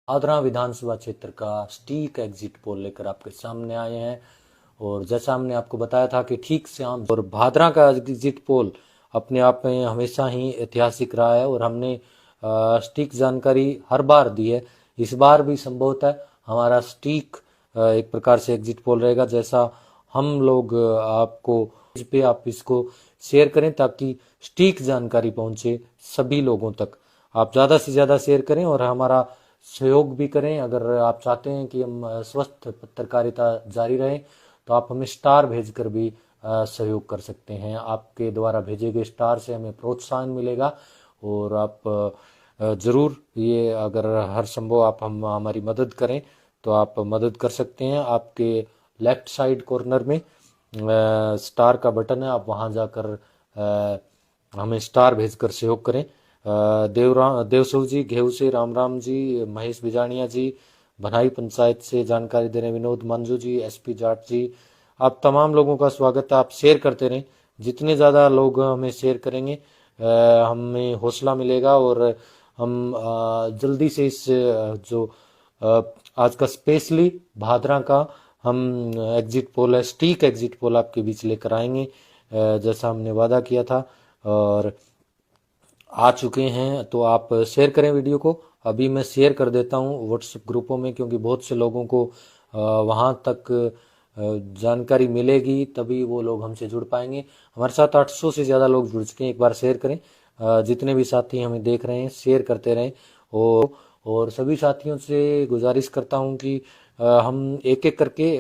भादरा विधानसभा क्षेत्र का सटीक एग्जिट पोल लेकर आपके सामने आए हैं। और जैसा हमने आपको बताया था कि ठीक से हम और भादरा का एग्जिट पोल अपने आप में हमेशा ही ऐतिहासिक रहा है और हमने सटीक जानकारी हर बार दी है। इस बार भी संभवतः हमारा सटीक एक प्रकार से एग्जिट पोल रहेगा। जैसा हम लोग आपको इस पे आप इसको शेयर करें ताकि सटीक जानकारी पहुंचे सभी लोगों तक। आप ज़्यादा से ज़्यादा शेयर करें और हमारा सहयोग भी करें। अगर आप चाहते हैं कि हम स्वस्थ पत्रकारिता जारी रहे तो आप हमें स्टार भेजकर भी सहयोग कर सकते हैं। आपके द्वारा भेजे गए स्टार से हमें प्रोत्साहन मिलेगा और आप ज़रूर ये अगर हर संभव आप हमारी मदद करें तो आप मदद कर सकते हैं। आपके लेफ्ट साइड कॉर्नर में स्टार का बटन है, आप वहां जाकर हमें स्टार भेजकर सहयोग करें। देवसू जी, घेऊ से राम जी, महेश बिजानिया जी, भनाई पंचायत से जानकारी दे रहे विनोद मंजू जी, एसपी जाट जी, आप तमाम लोगों का स्वागत है। आप शेयर करते रहें, जितने ज़्यादा लोग हमें शेयर करेंगे हमें हौसला मिलेगा और हम जल्दी से इस जो आज का स्पेशली भादरा का हम एग्जिट पोल है, सटीक एग्जिट पोल आपके बीच लेकर आएंगे जैसा हमने वादा किया था और आ चुके हैं। तो आप शेयर करें वीडियो को। अभी मैं शेयर कर देता हूं व्हाट्सएप ग्रुपों में, क्योंकि बहुत से लोगों को वहां तक जानकारी मिलेगी तभी वो लोग हमसे जुड़ पाएंगे। हमारे साथ 800 से ज़्यादा लोग जुड़ चुके हैं। एक बार शेयर करें, जितने भी साथी हमें देख रहे हैं शेयर करते रहें। और सभी साथियों से गुजारिश करता हूं कि हम एक एक करके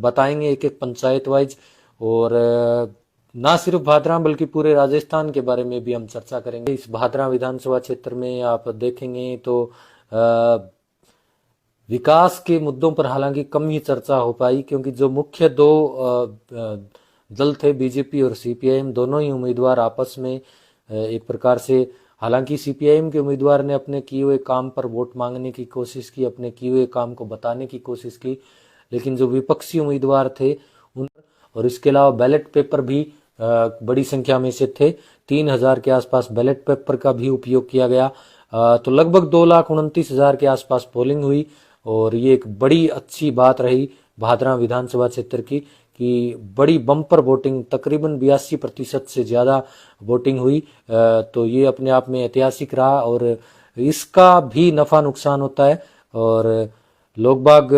बताएंगे, एक एक पंचायत वाइज, और ना सिर्फ भादरा बल्कि पूरे राजस्थान के बारे में भी हम चर्चा करेंगे। इस भादरा विधानसभा क्षेत्र में आप देखेंगे तो विकास के मुद्दों पर हालांकि कम ही चर्चा हो पाई, क्योंकि जो मुख्य दो दल थे बीजेपी और सीपीआईएम, दोनों ही उम्मीदवार आपस में एक प्रकार से, हालांकि सीपीआईएम के उम्मीदवार ने अपने किए हुए काम पर वोट मांगने की कोशिश की, अपने किए हुए काम को बताने की कोशिश की, लेकिन जो विपक्षी उम्मीदवार थे उन, और इसके अलावा बैलेट पेपर भी बड़ी संख्या में से थे, 3000 के आसपास बैलेट पेपर का भी उपयोग किया गया। तो लगभग 2,29,000 के आसपास पोलिंग हुई और ये एक बड़ी अच्छी बात रही भादरा विधानसभा क्षेत्र की कि बड़ी बम्पर वोटिंग, तकरीबन 82% से ज़्यादा वोटिंग हुई। तो ये अपने आप में ऐतिहासिक रहा और इसका भी नफ़ा नुकसान होता है और लोग बाग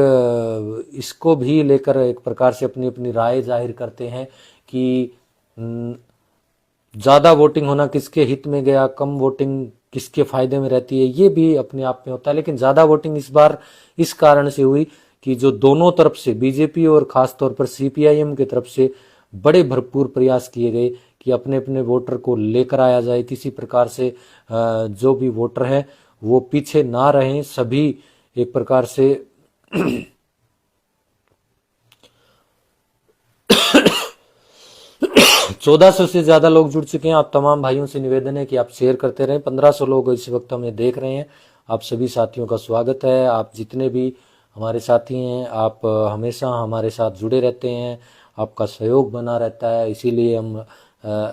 इसको भी लेकर एक प्रकार से अपनी अपनी राय जाहिर करते हैं कि ज़्यादा वोटिंग होना किसके हित में गया, कम वोटिंग किसके फायदे में रहती है, ये भी अपने आप में होता है। लेकिन ज़्यादा वोटिंग इस बार इस कारण से हुई कि जो दोनों तरफ से, बीजेपी और खास तौर पर सीपीआईएम की तरफ से बड़े भरपूर प्रयास किए गए कि अपने अपने वोटर को लेकर आया जाए, किसी प्रकार से जो भी वोटर है वो पीछे ना रहें। सभी एक प्रकार से 1400 से ज्यादा लोग जुड़ चुके हैं। आप तमाम भाइयों से निवेदन है कि आप शेयर करते रहें। 1500 लोग इस वक्त हमें देख रहे हैं। आप सभी साथियों का स्वागत है। आप जितने भी हमारे साथी हैं, आप हमेशा हमारे साथ जुड़े रहते हैं, आपका सहयोग बना रहता है, इसीलिए हम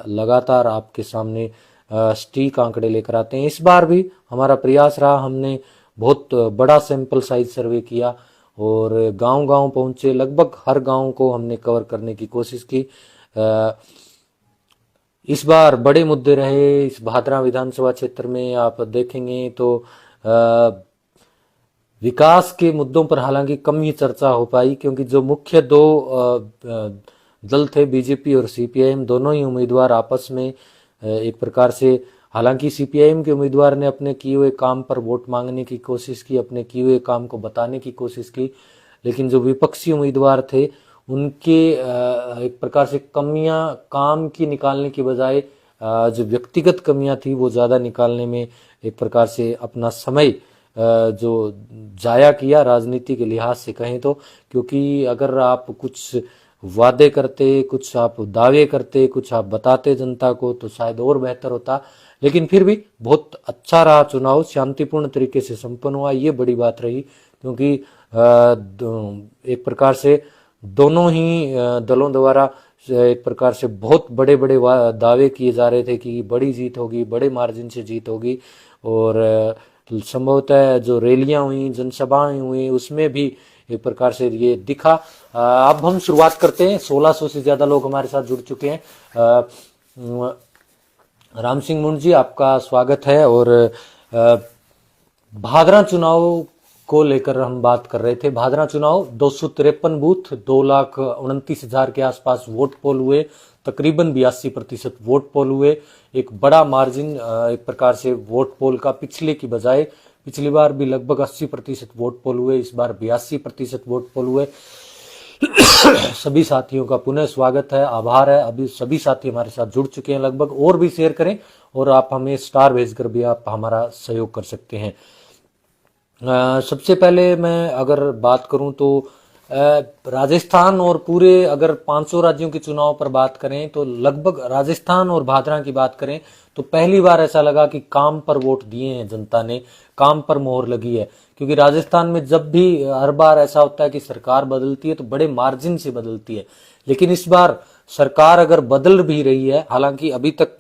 लगातार आपके सामने सटीक आंकड़े लेकर आते हैं। इस बार भी हमारा प्रयास रहा, हमने बहुत बड़ा सैंपल साइज सर्वे किया और गांव-गांव पहुंचे, लगभग हर गांव को हमने कवर करने की कोशिश की। इस बार बड़े मुद्दे रहे इस भादरा विधानसभा क्षेत्र में। आप देखेंगे तो विकास के मुद्दों पर हालांकि कम ही चर्चा हो पाई, क्योंकि जो मुख्य दो दल थे बीजेपी और सीपीआईएम, दोनों ही उम्मीदवार आपस में एक प्रकार से, हालांकि सीपीआईएम के उम्मीदवार ने अपने किए हुए काम पर वोट मांगने की कोशिश की, अपने किए हुए काम को बताने की कोशिश की, लेकिन जो विपक्षी उम्मीदवार थे उनके एक प्रकार से कमियां काम की निकालने की बजाय जो व्यक्तिगत कमियां थी वो ज़्यादा निकालने में एक प्रकार से अपना समय जो जाया किया राजनीति के लिहाज से कहें तो। क्योंकि अगर आप कुछ वादे करते, कुछ आप दावे करते, कुछ आप बताते जनता को तो शायद और बेहतर होता, लेकिन फिर भी बहुत अच्छा रहा चुनाव, शांतिपूर्ण तरीके से संपन्न हुआ, ये बड़ी बात रही। क्योंकि एक प्रकार से दोनों ही दलों द्वारा एक प्रकार से बहुत बड़े बड़े दावे किए जा रहे थे कि बड़ी जीत होगी, बड़े मार्जिन से जीत होगी, और संभवतः जो रैलियां हुई, जनसभाएं हुई, उसमें भी एक प्रकार से ये दिखा। अब हम शुरुआत करते हैं। 1600 से ज्यादा लोग हमारे साथ जुड़ चुके हैं। राम सिंह मुंड जी, आपका स्वागत है। और भादरा चुनाव को लेकर हम बात कर रहे थे। भादरा चुनाव 253 बूथ, 2,29,000 के आसपास वोट पोल हुए, तकरीबन 82% वोट पोल हुए। एक बड़ा मार्जिन एक प्रकार से वोट पोल का पिछले की बजाय, पिछली बार भी लगभग 80% वोट पोल हुए, इस बार 82% वोट पोल हुए। सभी साथियों का पुनः स्वागत है, आभार है। अभी सभी साथी हमारे साथ जुड़ चुके हैं लगभग। और भी शेयर करें और आप हमें स्टार भेजकर भी आप हमारा सहयोग कर सकते हैं। सबसे पहले मैं अगर बात करूं तो राजस्थान और पूरे अगर 500 राज्यों के चुनाव पर बात करें तो लगभग राजस्थान और भादरा की बात करें तो पहली बार ऐसा लगा कि काम पर वोट दिए हैं जनता ने, काम पर मोहर लगी है। क्योंकि राजस्थान में जब भी हर बार ऐसा होता है कि सरकार बदलती है तो बड़े मार्जिन से बदलती है, लेकिन इस बार सरकार अगर बदल भी रही है, हालांकि अभी तक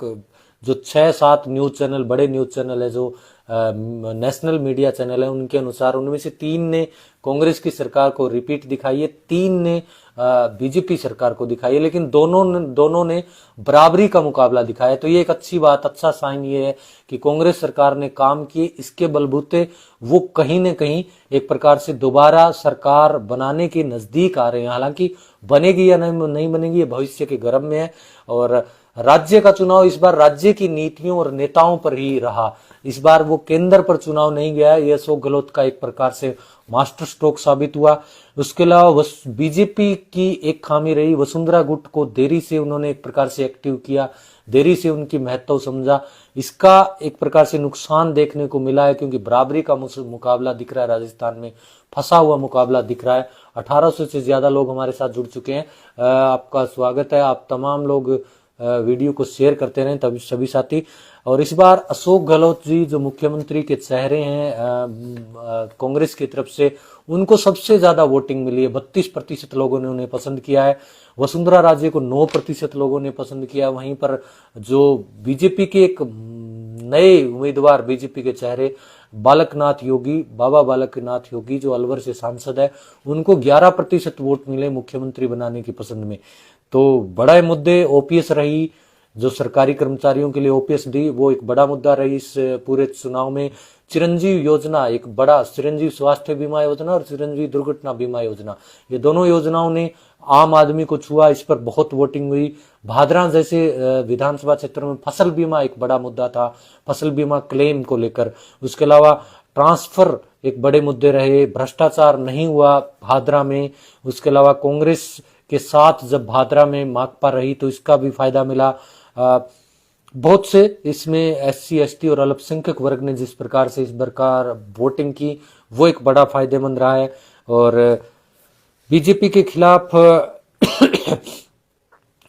जो 6-7 न्यूज चैनल, बड़े न्यूज चैनल है, जो नेशनल मीडिया चैनल है, उनके अनुसार उनमें से 3 ने कांग्रेस की सरकार को रिपीट दिखाई है, 3 ने बीजेपी सरकार को दिखाई है, लेकिन दोनों ने बराबरी का मुकाबला दिखाया। तो ये एक अच्छी बात, अच्छा साइन ये है कि कांग्रेस सरकार ने काम किए, इसके बलबूते वो कहीं न कहीं एक प्रकार से दोबारा सरकार बनाने के नजदीक आ रहे हैं। हालांकि बनेगी या नहीं बनेगी ये भविष्य के गर्भ में है। और राज्य का चुनाव इस बार राज्य की नीतियों और नेताओं पर ही रहा। इस बार वो केंद्र पर चुनाव नहीं गया। ये अशोक गहलोत का एक प्रकार से मास्टर स्ट्रोक साबित हुआ। उसके अलावा बीजेपी की एक खामी रही, वसुंधरा गुट को देरी से उन्होंने एक प्रकार से एक्टिव किया, देरी से उनकी महत्व समझा। इसका एक प्रकार से नुकसान देखने को मिला है, क्योंकि बराबरी का मुकाबला दिख रहा है राजस्थान में, फंसा हुआ मुकाबला दिख रहा है। 1800 से ज्यादा लोग हमारे साथ जुड़ चुके हैं। आपका स्वागत है। आप तमाम लोग वीडियो को शेयर करते रहें तभी सभी साथी। और इस बार अशोक गहलोत जी जो मुख्यमंत्री के चेहरे हैं कांग्रेस की तरफ से, उनको सबसे ज्यादा वोटिंग मिली है। 32% लोगों ने उन्हें पसंद किया है। वसुंधरा राजे को 9% लोगों ने पसंद किया। वहीं पर जो बीजेपी के एक नए उम्मीदवार, बीजेपी के चेहरे बालकनाथ योगी, बाबा बालकनाथ योगी जो अलवर से सांसद है, उनको 11% वोट मिले मुख्यमंत्री बनाने की पसंद में। तो बड़ा मुद्दे ओपीएस रही, जो सरकारी कर्मचारियों के लिए ओपीएस दी, वो एक बड़ा मुद्दा रही इस पूरे चुनाव में। चिरंजीव योजना एक बड़ा, चिरंजीव स्वास्थ्य बीमा योजना और चिरंजीव दुर्घटना बीमा योजना, ये दोनों योजनाओं ने आम आदमी को छुआ। इस पर बहुत वोटिंग हुई। भादरा जैसे विधानसभा क्षेत्र में फसल बीमा एक बड़ा मुद्दा था, फसल बीमा क्लेम को लेकर। उसके अलावा ट्रांसफर एक बड़े मुद्दे रहे। भ्रष्टाचार नहीं हुआ भादरा में। उसके अलावा कांग्रेस के साथ जब भादरा में माकपा रही तो इसका भी फायदा मिला। बहुत से इसमें एससी एसटी और अल्पसंख्यक वर्ग ने जिस प्रकार से इस प्रकार वोटिंग की, वो एक बड़ा फायदेमंद रहा है। और बीजेपी के खिलाफ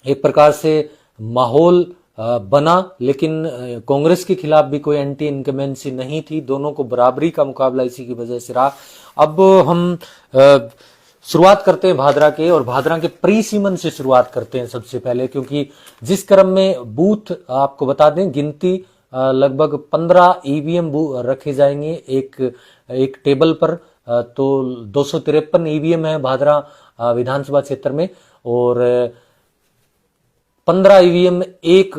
एक प्रकार से माहौल बना, लेकिन कांग्रेस के खिलाफ भी कोई एंटी इनकमेंसी नहीं थी। दोनों को बराबरी का मुकाबला इसी की वजह से रहा। अब हम शुरुआत करते हैं भादरा के, और भादरा के प्री सीमन से शुरुआत करते हैं सबसे पहले, क्योंकि जिस क्रम में बूथ आपको बता दें, गिनती लगभग 15 ईवीएम रखे जाएंगे एक टेबल पर। तो 253 ईवीएम है भादरा विधानसभा क्षेत्र में, और 15 ईवीएम एक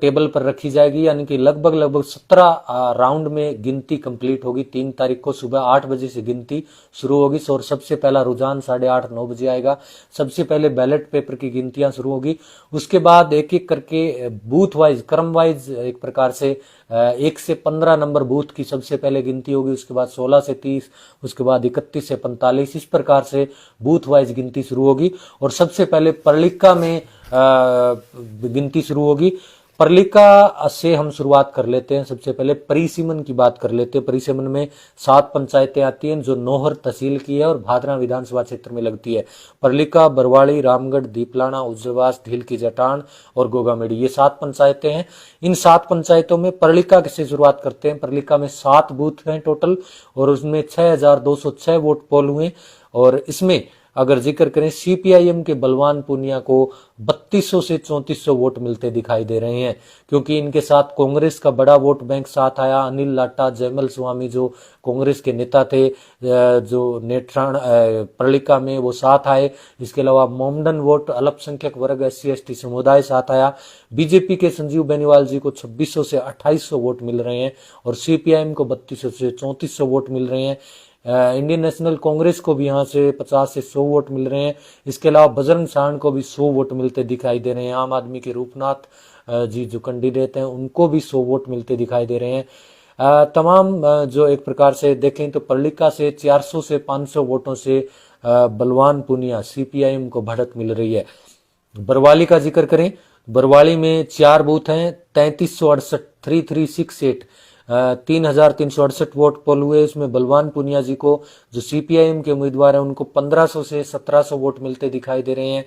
टेबल पर रखी जाएगी, यानी कि लगभग 17 राउंड में गिनती कंप्लीट होगी। 3 तारीख को सुबह 8 बजे से गिनती शुरू होगी। और सबसे पहला रुझान 8:30-9 बजे आएगा। सबसे पहले बैलेट पेपर की गिनतियां शुरू होगी। उसके बाद एक एक करके बूथ वाइज, क्रम वाइज एक प्रकार से 1 से 15 नंबर बूथ की सबसे पहले गिनती होगी। उसके बाद 16 से 30, उसके बाद 31 से 45, इस प्रकार से बूथ वाइज गिनती शुरू होगी। और सबसे पहले पर्लिका में गिनती शुरू होगी। पर्लिका से हम शुरुआत कर लेते हैं। सबसे पहले परिसीमन की बात कर लेते हैं। परिसीमन में 7 पंचायतें आती हैं जो नौहर तहसील की है और भादरा विधानसभा क्षेत्र में लगती है। पर्लिका, बरवाड़ी, रामगढ़, दीपलाना, उज्जवास, ढील की जटान और गोगामेड़ी, ये 7 पंचायतें हैं। इन 7 पंचायतों में पर्लिका से शुरुआत करते हैं। पर्लिका में 7 बूथ हैं टोटल, और उसमें 6206 वोट पोल हुए। और इसमें अगर जिक्र करें सीपीआईएम के बलवान पूनिया को 3200 से 3400 वोट मिलते दिखाई दे रहे हैं, क्योंकि इनके साथ कांग्रेस का बड़ा वोट बैंक साथ आया। अनिल लाटा, जयमल स्वामी जो कांग्रेस के नेता थे जो नेत्राण पर्लिका में, वो साथ आए। इसके अलावा मोमडन वोट अल्पसंख्यक वर्ग SC/ST समुदाय साथ आया। बीजेपी के संजीव बेनीवाल जी को 2600 से 2800 वोट मिल रहे हैं और सीपीआईएम को 3200 से 3400 वोट मिल रहे हैं। इंडियन नेशनल कांग्रेस को भी यहाँ से 50 से 100 वोट मिल रहे हैं। इसके अलावा बजरंग साण को भी 100 वोट मिलते दिखाई दे रहे हैं। आम आदमी के रूपनाथ जी जो कैंडिडेट हैं उनको भी 100 वोट मिलते दिखाई दे रहे हैं। तमाम जो एक प्रकार से देखें तो पर्लिका से 400 से 500 वोटों से बलवान पूनिया सीपीआईएम को बढ़त मिल रही है। बरवाली का जिक्र करें, बरवाली में 4 बूथ हैं, 3368 3368 3368 वोट पोल हुए। इसमें बलवान पूनिया जी को जो सीपीआईएम के उम्मीदवार हैं उनको 1500 से 1700 वोट मिलते दिखाई दे रहे हैं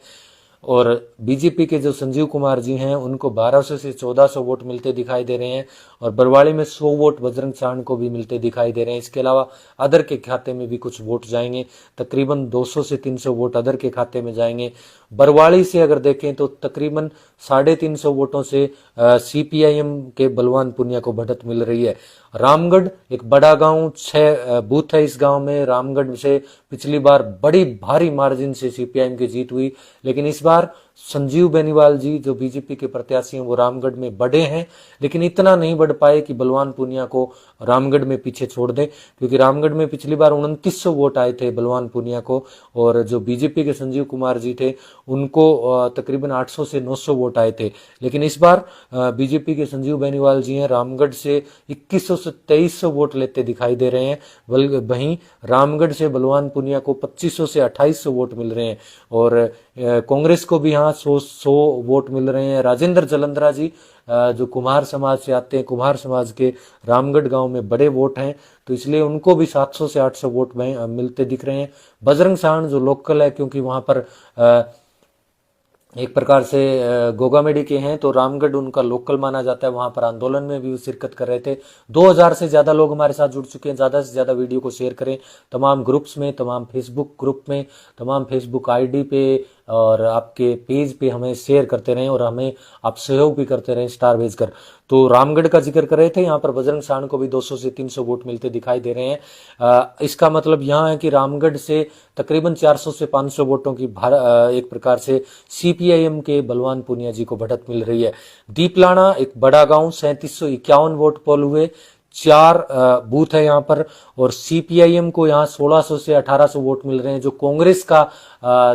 और बीजेपी के जो संजीव कुमार जी हैं उनको 1200 से 1400 वोट मिलते दिखाई दे रहे हैं और बरवाली में 100 वोट बजरंग साण को भी मिलते दिखाई दे रहे हैं। इसके अलावा अदर के खाते में भी कुछ वोट जाएंगे, तकरीबन 200 से 300 वोट अदर के खाते में जाएंगे। बरवाली से अगर देखें तो तकरीबन 350 वोटों से सीपीआईएम के बलवान पूनिया को बढ़त मिल रही है। रामगढ़ एक बड़ा गांव, 6 बूथ है इस गांव में। रामगढ़ से पिछली बार बड़ी भारी मार्जिन से सीपीआईएम की जीत हुई, लेकिन इस बार संजीव बेनीवाल जी जो बीजेपी के प्रत्याशी हैं वो रामगढ़ में बढ़े हैं, लेकिन इतना नहीं बढ़ पाए कि बलवान पूनिया को रामगढ़ में पीछे छोड़ दें, क्योंकि रामगढ़ में पिछली बार 2900 वोट आए थे बलवान पूनिया को और जो बीजेपी के संजीव कुमार जी थे उनको तकरीबन 800 से 900 वोट आए थे। लेकिन इस बार बीजेपी के संजीव बेनीवाल जी हैं रामगढ़ से 2100 से 2300 वोट लेते दिखाई दे रहे हैं, वहीं रामगढ़ से बलवान पूनिया को 2500 से 2800 वोट मिल रहे हैं और कांग्रेस को भी यहाँ 100 वोट मिल रहे हैं। राजेंद्र जलंधरा जी जो कुम्हार समाज से आते हैं, कुम्हार समाज के रामगढ़ गांव में बड़े वोट हैं, तो इसलिए उनको भी 700 से 800 वोट मिलते दिख रहे हैं। बजरंग साण जो लोकल है, क्योंकि वहां पर एक प्रकार से गोगामेडी के हैं तो रामगढ़ उनका लोकल माना जाता है, वहां पर आंदोलन में भी शिरकत कर रहे थे। 2000 से ज्यादा लोग हमारे साथ जुड़ चुके हैं। ज्यादा से ज्यादा वीडियो को शेयर करें तमाम ग्रुप्स में, तमाम फेसबुक ग्रुप में, तमाम फेसबुक आईडी पे और आपके पेज पे हमें शेयर करते रहें और हमें आप सहयोग भी करते रहें स्टार भेजकर। तो रामगढ़ का जिक्र कर रहे थे, यहाँ पर बजरंग साण को भी 200 से 300 वोट मिलते दिखाई दे रहे हैं। इसका मतलब यहाँ है कि रामगढ़ से तकरीबन 400 से 500 वोटों की एक प्रकार से सीपीआईएम के बलवान पूनिया जी को बढ़त मिल रही है। दीपलाना एक बड़ा गांव, 3751 वोट पोल हुए, 4 बूथ है यहाँ पर और सीपीआईएम को यहाँ 1600 से 1800 वोट मिल रहे हैं। जो कांग्रेस का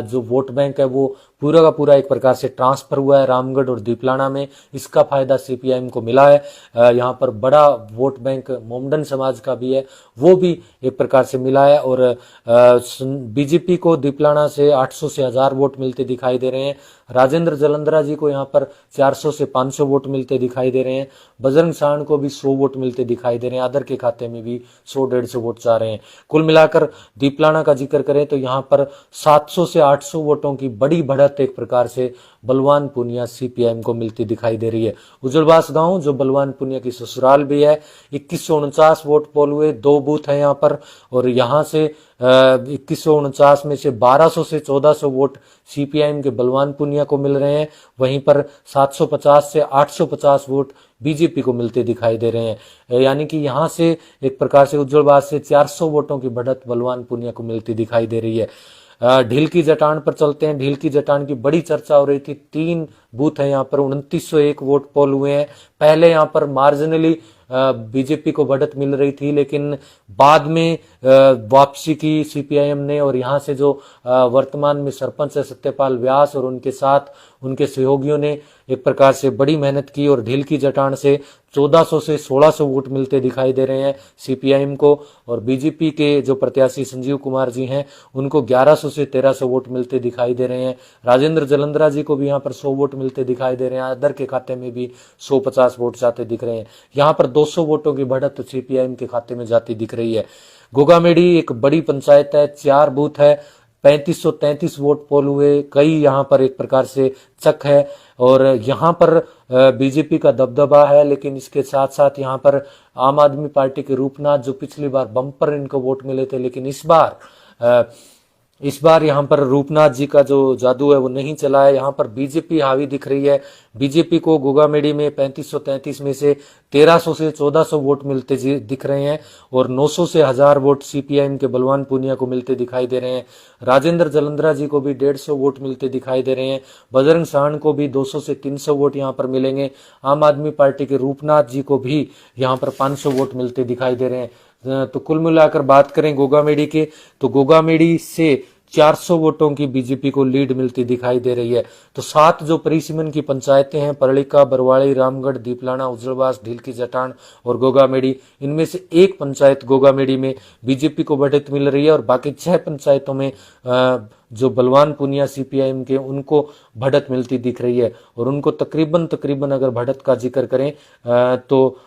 जो वोट बैंक है वो पूरा का पूरा एक प्रकार से ट्रांसफर हुआ है रामगढ़ और दीपलाना में, इसका फायदा सीपीआईएम को मिला है। यहाँ पर बड़ा वोट बैंक मोमडन समाज का भी है, वो भी एक प्रकार से मिला है और बीजेपी को दीपलाना से 800 से 1000 वोट मिलते दिखाई दे रहे हैं। राजेंद्र जलंधरा जी को यहाँ पर 400 से 500 वोट मिलते दिखाई दे रहे हैं। बजरंग साण को भी 100 वोट मिलते दिखाई दे रहे हैं। अदर के खाते में भी 100-150 वोट जा रहे हैं। कुल मिलाकर दीपलाना का जिक्र करें तो यहाँ पर 700 से 800 वोटों की बड़ी बढ़त एक प्रकार से बलवान पूनिया सीपीआईएम को मिलती दिखाई दे रही है। उज्जलबास गांव जो बलवान पूनिया की ससुराल भी है, 2149 वोट पोल हुए, 2 बूथ है यहाँ पर और यहाँ से 2149 में से 1200 से 1400 वोट सीपीआईएम के बलवान पूनिया को मिल रहे हैं। वहीं पर 750 से 850 वोट बीजेपी को मिलते दिखाई दे रहे हैं। यानी कि यहाँ से एक प्रकार से उज्जवलबास से 400 वोटों की बढ़त बलवान पूनिया को मिलती दिखाई दे रही है। ढील की जटान पर चलते हैं। ढील की जटान की बड़ी चर्चा हो रही थी। 3 बूथ है यहाँ पर, 2901 वोट पोल हुए हैं। पहले यहाँ पर मार्जिनली बीजेपी को बढ़त मिल रही थी, लेकिन बाद में वापसी की सीपीआईएम ने और यहाँ से जो वर्तमान में सरपंच है सत्यपाल व्यास और उनके साथ उनके सहयोगियों ने एक प्रकार से बड़ी मेहनत की और ढील की जटान से 1400 से 1600 वोट मिलते दिखाई दे रहे हैं सीपीआईएम को और बीजेपी के जो प्रत्याशी संजीव कुमार जी हैं उनको 1100 से 1300 वोट मिलते दिखाई दे रहे हैं। राजेंद्र जलंधरा जी को भी यहाँ पर 100 वोट मिलते दिखाई दे रहे हैं। अदर के खाते में भी 150 वोट जाते दिख रहे हैं। यहाँ पर 200 वोटों की बढ़त तो सीपीआईएम के खाते में जाती दिख रही है। गोगामेडी एक बड़ी पंचायत है, 4 बूथ है, 3533 वोट पोल हुए। कई यहाँ पर एक प्रकार से चक है और यहाँ पर बीजेपी का दबदबा है, लेकिन इसके साथ साथ यहाँ पर आम आदमी पार्टी के रूपनाथ जो पिछली बार बम्पर इनको वोट मिले थे, लेकिन इस बार इस बार यहाँ पर रूपनाथ जी का जो जादू है वो नहीं चला है। यहाँ पर बीजेपी हावी दिख रही है। बीजेपी को गोगामेडी में 3533 में से 1300 से 1400 वोट मिलते दिख रहे हैं और 900 से 1000 वोट सीपीआईएम के बलवान पूनिया को मिलते दिखाई दे रहे हैं। राजेंद्र जलंधरा जी को भी 150 वोट मिलते दिखाई दे रहे हैं। बजरंग साहन को भी 200 से 300 वोट यहाँ पर मिलेंगे। आम आदमी पार्टी के रूपनाथ जी को भी यहाँ पर 500 वोट मिलते दिखाई दे रहे हैं। तो कुल मिलाकर बात करें गोगामेडी के, तो गोगामेडी से 400 वोटों की बीजेपी को लीड मिलती दिखाई दे रही है। तो 7 जो परिसीमन की पंचायतें हैं, परलिका, बरवाड़ी, रामगढ़, दीपलाना, उज्जलवास, ढीलकी जटान और गोगामेडी, इनमें से एक पंचायत गोगामेडी में बीजेपी को बढ़त मिल रही है और बाकी 6 पंचायतों में जो बलवान पूनिया सीपीआईएम के उनको बढ़त मिलती दिख रही है। और उनको तकरीबन अगर बढ़त का जिक्र करें तो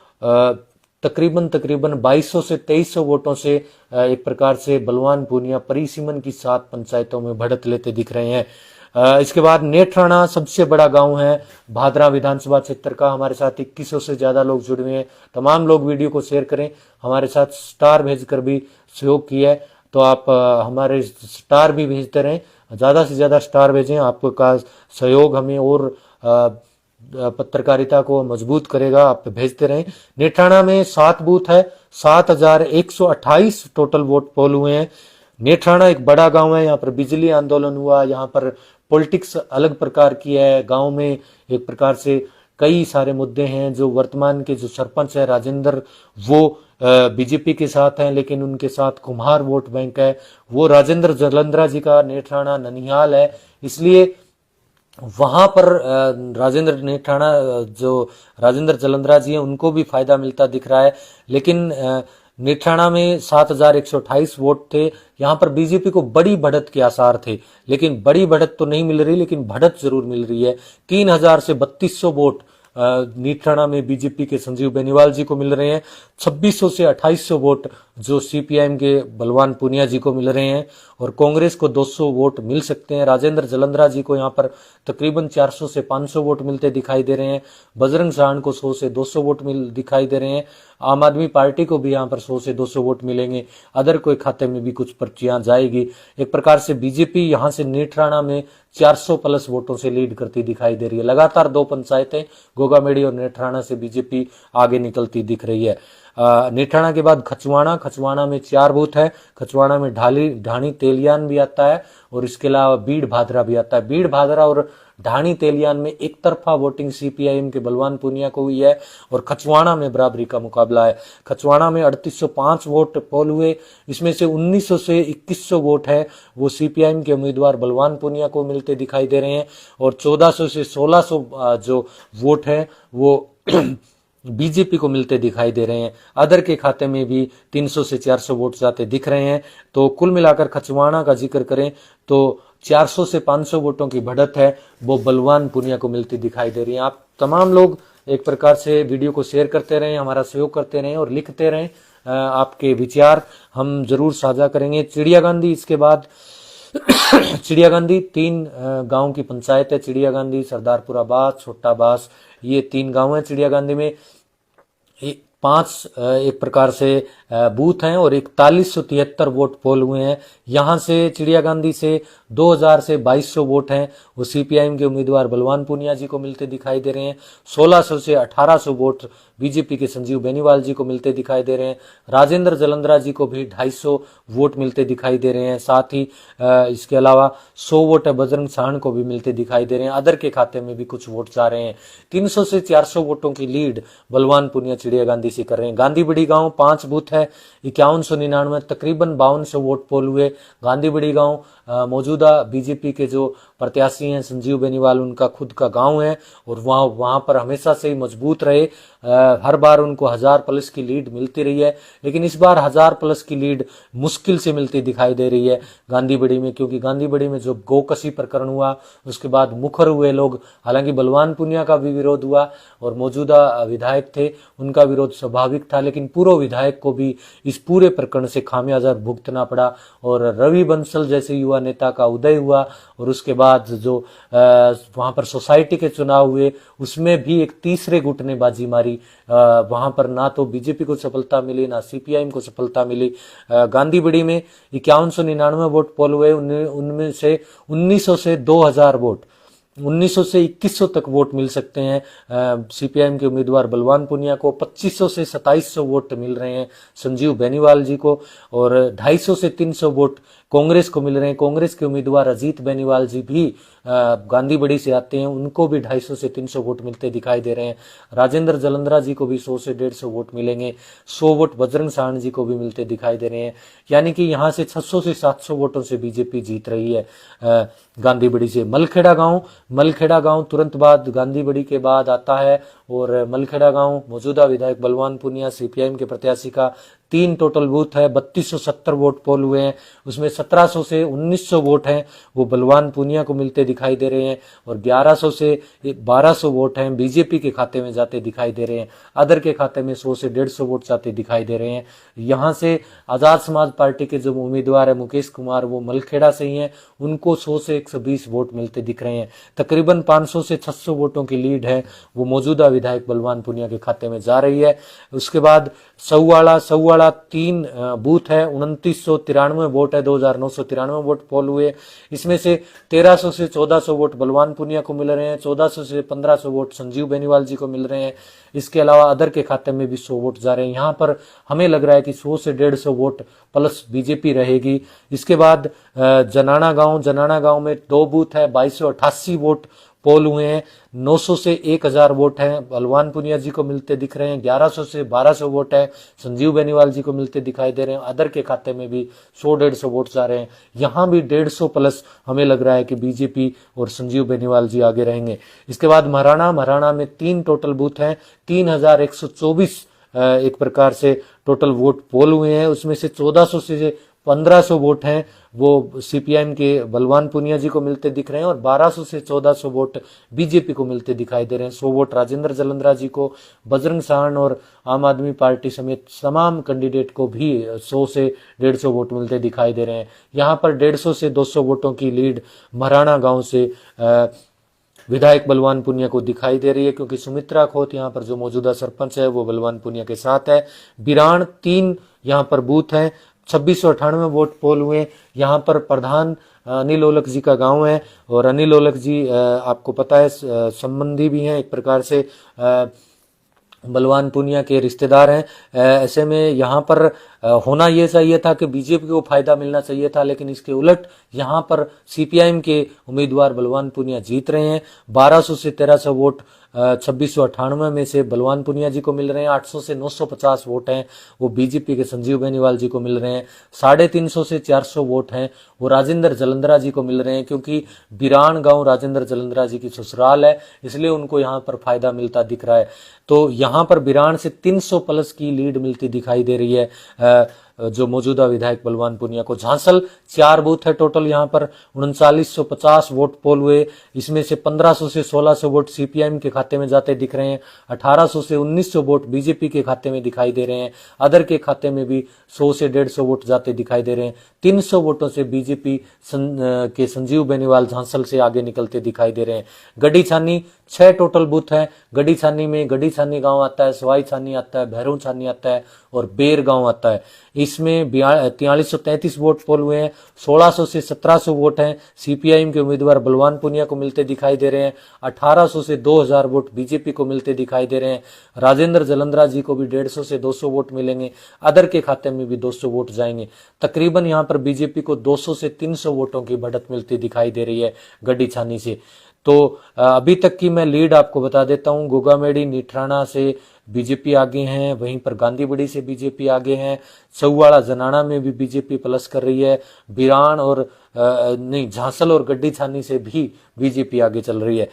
तकरीबन 2200 से 2300 वोटों से एक प्रकार से बलवान पूनिया परिसीमन की 7 पंचायतों में बढ़त लेते दिख रहे हैं। इसके बाद नेठराणा सबसे बड़ा गांव है भादरा विधानसभा क्षेत्र का। हमारे साथ 2100 से ज्यादा लोग जुड़े हुए हैं। तमाम लोग वीडियो को शेयर करें, हमारे साथ स्टार भेजकर भी सहयोग किया है, तो आप हमारे स्टार भी भेजते रहें, ज्यादा से ज्यादा स्टार भेजें। आपका सहयोग हमें और पत्रकारिता को मजबूत करेगा, आप भेजते रहें। नेठाणा में 7 बूथ है, 7128 टोटल वोट पोल हुए हैं। नेठाणा एक बड़ा गांव है, यहाँ पर बिजली आंदोलन हुआ, यहाँ पर पॉलिटिक्स अलग प्रकार की है। गांव में एक प्रकार से कई सारे मुद्दे हैं। जो वर्तमान के जो सरपंच है राजेंद्र, वो बीजेपी के साथ हैं, लेकिन उनके साथ कुम्हार वोट बैंक है, वो राजेंद्र जलंधरा जी का नेठाणा ननिहाल है। इसलिए वहां पर राजेंद्र जलंधरा जी हैं उनको भी फायदा मिलता दिख रहा है। लेकिन नेठाणा में 7128 वोट थे, यहाँ पर बीजेपी को बड़ी बढ़त के आसार थे, लेकिन बड़ी बढ़त तो नहीं मिल रही, लेकिन बढ़त जरूर मिल रही है। 3000 से 3200 वोट नेठाणा में बीजेपी के संजीव बेनीवाल जी को मिल रहे हैं। 2600 से 2800 वोट जो सीपीआईएम के बलवान पूनिया जी को मिल रहे हैं और कांग्रेस को 200 वोट मिल सकते हैं। राजेंद्र जलंधरा जी को यहाँ पर तकरीबन 400 से 500 वोट मिलते दिखाई दे रहे हैं। बजरंग साहन को 100 से 200 वोट दिखाई दे रहे हैं। आम आदमी पार्टी को भी यहाँ पर 100 से 200 वोट मिलेंगे। अदर कोई खाते में भी कुछ पर्चियां जाएगी। एक प्रकार से बीजेपी यहाँ से नेठाणा में 400 प्लस वोटों से लीड करती दिखाई दे रही है। लगातार 2 पंचायतें गोगामेडी और नेठाणा से बीजेपी आगे निकलती दिख रही है। नेठाणा के बाद खचवाड़ा में 4 बूथ है। खचवाड़ा में ढाणी तेलियान भी आता है और इसके अलावा बीड़ भादरा भी आता है। बीड़ भादरा और ढाणी तेलियान में एक तरफा वोटिंग सीपीआईएम के बलवान पूनिया को हुई है और खचवाड़ा में बराबरी का मुकाबला है। खचवाड़ा में 3805 वोट पोल हुए, इसमें से 1900 से 2100 वोट है वो सीपीआईएम के उम्मीदवार बलवान पूनिया को मिलते दिखाई दे रहे हैं और 1400 से 1600 जो वोट है वो बीजेपी को मिलते दिखाई दे रहे हैं। अदर के खाते में भी 300 से 400 वोट जाते दिख रहे हैं। तो कुल मिलाकर खचवाड़ा का जिक्र करें तो 400 से 500 वोटों की बढ़त है वो बलवान पूनिया को मिलती दिखाई दे रही है। आप तमाम लोग एक प्रकार से वीडियो को शेयर करते रहें, हमारा सहयोग करते रहें और लिखते रहें। आपके विचार हम जरूर साझा करेंगे। चिड़िया गांधी, इसके बाद चिड़िया गांधी 3 गांव की पंचायत है। चिड़िया गांधी, सरदारपुरा बास, छोटा बास, ये 3 गांव हैं। चिड़िया गांधी में 5 एक प्रकार से बूथ हैं और 4173 वोट पोल हुए हैं। यहां से चिड़िया गांधी से 2000 से 2200 वोट हैं वो सीपीआईएम के उम्मीदवार बलवान पूनिया जी को मिलते दिखाई दे रहे हैं। 1600 से 1800 वोट बीजेपी के संजीव बेनीवाल जी को मिलते दिखाई दे रहे हैं। राजेंद्र जलंधरा जी को भी 250 वोट मिलते दिखाई दे रहे हैं। साथ ही इसके अलावा 100 वोट बजरंग साहन को भी मिलते दिखाई दे रहे हैं। अदर के खाते में भी कुछ वोट जा रहे हैं। 300 से 400 वोटों की लीड बलवान पूनिया चिड़िया गांधी से कर रहे हैं। गांधी बड़ी गांव 5 बूथ है, 5199 तकरीबन 5200 वोट पोल हुए। गांधी बड़ी गांव मौजूदा बीजेपी के जो प्रत्याशी हैं संजीव बेनीवाल, उनका खुद का गांव है और वहां पर हमेशा से ही मजबूत रहे। हर बार उनको 1000 प्लस की लीड मिलती रही है, लेकिन इस बार 1000 प्लस की लीड मुश्किल से मिलती दिखाई दे रही है गांधी बड़ी में, क्योंकि गांधी बड़ी में जो गोकसी प्रकरण हुआ उसके बाद मुखर हुए लोग, हालांकि बलवान पूनिया का भी विरोध हुआ और मौजूदा विधायक थे उनका विरोध स्वाभाविक था, लेकिन पूर्व विधायक को भी इस पूरे प्रकरण से खामियाजा भुगतना पड़ा और रवि बंसल जैसे युवा नेता का उदय हुआ और उसके बाद बाद जो वहां पर सोसाइटी के चुनाव हुए उसमें भी एक तीसरे गुट ने बाजी मारी। वहां पर ना तो बीजेपी को सफलता मिली ना सीपीआईएम को सफलता मिली। गांधीबड़ी में 5199 वोट पोल हुए, उनमें से 1900 से 2000 वोट, 1900 से 2100 तक वोट मिल सकते हैं सीपीआईएम के उम्मीदवार बलवान पुनिया को। 2500 से 2700 वोट मिल रहे हैं संजीव बेनीवाल जी को, और 250 से 300 वोट कांग्रेस को मिल रहे हैं। कांग्रेस के उम्मीदवार अजीत बेनीवाल जी भी गांधीबड़ी से आते हैं, उनको भी 250 से 300 वोट मिलते दिखाई दे रहे हैं। राजेंद्र जलंधरा जी को भी 100 से 150 वोट मिलेंगे। 100 वोट बजरंग साहनी जी को भी मिलते दिखाई दे रहे हैं। यानी कि यहां से 600 से 700 वोटों से बीजेपी जीत रही है गांधीबड़ी से। मलखेड़ा गांव तुरंत बाद गांधीबड़ी के बाद आता है, और मलखेड़ा गांव मौजूदा विधायक बलवान पुनिया सीपीआईएम के प्रत्याशी का 3 टोटल बूथ है। 3270 वोट पोल हुए हैं, उसमें 1700 से 1900 वोट हैं वो बलवान पुनिया को मिलते दिखाई दे रहे हैं, और 1100 से 1200 वोट हैं बीजेपी के खाते में जाते दिखाई दे रहे हैं। अदर के खाते में 100 से 150 वोट जाते दिखाई दे रहे हैं। यहां से आजाद समाज पार्टी के जो उम्मीदवार है मुकेश कुमार, वो मलखेड़ा से ही हैं, उनको 100 से 120 वोट मिलते दिख रहे हैं। तकरीबन 500 से 600 वोटों की लीड है वो मौजूदा विधायक बलवान पुनिया के खाते में जा रही है। उसके बाद सौवाड़ा 3 बूथ है, 2993 वोट है, 2993 वोट पोल हुए। इसमें से 1300 से 1400 वोट बलवान पुनिया को मिल रहे हैं, 1400 से 1500 वोट संजीव बेनीवाल जी को मिल रहे हैं। इसके अलावा अदर के खाते में भी 100 वोट जा रहे हैं। यहाँ पर हमें लग रहा है कि 100 से 150 वोट प्लस बीजेपी रहेगी। इसके बाद जनाना गांव में 2 बूथ है, 2288 वोट पोल हुए हैं। 900 से 1000 वोट हैं बलवान पुनिया जी को मिलते दिख रहे हैं। 1100 से 1200 वोट है संजीव बेनीवाल जी को मिलते दिखाई दे रहे हैं। अदर के खाते में भी 100-150 वोट जा रहे हैं। यहां भी 150 प्लस हमें लग रहा है कि बीजेपी और संजीव बेनीवाल जी आगे रहेंगे। इसके बाद महाराणा में 3 टोटल बूथ हैं, 3124 एक प्रकार से टोटल वोट पोल हुए हैं। उसमें से 1400 से 1500 वोट हैं वो सीपीआईएम के बलवान पुनिया जी को मिलते दिख रहे हैं, और 1200 से 1400 वोट बीजेपी को मिलते दिखाई दे रहे हैं। 100 वोट राजेंद्र जलंधरा जी को, बजरंग सहन और आम आदमी पार्टी समेत तमाम कैंडिडेट को भी 100 से 150 वोट मिलते दिखाई दे रहे हैं। यहाँ पर 150 से 200 वोटों की लीड महाराणा गांव से विधायक बलवान पुनिया को दिखाई दे रही है, क्योंकि सुमित्रा खोत यहाँ पर जो मौजूदा सरपंच है वो बलवान पुनिया के साथ है। बिराण 3 यहाँ पर बूथ है, 2698 वोट पोल हुए। यहाँ पर प्रधान अनिल ओलख जी का गांव है, और अनिल ओलख जी आपको पता है संबंधी भी हैं एक प्रकार से, बलवान पुनिया के रिश्तेदार हैं। ऐसे में यहाँ पर होना ये चाहिए था कि बीजेपी को फायदा मिलना चाहिए था, लेकिन इसके उलट यहाँ पर सीपीआईएम के उम्मीदवार बलवान पुनिया जीत रहे हैं। 1200 से 1300 वोट 2698 में से बलवान पुनिया जी को मिल रहे हैं। 800 से 950 वोट हैं वो बीजेपी के संजीव बेनीवाल जी को मिल रहे हैं। 350 से 400 वोट हैं वो राजेंद्र जलंधरा जी को मिल रहे हैं, क्योंकि बिरान गांव राजेंद्र जलंधरा जी की ससुराल है, इसलिए उनको यहाँ पर फायदा मिलता दिख रहा है। तो यहाँ पर बिरान से 300 प्लस की लीड मिलती दिखाई दे रही है जो मौजूदा विधायक बलवान पुनिया को। झांसल 4 बूथ है टोटल, यहाँ पर 3950 वोट पोल हुए। इसमें से 1500 से 1600 वोट सीपीआईएम के खाते में जाते दिख रहे हैं। 1800 से 1900 वोट बीजेपी के खाते में दिखाई दे रहे हैं। अदर के खाते में भी 100 से 150 वोट जाते दिखाई दे रहे हैं। 300 वोटों से बीजेपी के संजीव बेनीवाल झांसल से आगे निकलते दिखाई दे रहे हैं। गड्डी छानी 6 टोटल बूथ है। गड्डी छानी में गड्डी छानी गांव आता है, सवाई छानी आता है, भैरव छानी आता है और बेर गांव आता है। इसमें 4333 वोट पोल हुए हैं। 1600 से 1700 वोट हैं सीपीआईएम के उम्मीदवार बलवान पुनिया को मिलते दिखाई दे रहे हैं। 1800 से 2000 वोट बीजेपी को मिलते दिखाई दे रहे हैं। राजेंद्र जलंधरा जी को भी 150 से 200 वोट मिलेंगे। अदर के खाते में भी 200 वोट जाएंगे। तकरीबन यहाँ पर बीजेपी को 200 से 300 वोटों की बढ़त मिलती दिखाई दे रही है गड्डी छानी से। तो अभी तक की मैं लीड आपको बता देता हूं। गोगामेड़ी नीठराना से बीजेपी आगे हैं, वहीं पर गांधीबड़ी से बीजेपी आगे हैं। सौवाड़ा जनाना में भी बीजेपी प्लस कर रही है। बिरान और झांसल और गड्डी छानी से भी बीजेपी आगे चल रही है।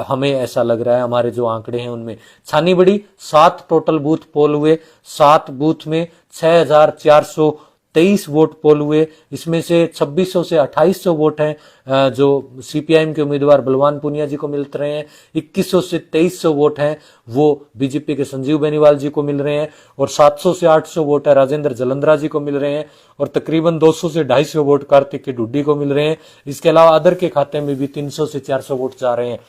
हमें ऐसा लग रहा है, हमारे जो आंकड़े हैं उनमें। छानीबड़ी 7 टोटल बूथ पोल हुए। 7 बूथ में 6400 23 वोट पोल हुए, इसमें से 2600 से 2800 वोट हैं जो सीपीआईएम के उम्मीदवार बलवान पूनिया जी को मिल रहे हैं। 2100 से 2300 वोट हैं वो बीजेपी के संजीव बेनीवाल जी को मिल रहे हैं, और 700 से 800 वोट है राजेंद्र जलंधरा जी को मिल रहे हैं, और तकरीबन 200 से 250 वोट कार्तिक के ढुड्डी को मिल रहे हैं। इसके अलावा अदर के खाते में भी 300 से 400 वोट जा रहे हैं।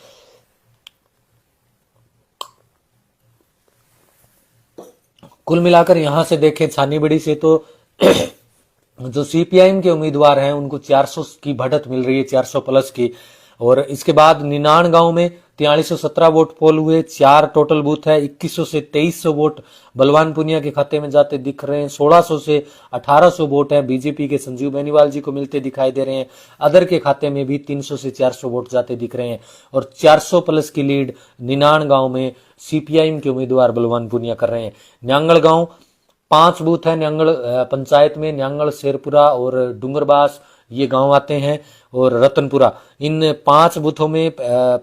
कुल मिलाकर यहां से देखें छानीबड़ी से तो जो सीपीआईएम के उम्मीदवार हैं उनको 400 की बढ़त मिल रही है, 400 प्लस की। और इसके बाद निनान गांव में 4317 वोट पोल हुए, 4 टोटल बूथ है, 2100 से 2300 वोट बलवान पुनिया के खाते में जाते दिख रहे हैं, 1600 से 1800 वोट है बीजेपी के संजीव बेनीवाल जी को मिलते दिखाई दे रहे हैं। अदर के खाते में भी 300 से 400 वोट जाते दिख रहे हैं, और 400 प्लस की लीड निनान गांव में सीपीआईएम के उम्मीदवार बलवान पुनिया कर रहे हैं। न्यांगड़ गांव 5 बूथ है न्यांगड़ पंचायत में, न्यांगड़, शेरपुरा और डूंगरबास ये गांव आते हैं, और रतनपुरा। इन 5 बूथों में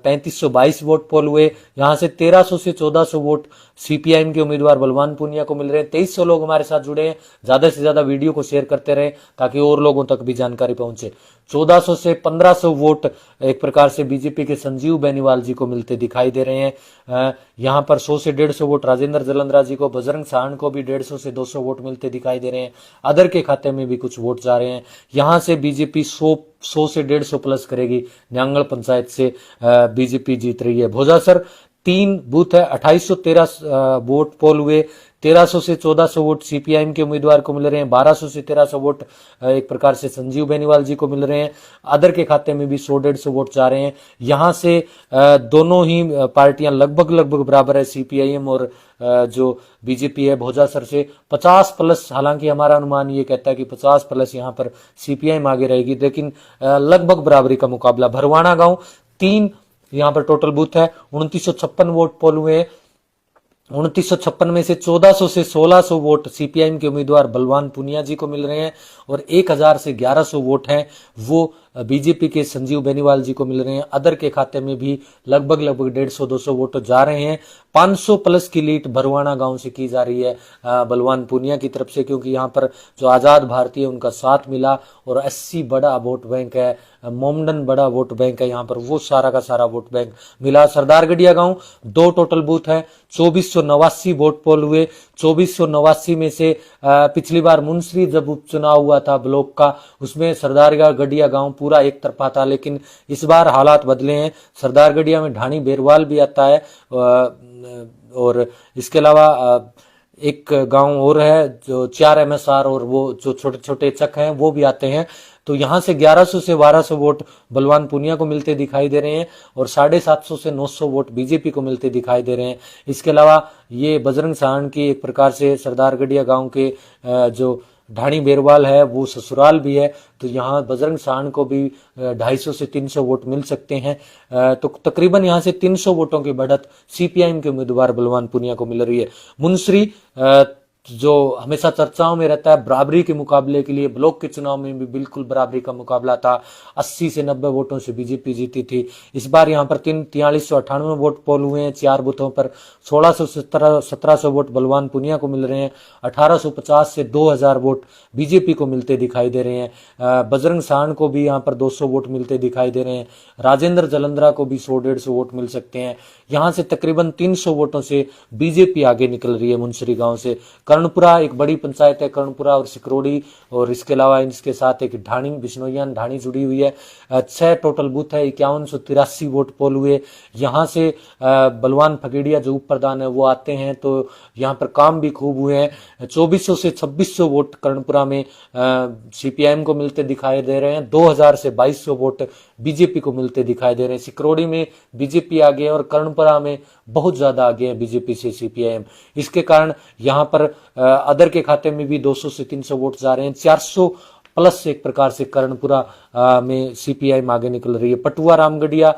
3522 वोट पोल हुए। यहां से 1300 से 1400 वोट सीपीआईएम के उम्मीदवार बलवान पूनिया को मिल रहे हैं। 2300 लोग हमारे साथ जुड़े हैं, ज्यादा से ज्यादा वीडियो को शेयर करते रहे ताकि और लोगों तक भी जानकारी पहुंचे। 1400 से 1500 वोट एक प्रकार से बीजेपी के संजीव बेनीवाल जी को मिलते दिखाई दे रहे हैं। यहां पर 100 से 150 वोट राजेंद्र जलंधरा जी को, बजरंग साहन को भी 150 से 200 वोट मिलते दिखाई दे रहे हैं। अदर के खाते में भी कुछ वोट जा रहे हैं। यहां से बीजेपी 100 से 150 प्लस करेगी। न्यांगड़ पंचायत से बीजेपी जीत रही है। भोजासर 3 बूथ है, 2813 वोट पोल हुए, 1300 से 1400 वोट सीपीआईएम के उम्मीदवार को मिल रहे हैं, 1200 से 1300 वोट एक प्रकार से संजीव बेनीवाल जी को मिल रहे हैं। अदर के खाते में भी 100-150 वोट जा रहे हैं। यहां से दोनों ही पार्टियां लगभग बराबर है, सीपीआईएम और जो बीजेपी है। भोजासर से 50 प्लस, हालांकि हमारा अनुमान ये कहता है कि 50 प्लस यहां पर सीपीआईएम आगे रहेगी, लेकिन लगभग बराबरी का मुकाबला। भरवाना गांव 3 यहां पर टोटल बूथ है, 2956 वोट पोल हुए हैं। 2956 में से 1400 से 1600 वोट सीपीआईएम के उम्मीदवार बलवान पुनिया जी को मिल रहे हैं, और 1000 से 1100 वोट हैं वो बीजेपी के संजीव बेनीवाल जी को मिल रहे हैं। अदर के खाते में भी लगभग 150-200 वोट जा रहे हैं। 500 प्लस की लीड भरवाना गांव से की जा रही है बलवान पुनिया की तरफ से, क्योंकि यहां पर जो आजाद भारतीय उनका साथ मिला, और 80 बड़ा वोट बैंक है, मोमडन बड़ा वोट बैंक है यहां पर, वो सारा का सारा वोट बैंक मिला। सरदारगढ़िया गांव 2 टोटल बूथ है, 2489 वोट पोल हुए। 2489 में से पिछली बार मुंसरी जब उपचुनाव हुआ था ब्लॉक का, उसमें सरदारगढ़िया गांव पूरा एक तरफा था, लेकिन इस बार हालात बदले हैं। सरदारगढ़िया में ढाणी बेरवाल भी आता है, और इसके अलावा एक गांव और है जो 4 MSR और वो जो छोटे छोटे चक हैं वो भी आते हैं। तो यहां से 1100 से 1200 वोट बलवान पुनिया को मिलते दिखाई दे रहे हैं, और 750 से 900 वोट बीजेपी को मिलते दिखाई दे रहे हैं। इसके अलावा ये बजरंग साहन की एक प्रकार से सरदारगढ़िया गांव के जो ढाणी बेरवाल है वो ससुराल भी है, तो यहाँ बजरंग साहन को भी 250 से 300 वोट मिल सकते हैं। तो तकरीबन यहाँ से 300 वोटों की बढ़त सीपीआईएम के उम्मीदवार बलवान पुनिया को मिल रही है। मुंसरी जो हमेशा चर्चाओं में रहता है बराबरी के मुकाबले के लिए, ब्लॉक के चुनाव में भी बिल्कुल बराबरी का मुकाबला था, 80 से 90 वोटों से बीजेपी जीती थी। इस बार यहाँ पर 4398 वोट पोल हुए हैं 4 बूथों पर, 1600 से 1700 वोट बलवान पुनिया को मिल रहे हैं, 1850 से 2000 वोट बीजेपी को मिलते दिखाई दे रहे हैं। बजरंग साहन को भी यहाँ पर 200 वोट मिलते दिखाई दे रहे हैं। राजेंद्र जलंधरा को भी 100-150 वोट मिल सकते हैं। यहाँ से तकरीबन 300 वोटों से बीजेपी आगे निकल रही है मुंसरी गांव से। कर्णपुरा एक बड़ी पंचायत है, कर्णपुरा और सिकरोड़ी, और इसके अलावा इसके साथ एक ढाणी बिश्नोईयान ढाणी जुड़ी हुई है। 6 टोटल बूथ है, 5183 वोट पोल हुए। यहाँ से बलवान फगेड़िया जो उप प्रधान है वो आते हैं, तो यहाँ पर काम भी खूब हुए हैं। 2400 से 2600 वोट कर्णपुरा में सीपीआईएम को मिलते दिखाई दे रहे हैं, 2000 से 2200 वोट बीजेपी को मिलते दिखाई दे रहे हैं। सिकरोड़ी में बीजेपी आगे है, और कर्णपुरा में बहुत ज्यादा आगे है बीजेपी से सीपीआईएम। इसके कारण यहाँ पर अदर के खाते में भी 200 से 300 वोट जा रहे हैं। 400 प्लस एक प्रकार से कर्णपुरा में सीपीआईएम आगे निकल रही है। पटुआ रामगढ़िया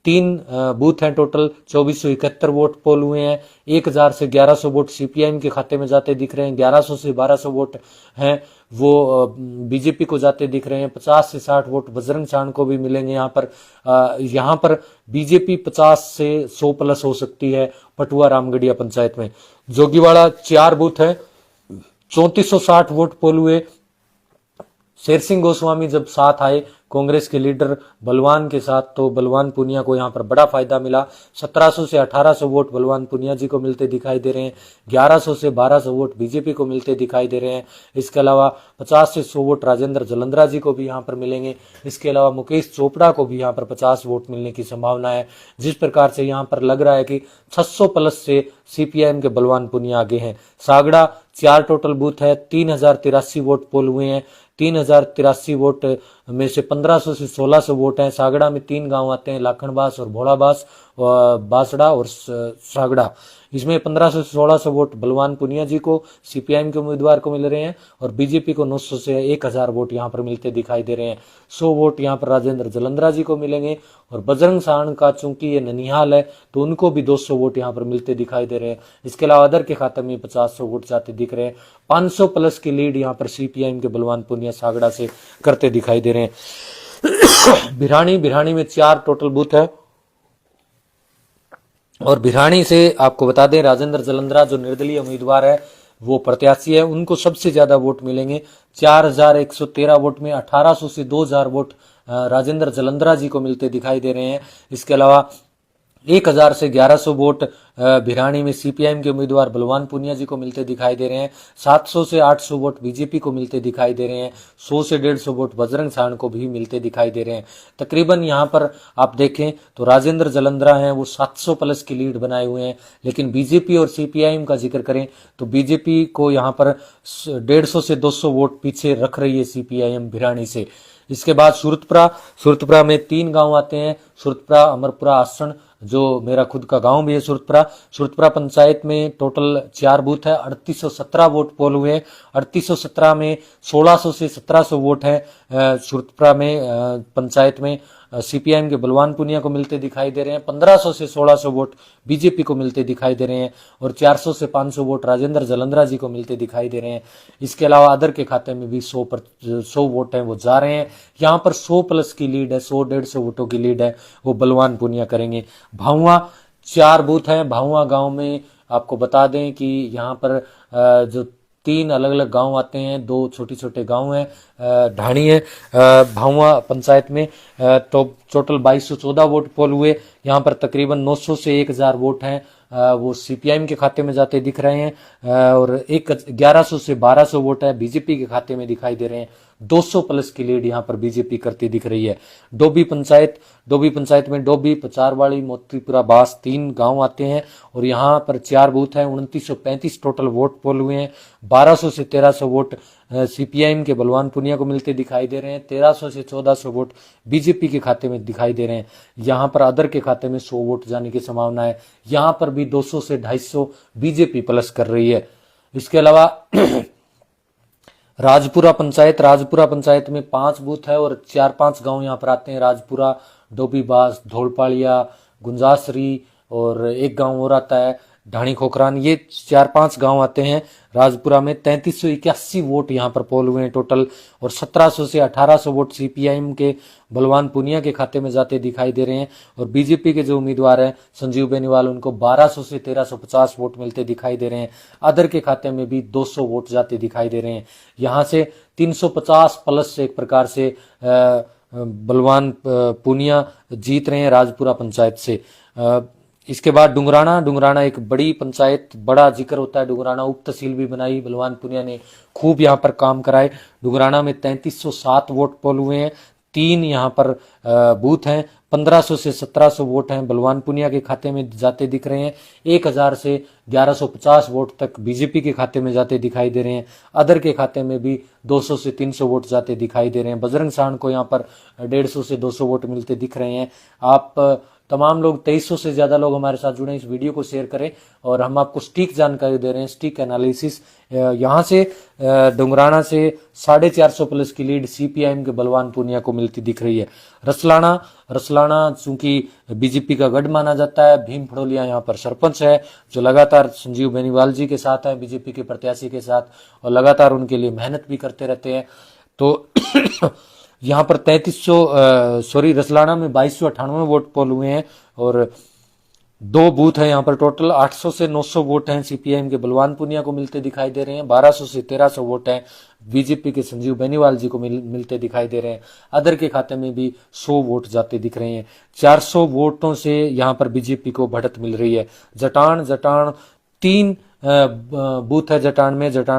3 बूथ हैं टोटल, 2471 वोट पोल हुए हैं। 1000 से 1100 वोट सीपीआईएम के खाते में जाते दिख रहे हैं। 1100 से 1200 वोट हैं वो बीजेपी को जाते दिख रहे हैं। 50 से 60 वोट बजरंग साहन को भी मिलेंगे। यहाँ पर बीजेपी 50 से 100 प्लस हो सकती है पटुआ रामगढ़िया पंचायत में। जोगीवाड़ा 4 बूथ है, 3460 वोट पोल हुए। शेर सिंह गोस्वामी जब साथ आए कांग्रेस के लीडर बलवान के साथ, तो बलवान पूनिया को यहाँ पर बड़ा फायदा मिला। 1700 से 1800 वोट बलवान पूनिया जी को मिलते दिखाई दे रहे हैं। 1100 से 1200 वोट बीजेपी को मिलते दिखाई दे रहे हैं। इसके अलावा 50 से 100 वोट राजेंद्र जलंधरा जी को भी यहाँ पर मिलेंगे। इसके अलावा मुकेश चोपड़ा को भी यहाँ पर 50 वोट मिलने की संभावना है। जिस प्रकार से यहाँ पर लग रहा है कि 600 प्लस से सीपीआईएम के बलवान पूनिया आगे हैं। सागड़ा 4 टोटल बूथ है, 3083 वोट पोल हुए हैं। 3083 वोट में से 1500 से 1600 वोट हैं। सागड़ा में 3 गांव आते हैं, लाखनबास और भोलाबास, बासड़ा और सागड़ा। इसमें 1500 से 1600 वोट बलवान पूनिया जी को, सीपीआईएम के उम्मीदवार को मिल रहे हैं, और बीजेपी को 900 से 1000 वोट यहाँ पर मिलते दिखाई दे रहे हैं। 100 वोट यहाँ पर राजेंद्र जलंधरा जी को मिलेंगे, और बजरंग साण का चूंकि ये ननिहाल है तो उनको भी 200 वोट यहाँ पर मिलते दिखाई दे रहे हैं। इसके अलावा अदर के खाते में 50 वोट जाते दिख रहे हैं। 500 प्लस की लीड यहाँ पर सीपीआईएम के बलवान पूनिया सागड़ा से करते दिखाई दे रहे हैं। भिरानी में 4 टोटल बूथ है, और भिरानी से आपको बता दें राजेंद्र जलंधरा जो निर्दलीय उम्मीदवार है, वो प्रत्याशी है, उनको सबसे ज्यादा वोट मिलेंगे। 4113 वोट में 1800 से 2000 वोट राजेंद्र जलंधरा जी को मिलते दिखाई दे रहे हैं। इसके अलावा 1000 से 1100 वोट भिरानी में सीपीआईएम के उम्मीदवार बलवान पूनिया जी को मिलते दिखाई दे रहे हैं। 700 से 800 वोट बीजेपी को मिलते दिखाई दे रहे हैं। 100 से 150 वोट बजरंग साण को भी मिलते दिखाई दे रहे हैं। तकरीबन यहाँ पर आप देखें तो राजेंद्र जलंधरा हैं, वो 700 प्लस की लीड बनाए हुए हैं। लेकिन बीजेपी और सीपीआईएम का जिक्र करें तो बीजेपी को यहाँ पर 150 से 200 वोट पीछे रख रही है सीपीआईएम भिरानी से। इसके बाद सुरतपुरा में 3 गांव आते हैं, सुरतपुरा, अमरपुरा, आसण, जो मेरा खुद का गांव भी है सुरतपुरा पंचायत में टोटल 4 बूथ है। 3817 वोट पोल हुए। 3817 में 1600 से 1700 वोट है सुरतपुरा में पंचायत में सीपीआईएम के बलवान पूनिया को मिलते दिखाई दे रहे हैं। 1500 से 1600 वोट बीजेपी को मिलते दिखाई दे रहे हैं, और 400 से 500 वोट राजेंद्र जलंधरा जी को मिलते दिखाई दे रहे हैं। इसके अलावा अदर के खाते में भी 100 वोट हैं वो जा रहे हैं। यहाँ पर 100 प्लस की लीड है, 100-150 वोटों की लीड है, वो बलवान पूनिया करेंगे। भाऊआ 4 बूथ हैं। भाऊआ गांव में आपको बता दें कि यहाँ पर जो 3 अलग अलग गांव आते हैं, 2 छोटे छोटे गांव हैं, ढाणी है भाऊआ पंचायत में। तो टोटल 2214 वोट पोल हुए। यहाँ पर तकरीबन 900 से 1000 वोट हैं वो सीपीआईएम के खाते में जाते दिख रहे हैं, और 1100 से 1200 वोट है बीजेपी के खाते में दिखाई दे रहे हैं। 200 प्लस की लीड यहाँ पर बीजेपी करती दिख रही है। डोभी पंचायत में डोभी, पचारवाड़ी, मोतीपुरा, बास 3 गांव आते हैं, और यहाँ पर 4 बूथ हैं। 2935 टोटल वोट पोल हुए हैं। 1200 से 1300 वोट सीपीआईएम के बलवान पूनिया को मिलते दिखाई दे रहे हैं। 1300 से 1400 वोट बीजेपी के खाते में दिखाई दे रहे हैं। यहाँ पर अदर के खाते में 100 वोट जाने की संभावना है। यहाँ पर भी 200 से 250 बीजेपी प्लस कर रही है। इसके अलावा राजपुरा पंचायत में 5 बूथ है, और 4-5 गांव यहाँ पर आते हैं। राजपुरा, डोबीबास, धौलपालिया, गुंजासरी, और एक गांव और आता है ढाणी खोखरान। ये 4-5 गांव आते हैं राजपुरा में। 3381 वोट यहाँ पर पोल हुए हैं टोटल, और 1700 से 1800 वोट सीपीआईएम के बलवान पूनिया के खाते में जाते दिखाई दे रहे हैं, और बीजेपी के जो उम्मीदवार हैं संजीव बेनीवाल, उनको 1200 से 1350 वोट मिलते दिखाई दे रहे हैं। अदर के खाते में भी 200 वोट जाते दिखाई दे रहे हैं। यहाँ से 350 प्लस से एक प्रकार से बलवान पूनिया जीत रहे हैं राजपुरा पंचायत से। इसके बाद डुंगराना एक बड़ी पंचायत, बड़ा जिक्र होता है। डुंगराना उप तहसील भी बनाई बलवान पूनिया ने, खूब यहाँ पर काम कराए। डुंगराना में 3307 वोट पोल हुए हैं। 3 यहाँ पर बूथ हैं। 1500 से 1700 वोट हैं बलवान पूनिया के खाते में जाते दिख रहे हैं। 1000 से 1150 वोट तक बीजेपी के खाते में जाते दिखाई दे रहे हैं। अदर के खाते में भी 200 से 300 वोट जाते दिखाई दे रहे हैं। बजरंग साण को यहाँ पर 150 से 200 वोट मिलते दिख रहे हैं। आप तमाम लोग 2300 से ज्यादा लोग हमारे साथ जुड़े, इस वीडियो को शेयर करें, और हम आपको स्टिक जानकारी दे रहे हैं, स्टिक एनालिसिस। यहाँ से डुंगराना से 450 प्लस की लीड सीपीआईएम के बलवान पूनिया को मिलती दिख रही है। रसलाना चूंकि बीजेपी का गढ़ माना जाता है। भीम फड़ोलिया यहाँ पर सरपंच है, जो लगातार संजीव बेनीवाल जी के साथ है, बीजेपी के प्रत्याशी के साथ, और लगातार उनके लिए मेहनत भी करते रहते हैं। तो यहाँ पर रसलाना में 2298 वोट पोल हुए हैं, और दो बूथ है यहाँ पर टोटल। 800 से 900 वोट हैं सीपीआईएम के बलवान पुनिया को मिलते दिखाई दे रहे हैं। 1200 से 1300 वोट हैं बीजेपी के संजीव बेनीवाल जी को मिलते दिखाई दे रहे हैं। अदर के खाते में भी 100 वोट जाते दिख रहे हैं। 400 वोटों से यहाँ पर बीजेपी को बढ़त मिल रही है। जटान 3 बूथ है जटान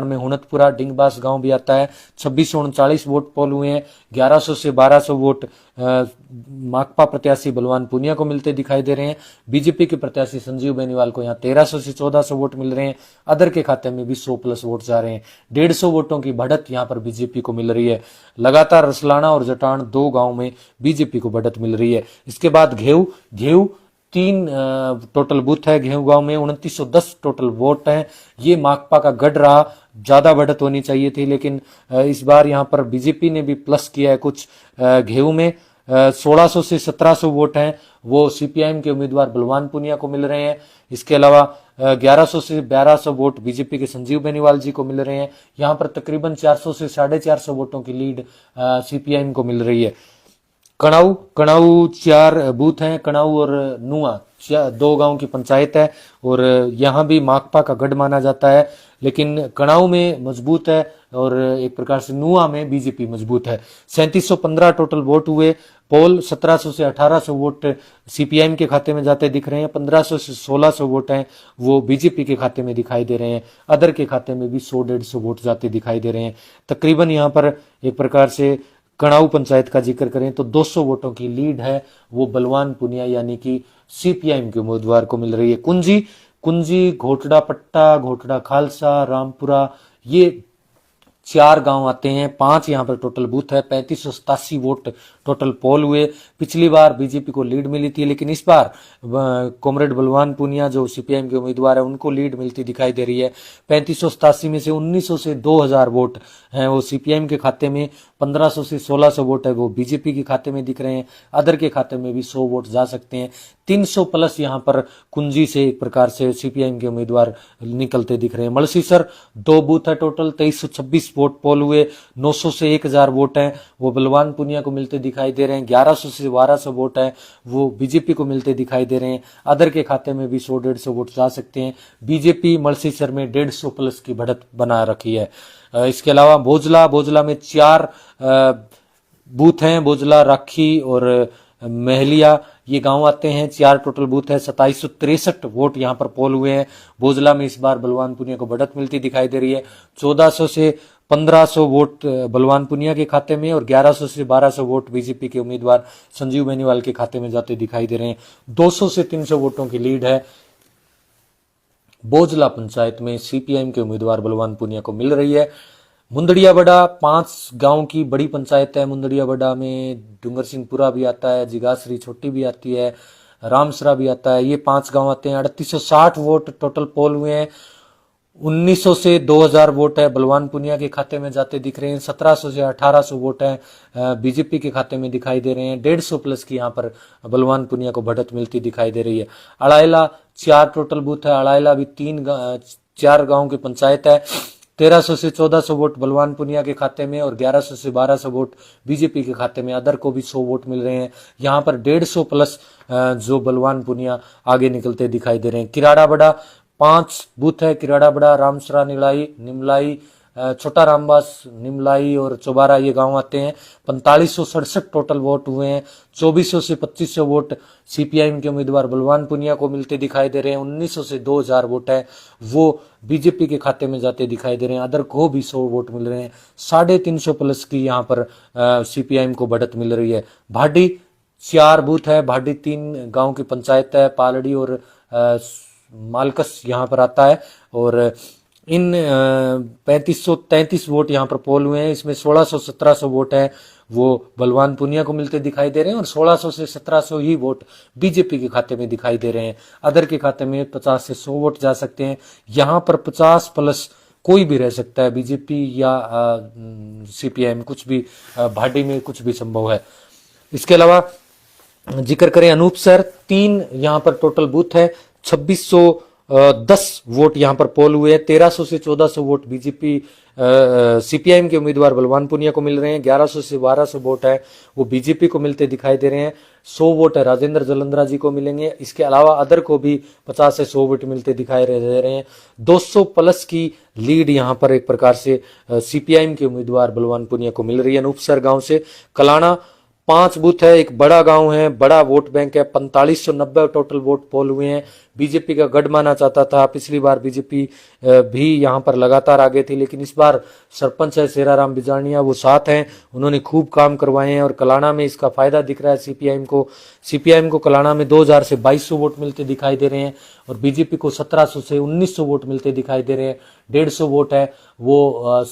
में हुनतपुरा डिंगबास गांव भी आता है। 2639 वोट पोल हुए हैं। 1100 से 1200 वोट माकपा प्रत्याशी बलवान पुनिया को मिलते दिखाई दे रहे हैं। बीजेपी के प्रत्याशी संजीव बेनीवाल को यहाँ 1300 से 1400 वोट मिल रहे हैं। अदर के खाते में भी 100 प्लस वोट जा रहे हैं। 150 वोटों की बढ़त यहाँ पर बीजेपी को मिल रही है। लगातार रसलाना और जटान 2 गांव में बीजेपी को बढ़त मिल रही है। इसके बाद घेऊ 3 टोटल बूथ है घेऊ गांव में। 2910 टोटल वोट हैं। ये माकपा का गढ़ रहा, ज्यादा बढ़त होनी चाहिए थी, लेकिन इस बार यहाँ पर बीजेपी ने भी प्लस किया है कुछ। घेऊ में 1600 से 1700 वोट हैं, वो सीपीआईएम के उम्मीदवार बलवान पुनिया को मिल रहे हैं। इसके अलावा 1100 से 1200 वोट बीजेपी के संजीव बेनीवाल जी को मिल रहे हैं। यहाँ पर तकरीबन 400 से 450 वोटों की लीड सीपीआईएम को मिल रही है। कणाऊ 4 बूथ हैं। कणाऊ और नुआ 2 गांव की पंचायत है और यहाँ भी माकपा का गढ़ माना जाता है, लेकिन कणाऊ में मजबूत है और एक प्रकार से नुआ में बीजेपी मजबूत है। 3715 टोटल वोट हुए। पोल 1700 से 1800 वोट सीपीआईएम के खाते में जाते दिख रहे हैं। 1500 से 1600 वोट हैं वो बीजेपी के खाते में दिखाई दे रहे हैं। अदर के खाते में भी 100-150 वोट जाते दिखाई दे रहे हैं। तकरीबन यहाँ पर एक प्रकार से कणाऊ पंचायत का जिक्र करें तो 200 वोटों की लीड है वो बलवान पुनिया यानी कि सीपीआईएम के उम्मीदवार को मिल रही है। कुंजी घोटड़ा पट्टा, घोटड़ा खालसा, रामपुरा, ये 4 गांव आते हैं। 5 यहाँ पर टोटल बूथ है। 3587 वोट टोटल पोल हुए। पिछली बार बीजेपी को लीड मिली थी, लेकिन इस बार कॉमरेड बलवान पुनिया जो सीपीआईएम के उम्मीदवार है उनको लीड मिलती दिखाई दे रही है। 3587 में से 1900 से 2000 वोट हैं वो सीपीआईएम के खाते में। 1500 से 1600 वोट है वो बीजेपी के खाते में दिख रहे हैं। अदर के खाते में भी 100 वोट जा सकते हैं। 300 प्लस यहाँ पर कुंजी से एक प्रकार से सीपीआईएम के उम्मीदवार निकलते दिख रहे हैं। मलसीसर 2 बूथ है टोटल। 2326 वोट पोल हुए। 900 से 1000 वोट हैं वो बलवान पुनिया को मिलते दिखाई दे रहे हैं। 1100 से 1200 वोट है वो बीजेपी को मिलते दिखाई दे रहे हैं। अदर के खाते में भी 100-150 वोट जा सकते हैं। बीजेपी मलसीसर में 150 प्लस की बढ़त बना रखी है। इसके अलावा बोजला में 4 बूथ हैं। बोजला, राखी और महलिया ये गांव आते हैं। 4 टोटल बूथ है। 2763 वोट यहाँ पर पोल हुए हैं। बोजला में इस बार बलवान पुनिया को बढ़त मिलती दिखाई दे रही है। 1400 से 1500 वोट बलवान पुनिया के खाते में और 1100 से 1200 वोट बीजेपी के उम्मीदवार संजीव बेनीवाल के खाते में जाते दिखाई दे रहे हैं। 200 से 300 वोटों की लीड है बोजला पंचायत में सीपीआईएम के उम्मीदवार बलवान पुनिया को मिल रही है। मुंदड़िया बड़ा 5 गांव की बड़ी पंचायत है। मुंदड़िया बड़ा में डूंगर सिंहपुरा भी आता है, जिगासरी छोटी भी आती है, रामसरा भी आता है। ये 5 गांव आते हैं। 3860 वोट टोटल पोल हुए हैं। 1900 से 2000 वोट है बलवान पुनिया के खाते में जाते दिख रहे हैं। 1700 से 1800 वोट है बीजेपी के खाते में दिखाई दे रहे हैं। 150 प्लस की यहाँ पर बलवान पुनिया को बढ़त मिलती दिखाई दे रही है। अड़ाइला 4 टोटल बूथ है। अड़ाइला भी 4 गांव की पंचायत है। 1300 से 1400 वोट बलवान पुनिया के खाते में और 1100 से 1200 वोट बीजेपी के खाते में। अदर को भी 100 वोट मिल रहे हैं। यहाँ पर 150 प्लस जो बलवान पुनिया आगे निकलते दिखाई दे रहे हैं। किराड़ा बड़ा 5 बूथ है। किराड़ा बड़ा, रामसरा, निमलाई, छोटा रामबास, निमलाई और चौबारा ये गांव आते हैं। 4567 टोटल वोट हुए हैं। 2400 से 2500 वोट सीपीआईएम के उम्मीदवार बलवान पुनिया को मिलते दिखाई दे रहे हैं। 1900 से 2000 वोट है वो बीजेपी के खाते में जाते दिखाई दे रहे हैं। अदर को भी 100 वोट मिल रहे हैं। 350 प्लस की यहाँ पर सीपीआईएम को बढ़त मिल रही है। भाडी 4 बूथ है। भाडी 3 गांव की पंचायत है। पालड़ी और मालकस यहाँ पर आता है और इन 3533 वोट यहाँ पर पोल हुए हैं। इसमें 1600-1700 वोट है वो बलवान पुनिया को मिलते दिखाई दे रहे हैं और 1600 से 1700 ही वोट बीजेपी के खाते में दिखाई दे रहे हैं। अदर के खाते में 50 से 100 वोट जा सकते हैं। यहाँ पर 50 प्लस कोई भी रह सकता है, बीजेपी या सीपीआईएम, कुछ भी भाटी में कुछ भी संभव है। इसके अलावा जिक्र करें अनूपसर 3 यहाँ पर टोटल बूथ है। 2610 वोट यहाँ पर पोल हुए हैं। 1300 से 1400 वोट बीजेपी सीपीआईएम के उम्मीदवार बलवान पुनिया को मिल रहे हैं। 1100 से 1200 वोट है वो बीजेपी को मिलते दिखाई दे रहे हैं। 100 वोट है राजेंद्र जलंधरा जी को मिलेंगे। इसके अलावा अदर को भी 50 से 100 वोट मिलते दिखाई दे रहे हैं। 200 प्लस की लीड यहाँ पर एक प्रकार से सीपीआईएम के उम्मीदवार बलवान पुनिया को मिल रही है। अनूपसर गांव से कलाना 5 बूथ है, एक बड़ा गांव है, बड़ा वोट बैंक है। 4590 टोटल वोट पोल हुए हैं। बीजेपी का गढ़ माना चाहता था। पिछली बार बीजेपी भी यहां पर लगातार आगे थी, लेकिन इस बार सरपंच है सेराराम बिजानिया, वो साथ हैं, उन्होंने खूब काम करवाए हैं और कलाना में इसका फायदा दिख रहा है सीपीआईएम को कलाना में 2000 से 2200 वोट मिलते दिखाई दे रहे हैं और बीजेपी को 1700 से 1900 वोट मिलते दिखाई दे रहे हैं। 150 वोट है वो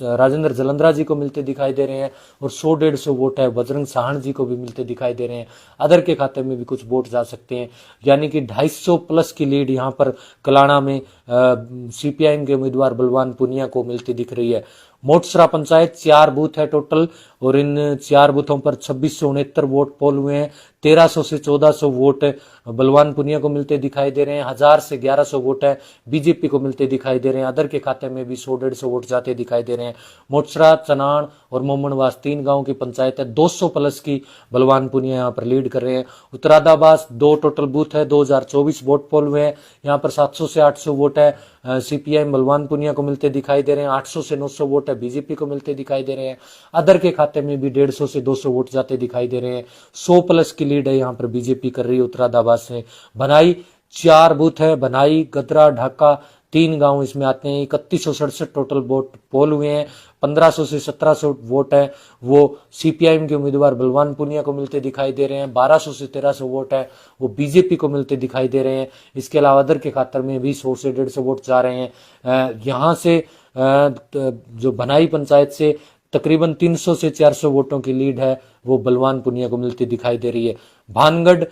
राजेंद्र जलंधरा जी को मिलते दिखाई दे रहे हैं और 100-150 वोट है बजरंग साहन जी को भी मिलते दिखाई दे रहे हैं। अदर के खाते में भी कुछ वोट जा सकते हैं, यानी कि 250 प्लस की लीड यहां पर कलाना में सीपीआईएम के उम्मीदवार बलवान पुनिया को मिलती दिख रही है। मोटसरा पंचायत 4 बूथ है टोटल और इन 4 बूथों पर 2669 वोट पोल हुए हैं। 1300 से 1400 वोट बलवान पुनिया को मिलते दिखाई दे रहे हैं। 1000 से 1100 वोट है बीजेपी को मिलते दिखाई दे रहे हैं। अदर के खाते में भी 100-150 वोट जाते दिखाई दे रहे हैं। मोटसरा, चनान और मोमनवास 3 गांव की पंचायत है। 200 प्लस की बलवान पुनिया यहाँ पर लीड कर रहे हैं। उत्तरादाबास 2 टोटल बूथ है, 2024 वोट पोल हुए हैं। यहाँ पर 700 से 800 वोट है सीपीआईएम बलवान पुनिया को मिलते दिखाई दे रहे हैं। 800 से 900 वोट है बीजेपी को मिलते दिखाई दे रहे हैं। अदर के खाते में भी 150 से 200 वोट जाते दिखाई दे रहे हैं। 100 प्लस की लीड है यहाँ पर बीजेपी कर रही है उत्तरादाबाद से। बनाई 4 बूथ है, बनाई, गदरा, ढाका 3 गांव इसमें आते हैं। 3167 टोटल वोट पोल हुए हैं। 1500 से 1700 वोट है वो सीपीआईएम के उम्मीदवार बलवान पुनिया को मिलते दिखाई दे रहे हैं। 1200 से 1300 वोट है वो बीजेपी को मिलते दिखाई दे रहे हैं। इसके अलावा अदर के खातर में भी 100 से 150 वोट जा रहे हैं। यहाँ से जो बनाई पंचायत से तकरीबन 300 से 400 वोटों की लीड है वो बलवान पुनिया को मिलती दिखाई दे रही है। भानगढ़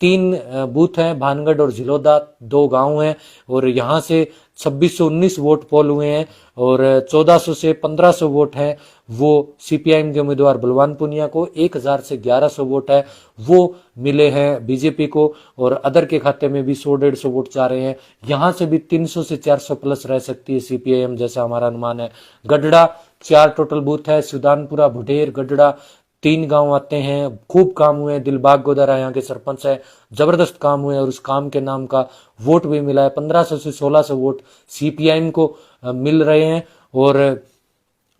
3 बूथ हैं, भानगढ़ और झिलोदा 2 गांव हैं और यहाँ से 2619 वोट पोल हुए हैं और 1400 से 1500 वोट हैं वो सीपीआईएम के उम्मीदवार बलवान पुनिया को। 1000 से 1100 वोट है वो मिले हैं बीजेपी को और अदर के खाते में भी 100-150 वोट जा रहे हैं। यहाँ से भी 300 से 400 प्लस रह सकती है सीपीआईएम, जैसा हमारा अनुमान है। गढ़ड़ा 4 टोटल बूथ है, सुदानपुरा, भुडेर, गढ़ड़ा 3 गांव आते हैं। खूब काम हुए हैं। दिलबाग गोदारा यहाँ के सरपंच है, जबरदस्त काम हुए और उस काम के नाम का वोट भी मिला है। 1500 से 1600 वोट सीपीआईएम को मिल रहे हैं और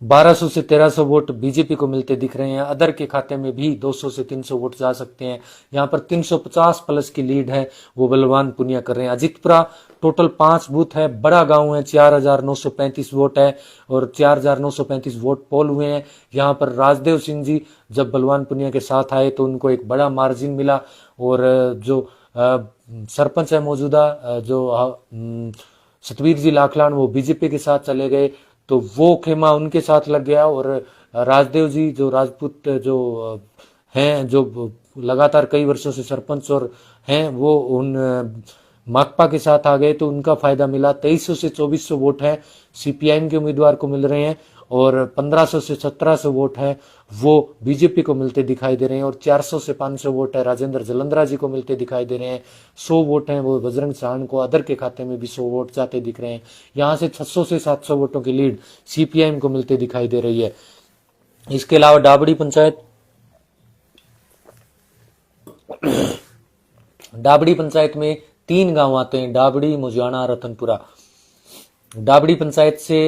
1200 से 1300 वोट बीजेपी को मिलते दिख रहे हैं। अदर के खाते में भी 200 से 300 वोट जा सकते हैं। यहाँ पर 350 प्लस की लीड है वो बलवान पुनिया कर रहे हैं। अजितपुरा टोटल 5 बूथ है, बड़ा गांव है, 4935 वोट है और 4935 वोट पोल हुए हैं। यहाँ पर राजदेव सिंह जी जब बलवान पुनिया के साथ आए तो उनको एक बड़ा मार्जिन मिला और जो सरपंच है मौजूदा जो सतवीर जी लाखलान वो बीजेपी के साथ चले गए तो वो खेमा उनके साथ लग गया और राजदेव जी जो राजपूत जो हैं जो लगातार कई वर्षों से सरपंच और हैं वो उन माकपा के साथ आ गए तो उनका फायदा मिला। 2300 से 2400 वोट है सीपीआईएम के उम्मीदवार को मिल रहे हैं और 1500 से 1700 वोट है वो बीजेपी को मिलते दिखाई दे रहे हैं और 400 से 500 वोट है राजेंद्र जलंधरा जी को मिलते दिखाई दे रहे हैं। 100 वोट हैं वो बजरंग साहन को, अदर के खाते में भी 100 वोट जाते दिख रहे हैं। यहाँ से 600 से 700 वोटों की लीड सीपीआईएम को मिलते दिखाई दे रही है। इसके अलावा डाबड़ी पंचायत में 3 गांव आते हैं, डाबड़ी, मुजाना, रतनपुरा। डाबड़ी पंचायत से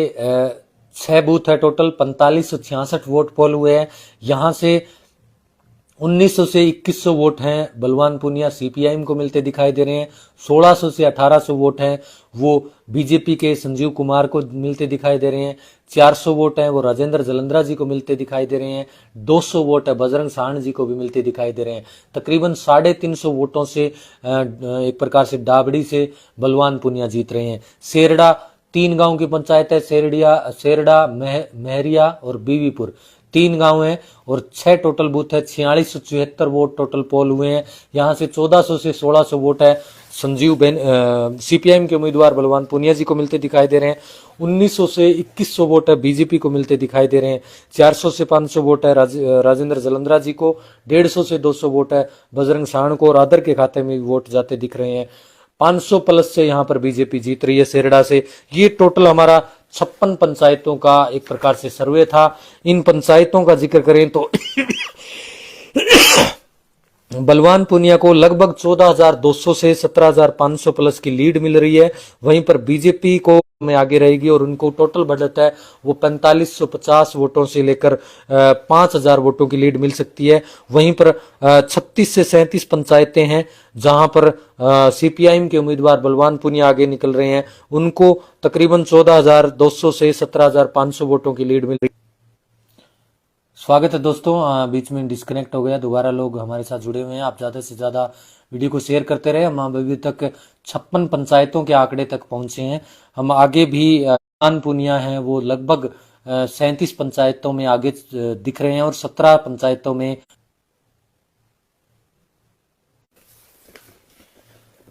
6 बूथ है टोटल, 4566 वोट पोल हुए हैं। यहाँ से 1900 से 2100 वोट हैं बलवान पुनिया सीपीआईएम को मिलते दिखाई दे रहे हैं। 1600 से 1800 वोट हैं वो बीजेपी के संजीव कुमार को मिलते दिखाई दे रहे हैं। 400 वोट हैं वो राजेंद्र जलंधरा जी को मिलते दिखाई दे रहे हैं। 200 वोट है बजरंग साहन जी को भी मिलते दिखाई दे रहे हैं। तकरीबन 350 वोटों से एक प्रकार से डाबड़ी से बलवान पुनिया जीत रहे हैं। सेरड़ा 3 गांव की पंचायत है, सेरड़ा, महरिया और बीवीपुर 3 गांव हैं और 6 टोटल बूथ है। 4674 वोट टोटल पोल हुए हैं। यहाँ से 1400 से 1600 वोट है सीपीआईएम के उम्मीदवार बलवान पुनिया जी को मिलते दिखाई दे रहे हैं। 1900 से 2100 वोट है बीजेपी को मिलते दिखाई दे रहे हैं। 400 से 500 वोट है राजेंद्र जलंधरा जी को। 150 से 200 वोट है बजरंग साहन को और अदर के खाते में वोट जाते दिख रहे हैं। 500 प्लस से यहाँ पर बीजेपी जीत रही है सेरड़ा से। ये टोटल हमारा 56 पंचायतों का एक प्रकार से सर्वे था। इन पंचायतों का जिक्र करें तो बलवान पूनिया को लगभग 14,200 से 17,500 प्लस की लीड मिल रही है। वहीं पर बीजेपी को में आगे रहेगी और उनको टोटल बढ़त है वो 4550 वोटों से लेकर 5,000 वोटों की लीड मिल सकती है। वहीं पर 36 से 37 पंचायतें हैं जहां पर सीपीआईएम के उम्मीदवार बलवान पूनिया आगे निकल रहे हैं, उनको तकरीबन 14,200 से 17,500 वोटों की लीड मिल रही है। स्वागत है दोस्तों, बीच में डिस्कनेक्ट हो गया, दोबारा लोग हमारे साथ जुड़े हुए हैं। आप ज्यादा से ज्यादा वीडियो को शेयर करते रहे। हम अभी तक 56 पंचायतों के आंकड़े तक पहुंचे हैं। हम आगे भी बलवान पूनिया हैं वो लगभग 37 पंचायतों में आगे दिख रहे हैं और 17 पंचायतों में।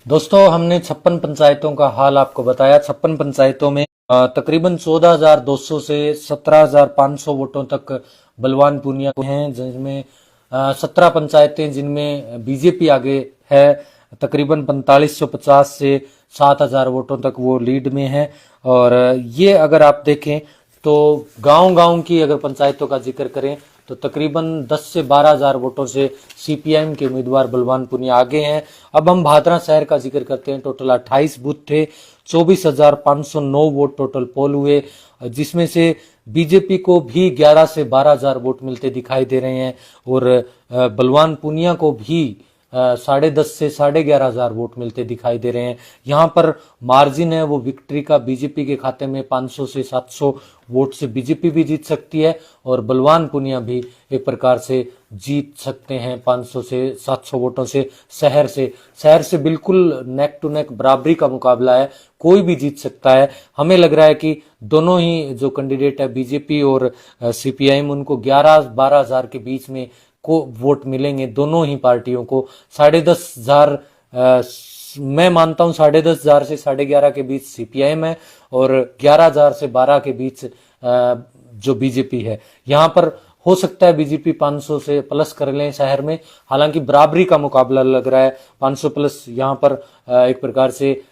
दोस्तों हमने 56 पंचायतों का हाल आपको बताया। 56 पंचायतों में तकरीबन 14,200 से 17,500 वोटों तक बलवान पूनिया हैं, जिनमें 17 पंचायतें जिनमें बीजेपी आगे है, तकरीबन 4550 से 7,000 वोटों तक वो लीड में है। और ये अगर आप देखें तो गांव-गांव की अगर पंचायतों का जिक्र करें तो तकरीबन 10 से 12,000 वोटों से सीपीआईएम के उम्मीदवार बलवान पूनिया आगे हैं। अब हम भादरा शहर का जिक्र करते हैं। टोटल 28 बूथ थे, 24,509 वोट टोटल पोल हुए, जिसमें से बीजेपी को भी 11 से 12,000 वोट मिलते दिखाई दे रहे हैं और बलवान पूनिया को भी 10.5 से 11,500 वोट मिलते दिखाई दे रहे हैं। यहाँ पर मार्जिन है वो विक्ट्री का बीजेपी के खाते में 500 से 700 वोट से बीजेपी भी जीत सकती है और बलवान पूनिया भी एक प्रकार से जीत सकते हैं 500 से 700 वोटों से। शहर से बिल्कुल नेक टू नेक बराबरी का मुकाबला है, कोई भी जीत सकता है। हमें लग रहा है कि दोनों ही जो कैंडिडेट है बीजेपी और सीपीआईएम, उनको 11-12,000 के बीच में को वोट मिलेंगे दोनों ही पार्टियों को। 10,500 मैं मानता हूं 10,500 से 11,500 के बीच सीपीआईएम है और 11,000 से 12 के बीच जो बीजेपी है। यहां पर हो सकता है बीजेपी 500 से प्लस कर लें शहर में, हालांकि बराबरी का मुकाबला लग रहा है। 500 प्लस यहां पर एक प्रकार से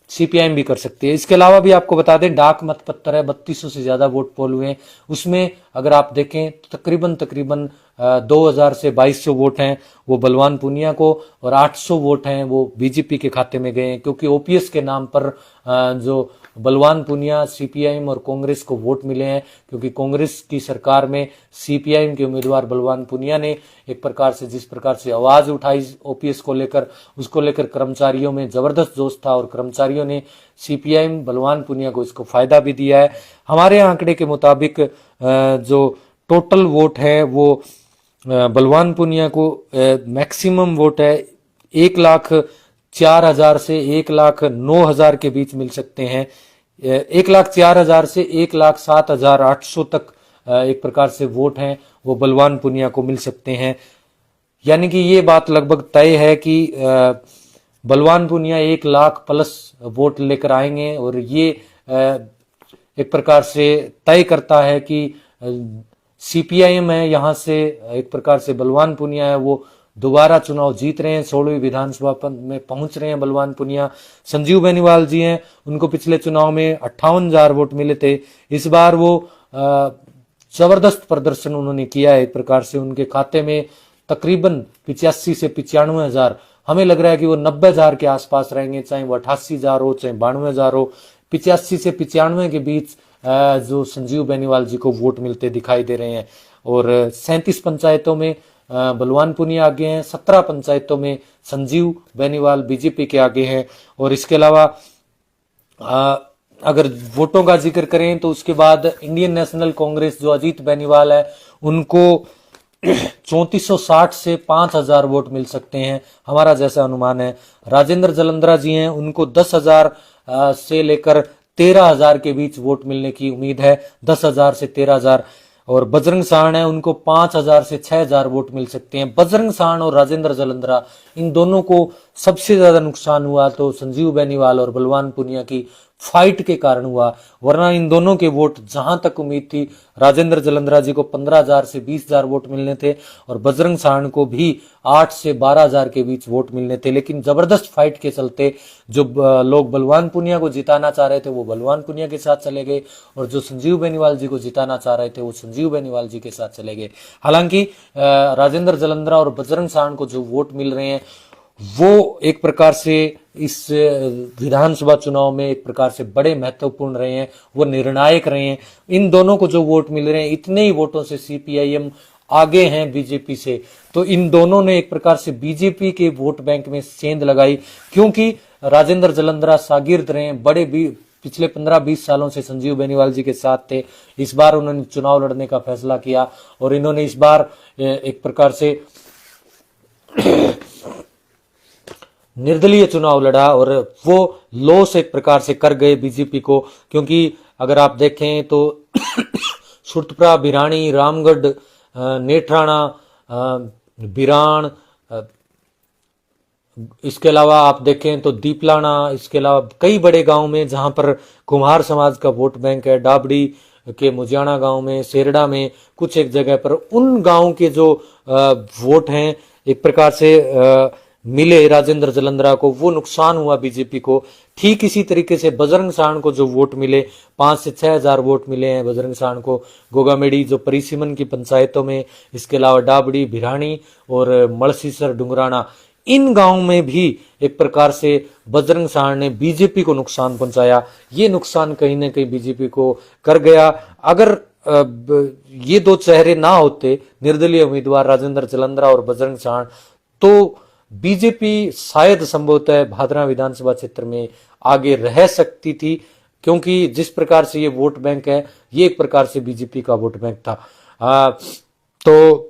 सीपीआईएम भी कर सकती है। इसके अलावा भी आपको बता दें डाक मत पत्र है, 3200 से ज्यादा वोट पोल हुए हैं। उसमें अगर आप देखें तो तकरीबन 2,000 से 2,200 वोट हैं वो बलवान पूनिया को और 800 वोट हैं वो बीजेपी के खाते में गए हैं, क्योंकि ओपीएस के नाम पर जो बलवान पूनिया, सीपीआईएम और कांग्रेस को वोट मिले हैं, क्योंकि कांग्रेस की सरकार में सीपीआईएम के उम्मीदवार बलवान पूनिया ने एक प्रकार से जिस प्रकार से आवाज उठाई ओपीएस को लेकर, उसको लेकर कर्मचारियों में जबरदस्त जोश था और कर्मचारियों ने सीपीआईएम बलवान पूनिया को इसको फायदा भी दिया है। हमारे आंकड़े के मुताबिक जो टोटल वोट है वो बलवान पूनिया को मैक्सिमम वोट है 1,04,000 से 1,09,000 के बीच मिल सकते हैं। 1,04,000 से 1,07,800 तक एक प्रकार से वोट हैं वो बलवान पूनिया को मिल सकते हैं। यानी कि ये बात लगभग तय है कि बलवान पूनिया 1,00,000 प्लस वोट लेकर आएंगे और ये एक प्रकार से तय करता है कि सीपीआईएम है, यहां से एक प्रकार से बलवान पूनिया है वो दोबारा चुनाव जीत रहे हैं। 16वीं विधानसभा में पहुंच रहे हैं बलवान पूनिया। संजीव बेनीवाल जी हैं, उनको पिछले चुनाव में 58,000 वोट मिले थे। इस बार वो जबरदस्त प्रदर्शन उन्होंने किया है। एक प्रकार से उनके खाते में तकरीबन 85 से 95,000, हमें लग रहा है कि वो 90,000 के आसपास रहेंगे, चाहे वो 88,000 हो चाहे 92,000 हो। 85 से 95 के बीच जो संजीव बेनीवाल जी को वोट मिलते दिखाई दे रहे हैं और 37 पंचायतों में बलवान पूनिया आगे हैं, 17 पंचायतों में संजीव बेनीवाल बीजेपी के आगे हैं। और इसके अलावा अगर वोटों का जिक्र करें तो उसके बाद इंडियन नेशनल कांग्रेस जो अजीत बेनीवाल है उनको 3460 से 5,000 वोट मिल सकते हैं, हमारा जैसा अनुमान है। राजेंद्र जलंधरा जी हैं, उनको 10,000 से लेकर 13,000 के बीच वोट मिलने की उम्मीद है, 10,000 से 13,000। और बजरंग साहन है, उनको 5,000 से 6,000 वोट मिल सकते हैं। बजरंग साहन और राजेंद्र जलंधरा, इन दोनों को सबसे ज्यादा नुकसान हुआ तो संजीव बेनीवाल और बलवान पूनिया की फाइट के कारण हुआ, वरना इन दोनों के वोट जहां तक उम्मीद थी, राजेंद्र जलंधरा जी को 15,000 से 20,000 वोट मिलने थे और बजरंग साहन को भी 8 से 12,000 के बीच वोट मिलने थे। लेकिन जबरदस्त फाइट के चलते जो लोग बलवान पुनिया को जिताना चाह रहे थे वो बलवान पुनिया के साथ चले गए, और जो संजीव बेनीवाल जी को जिताना चाह रहे थे वो संजीव बेनीवाल जी के साथ चले गए। हालांकि राजेंद्र जलंधरा और बजरंग साहन को जो वोट मिल रहे हैं वो एक प्रकार से इस विधानसभा चुनाव में एक प्रकार से बड़े महत्वपूर्ण रहे हैं, वो निर्णायक रहे हैं। इन दोनों को जो वोट मिल रहे हैं, इतने ही वोटों से सीपीआईएम आगे हैं बीजेपी से, तो इन दोनों ने एक प्रकार से बीजेपी के वोट बैंक में सेंध लगाई, क्योंकि राजेंद्र जलंधरा शागिर्द रहे हैं, बड़े भी पिछले 15-20 सालों से संजीव बेनीवाल जी के साथ थे। इस बार उन्होंने चुनाव लड़ने का फैसला किया और इन्होंने इस बार एक प्रकार से निर्दलीय चुनाव लड़ा और वो लॉस एक प्रकार से कर गए बीजेपी को, क्योंकि अगर आप देखें तो सुरतपुरा, भिराणी, रामगढ़, नेठराणा, बिरान, इसके अलावा आप देखें तो दीपलाना, इसके अलावा कई बड़े गांव में जहां पर कुम्हार समाज का वोट बैंक है, डाबड़ी के मुजियाना गांव में, सेरडा में, कुछ एक जगह पर, उन गांव के जो वोट हैं एक प्रकार से मिले राजेंद्र जलंधरा को, वो नुकसान हुआ बीजेपी को। ठीक इसी तरीके से बजरंग साहन को जो वोट मिले, 5 से 6 हजार वोट मिले हैं बजरंग साहन को गोगामेड़ी जो परिसीमन की पंचायतों में, इसके अलावा डाबड़ी, भिराणी और मलसीसर, डुंगराना, इन गांव में भी एक प्रकार से बजरंग साहन ने बीजेपी को नुकसान पहुंचाया। ये नुकसान कहीं ना कहीं बीजेपी को कर गया। अगर ये दो चेहरे ना होते, निर्दलीय उम्मीदवार राजेंद्र जलंधरा और बजरंग साहन, तो बीजेपी शायद संभवतः भादरा विधानसभा क्षेत्र में आगे रह सकती थी, क्योंकि जिस प्रकार से ये वोट बैंक है, ये एक प्रकार से बीजेपी का वोट बैंक था। तो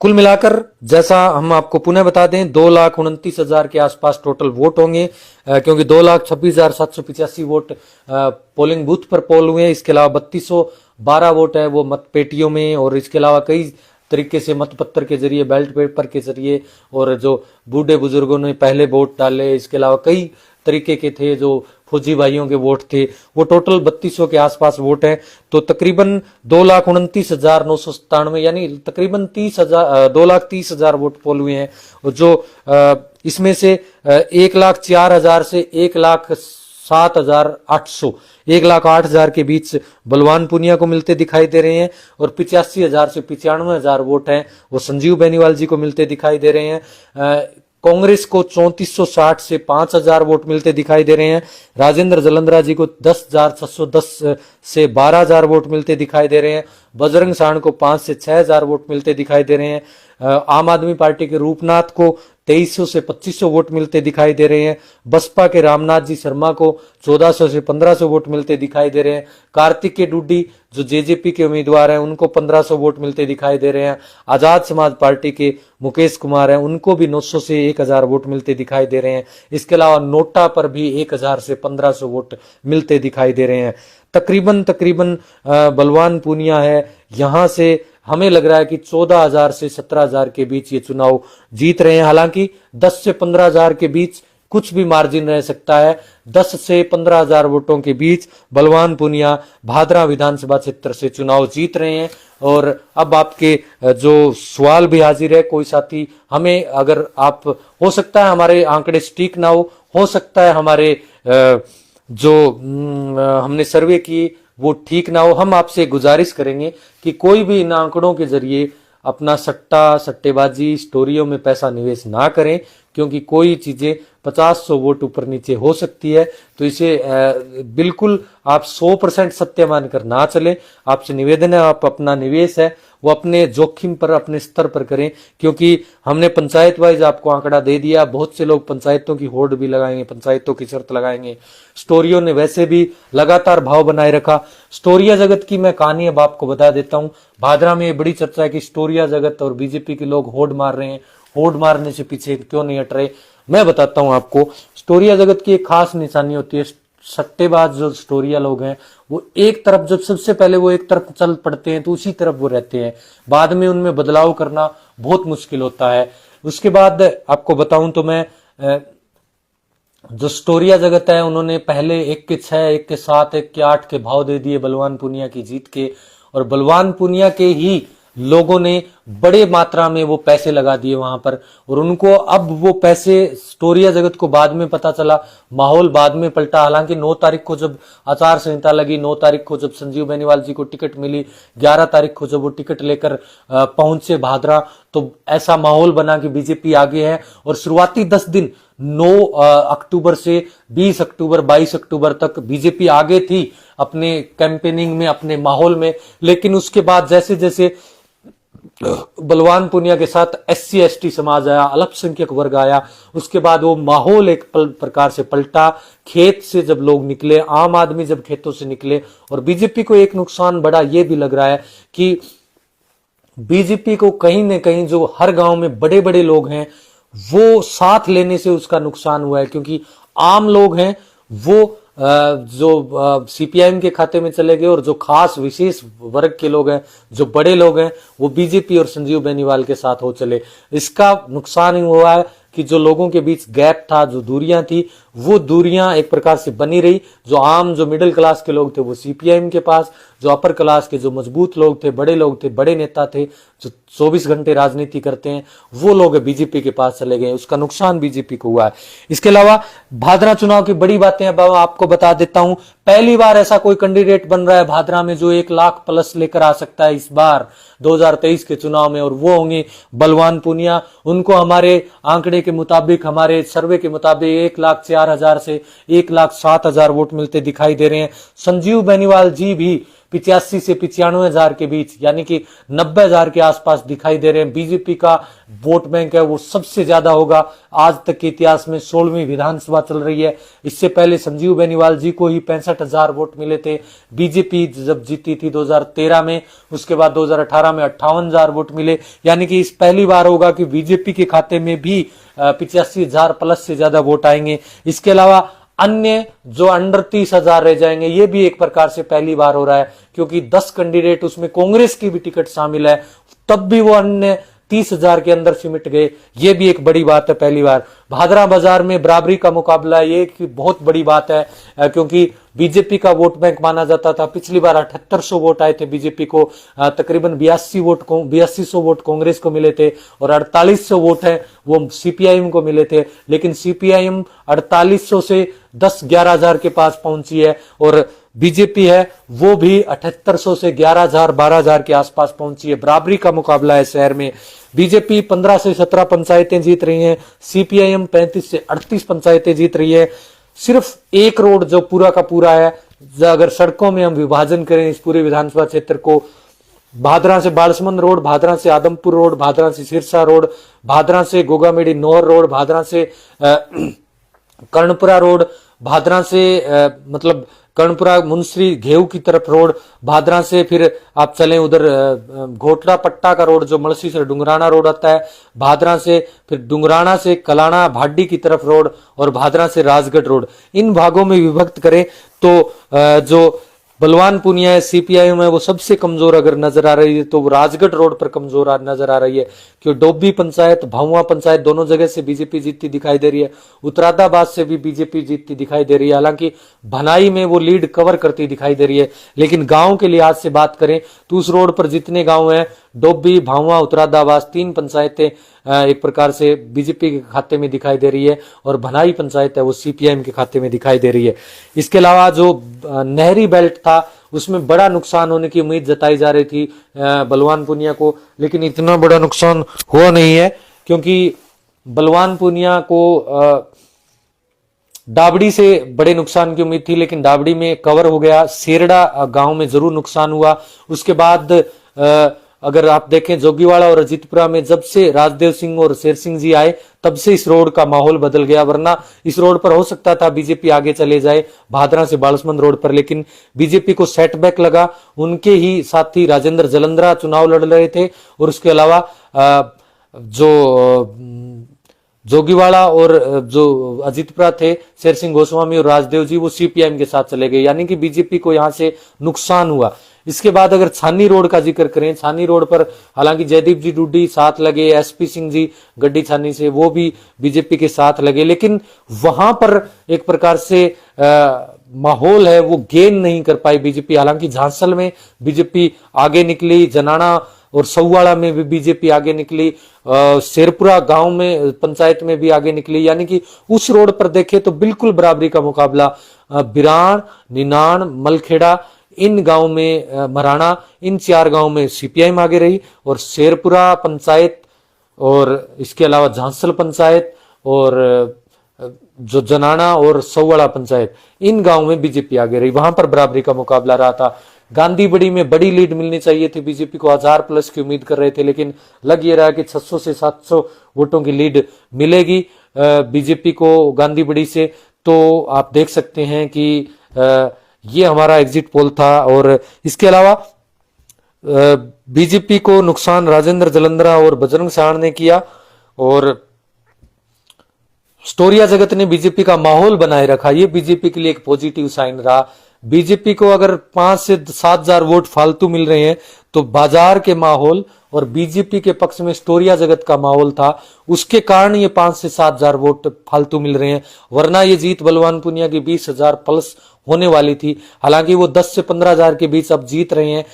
कुल मिलाकर जैसा हम आपको पुनः बता दें, 2,29,000 के आसपास टोटल वोट होंगे, क्योंकि 2,26,785 वोट पोलिंग बूथ पर पोल हुए हैं। इसके अलावा 3,212 वोट है वो मतपेटियों में, और इसके अलावा कई तरीके से मतपत्र के जरिए, बैलेट पेपर के जरिए, और जो बूढ़े बुजुर्गों ने पहले वोट डाले, इसके अलावा कई तरीके के थे जो फौजी भाइयों के वोट थे, वो टोटल 3200 के आसपास वोट हैं। तो तकरीबन 2,29,997 यानी तकरीबन 2,30,000 वोट पोल हुए हैं, और जो इसमें से 1,04,000 से 1,07,800 1,08,000 के बीच बलवान पुनिया को मिलते दिखाई दे रहे हैं, और 85,000 से 95,000 वोट हैं वो संजीव बेनीवाल जी को मिलते दिखाई दे रहे हैं। कांग्रेस को 3460 से 5,000 वोट मिलते दिखाई दे रहे हैं। राजेंद्र जलंधरा जी को 10,610 से 12,000 वोट मिलते दिखाई दे रहे हैं। बजरंग साहन को 5 से 6,000 वोट मिलते दिखाई दे रहे हैं। आम आदमी पार्टी के रूपनाथ को 2,300 से 2,500 वोट मिलते दिखाई दे रहे हैं। बसपा के रामनाथ जी शर्मा को 1,400 से 1,500 वोट मिलते दिखाई दे रहे हैं। कार्तिकेय डुड्डी जो जेजेपी के उम्मीदवार हैं, उनको 1,500 वोट मिलते दिखाई दे रहे हैं। आजाद समाज पार्टी के मुकेश कुमार हैं, उनको भी 900 से 1,000 वोट मिलते दिखाई दे रहे हैं। इसके अलावा नोटा पर भी 1,000 से 1,500 वोट मिलते दिखाई दे रहे हैं। तकरीबन बलवान पूनिया है, यहां से हमें लग रहा है कि 14,000 से 17,000 के बीच ये चुनाव जीत रहे हैं। हालांकि 10 से 15,000 के बीच कुछ भी मार्जिन रह सकता है। 10 से 15,000 वोटों के बीच बलवान पुनिया भादरा विधानसभा क्षेत्र से चुनाव जीत रहे हैं। और अब आपके जो सवाल भी हाजिर है, कोई साथी हमें, अगर आप, हो सकता है हमारे आंकड़े सटीक ना हो सकता है हमारे जो हमने सर्वे किए वो ठीक ना हो, हम आपसे गुजारिश करेंगे कि कोई भी इन आंकड़ों के जरिए अपना सट्टेबाजी, स्टोरियों में पैसा निवेश ना करें, क्योंकि कोई चीजें 50-100 वोट ऊपर नीचे हो सकती है। तो इसे बिल्कुल आप 100% सत्य मानकर ना चलें। आपसे निवेदन है, आप अपना निवेश है वो अपने जोखिम पर, अपने स्तर पर करें, क्योंकि हमने पंचायत वाइज आपको आंकड़ा दे दिया। बहुत से लोग पंचायतों की होड़ भी लगाएंगे, पंचायतों की शर्त लगाएंगे। स्टोरियों ने वैसे भी लगातार भाव बनाए रखा। स्टोरिया जगत की मैं कहानी अब आपको बता देता हूं। भादरा में बड़ी चर्चा है कि स्टोरिया जगत और बीजेपी के लोग होड़ मार रहे हैं, होड़ मारने से पीछे क्यों नहीं हट रहे। मैं बताता हूं आपको, स्टोरिया जगत की एक खास निशानी होती है। सट्टेबाज जो स्टोरिया लोग हैं वो एक तरफ, जब सबसे पहले वो एक तरफ चल पड़ते हैं तो उसी तरफ वो रहते हैं, बाद में उनमें बदलाव करना बहुत मुश्किल होता है। उसके बाद आपको बताऊं तो मैं जो स्टोरिया जगत है उन्होंने पहले 1 के 6, 1 के 7, 1 के 8 के भाव दे दिए बलवान पूनिया की जीत के, और बलवान पूनिया के ही लोगों ने बड़े मात्रा में वो पैसे लगा दिए वहां पर, और उनको अब वो पैसे, स्टोरिया जगत को बाद में पता चला, माहौल बाद में पलटा। हालांकि 9 तारीख को जब आचार संहिता लगी, 9 तारीख को जब संजीव बेनीवाल जी को टिकट मिली, 11 तारीख को जब वो टिकट लेकर पहुंचे भादरा, तो ऐसा माहौल बना कि बीजेपी आगे है। और शुरुआती 10 दिन 9 अक्टूबर से 20 अक्टूबर 22 अक्टूबर तक बीजेपी आगे थी अपने कैंपेनिंग में, अपने माहौल में। लेकिन उसके बाद जैसे जैसे बलवान पूनिया के साथ SC ST समाज आया, अल्पसंख्यक वर्ग आया, उसके बाद वो माहौल एक प्रकार से पलटा। खेत से जब लोग निकले, आम आदमी जब खेतों से निकले, और बीजेपी को एक नुकसान बड़ा ये भी लग रहा है कि बीजेपी को कहीं न कहीं जो हर गांव में बड़े बड़े लोग हैं वो साथ लेने से उसका नुकसान हुआ है, क्योंकि आम लोग हैं वो जो CPIM के खाते में चले गए, और जो खास विशेष वर्ग के लोग हैं, जो बड़े लोग हैं, वो बीजेपी और संजीव बेनीवाल के साथ हो चले। इसका नुकसान ही हुआ है कि जो लोगों के बीच गैप था, जो दूरियां थी, वो दूरियां एक प्रकार से बनी रही। जो आम, जो मिडिल क्लास के लोग थे वो CPIM के पास, जो अपर क्लास के, जो मजबूत लोग थे, बड़े लोग थे, बड़े नेता थे, जो 24 घंटे राजनीति करते हैं, वो लोग बीजेपी के पास चले गए। उसका नुकसान बीजेपी को हुआ है। इसके अलावा भादरा चुनाव की बड़ी बातें अब आपको बता देता हूं। पहली बार ऐसा कोई कैंडिडेट बन रहा है भादरा में जो 1 लाख प्लस लेकर आ सकता है इस बार 2023 के चुनाव में, और वो होंगे बलवान पूनिया। उनको हमारे आंकड़े के मुताबिक, हमारे सर्वे के मुताबिक 1,04,000 से 1,07,000 वोट मिलते दिखाई दे रहे हैं। संजीव बेनीवाल जी भी 85 से 95,000 के बीच, यानी कि 90,000 के आसपास दिखाई दे रहे हैं। बीजेपी का वोट बैंक है वो सबसे ज्यादा होगा। आज तक के इतिहास में 16वीं विधानसभा चल रही है। इससे पहले संजीव बेनीवाल जी को ही 65,000 वोट मिले थे बीजेपी जब जीती थी 2013 में। उसके बाद 2018 में 58,000 वोट मिले। यानी कि इस पहली बार होगा कि बीजेपी के खाते में भी 85,000 प्लस से ज्यादा वोट आएंगे। इसके अलावा अन्य जो अंडर 30,000 रह जाएंगे, ये भी एक प्रकार से पहली बार हो रहा है, क्योंकि 10 कैंडिडेट, उसमें कांग्रेस की भी टिकट शामिल है, तब भी वो अन्य 30,000 के अंदर सिमट गए। ये भी एक बड़ी बात है, पहली बार। भादरा बाजार में बराबरी का मुकाबला, ये एक बहुत बड़ी बात है, क्योंकि बीजेपी का वोट बैंक माना जाता था। पिछली बार 7800 वोट आए थे बीजेपी को, तकरीबन 8200 वोट कांग्रेस को मिले थे, और 4800 वोट है वो CPIM को मिले थे। लेकिन CPIM 4800 से 10-11,000 के पास पहुंची है, और बीजेपी है वो भी 7800 से 11,000 12,000 के आसपास पहुंची है। बराबरी का मुकाबला है शहर में। बीजेपी 15 से 17 पंचायतें जीत रही हैं, CPIM 35 से 38 पंचायतें जीत रही है। सिर्फ एक रोड जो पूरा का पूरा है, अगर सड़कों में हम विभाजन करें इस पूरे विधानसभा क्षेत्र को, भादरा से बालसमंद रोड, भादरा से आदमपुर रोड, भादरा से सिरसा रोड, भादरा से गोगामेड़ी नौर रोड, भादरा से कर्णपुरा रोड, भादरा से मतलब कर्णपुरा मुंसरी घेऊ की तरफ रोड, भादरा से फिर आप चलें उधर घोटड़ा पट्टा का रोड जो मलसी से डुंगराना रोड आता है, भादरा से फिर डुंगराना से कलाना भाडी की तरफ रोड, और भादरा से राजगढ़ रोड। इन भागों में विभक्त करें तो जो बलवान पूनिया है, CPIM है, वो सबसे कमजोर अगर नजर आ रही है तो वो राजगढ़ रोड पर कमजोर नजर आ रही है, क्योंकि डोबी पंचायत, भाऊआ पंचायत दोनों जगह से बीजेपी जीतती दिखाई दे रही है। उतरादाबाद से भी बीजेपी जीतती दिखाई दे रही है। हालांकि भनाई में वो लीड कवर करती दिखाई दे रही है, लेकिन गांव के लिहाज से बात करें तो उस रोड पर जितने गांव हैं, डोबी, भाऊआ, उतरादाबाद, 3 पंचायतें एक प्रकार से बीजेपी के खाते में दिखाई दे रही है, और भनाई पंचायत है वो CPIM के खाते में दिखाई दे रही है। इसके अलावा जो नहरी बेल्ट था उसमें बड़ा नुकसान होने की उम्मीद जताई जा रही थी बलवान पूनिया को, लेकिन इतना बड़ा नुकसान हुआ नहीं है, क्योंकि बलवान पूनिया को डाबड़ी से बड़े नुकसान की उम्मीद थी, लेकिन डाबड़ी में कवर हो गया। सेरड़ा गांव में जरूर नुकसान हुआ। उसके बाद अगर आप देखें जोगीवाड़ा और अजीतपुरा में जब से राजदेव सिंह और शेर सिंह जी आए तब से इस रोड का माहौल बदल गया, वरना इस रोड पर हो सकता था बीजेपी आगे चले जाए भादरा से बालसमंद रोड पर, लेकिन बीजेपी को सेटबैक लगा। उनके ही साथी राजेंद्र जलंधरा चुनाव लड़ रहे थे, और उसके अलावा जो जोगीवाड़ा और जो अजितपुरा थे, शेर सिंह गोस्वामी और राजदेव जी, वो सीपीआईएम के साथ चले गए, यानी कि बीजेपी को यहां से नुकसान हुआ। इसके बाद अगर छानी रोड का जिक्र करें, छानी रोड पर हालांकि जयदीप जी डुड्डी साथ लगे, एसपी सिंह जी गड्डी छानी से, वो भी बीजेपी के साथ लगे, लेकिन वहां पर एक प्रकार से माहौल है वो गेन नहीं कर पाई बीजेपी। हालांकि झांसल में बीजेपी आगे निकली, जनाना और सौवाड़ा में भी बीजेपी आगे निकली, शेरपुरा गांव में पंचायत में भी आगे निकली, यानी कि उस रोड पर देखे तो बिल्कुल बराबरी का मुकाबला। बिराण, निनाण, मलखेड़ा, इन गांव में मराना, इन 4 गांव में सीपीआईएम आगे रही, और शेरपुरा पंचायत और इसके अलावा झांसल पंचायत और जो जनाना और सौवाड़ा पंचायत, इन गांव में बीजेपी आगे रही, वहां पर बराबरी का मुकाबला रहा था। गांधीबड़ी में बड़ी लीड मिलनी चाहिए थी बीजेपी को, 1000 प्लस की उम्मीद कर रहे थे, लेकिन लग ये रहा कि 600 से 700 वोटों की लीड मिलेगी बीजेपी को गांधीबड़ी से। तो आप देख सकते हैं कि ये हमारा एग्जिट पोल था। और इसके अलावा बीजेपी को नुकसान राजेंद्र जलंधरा और बजरंग साहन ने किया, और स्टोरिया जगत ने बीजेपी का माहौल बनाए रखा। ये बीजेपी के लिए एक पॉजिटिव साइन रहा। बीजेपी को अगर 5 से 7,000 वोट फालतू मिल रहे हैं, तो बाजार के माहौल और बीजेपी के पक्ष में स्टोरिया जगत का माहौल था, उसके कारण ये 5 से 7,000 वोट फालतू मिल रहे हैं। वरना ये जीत बलवान पुनिया की 20,000 प्लस होने वाली थी। हालांकि वो 10 से 15,000 के बीच अब जीत रहे हैं।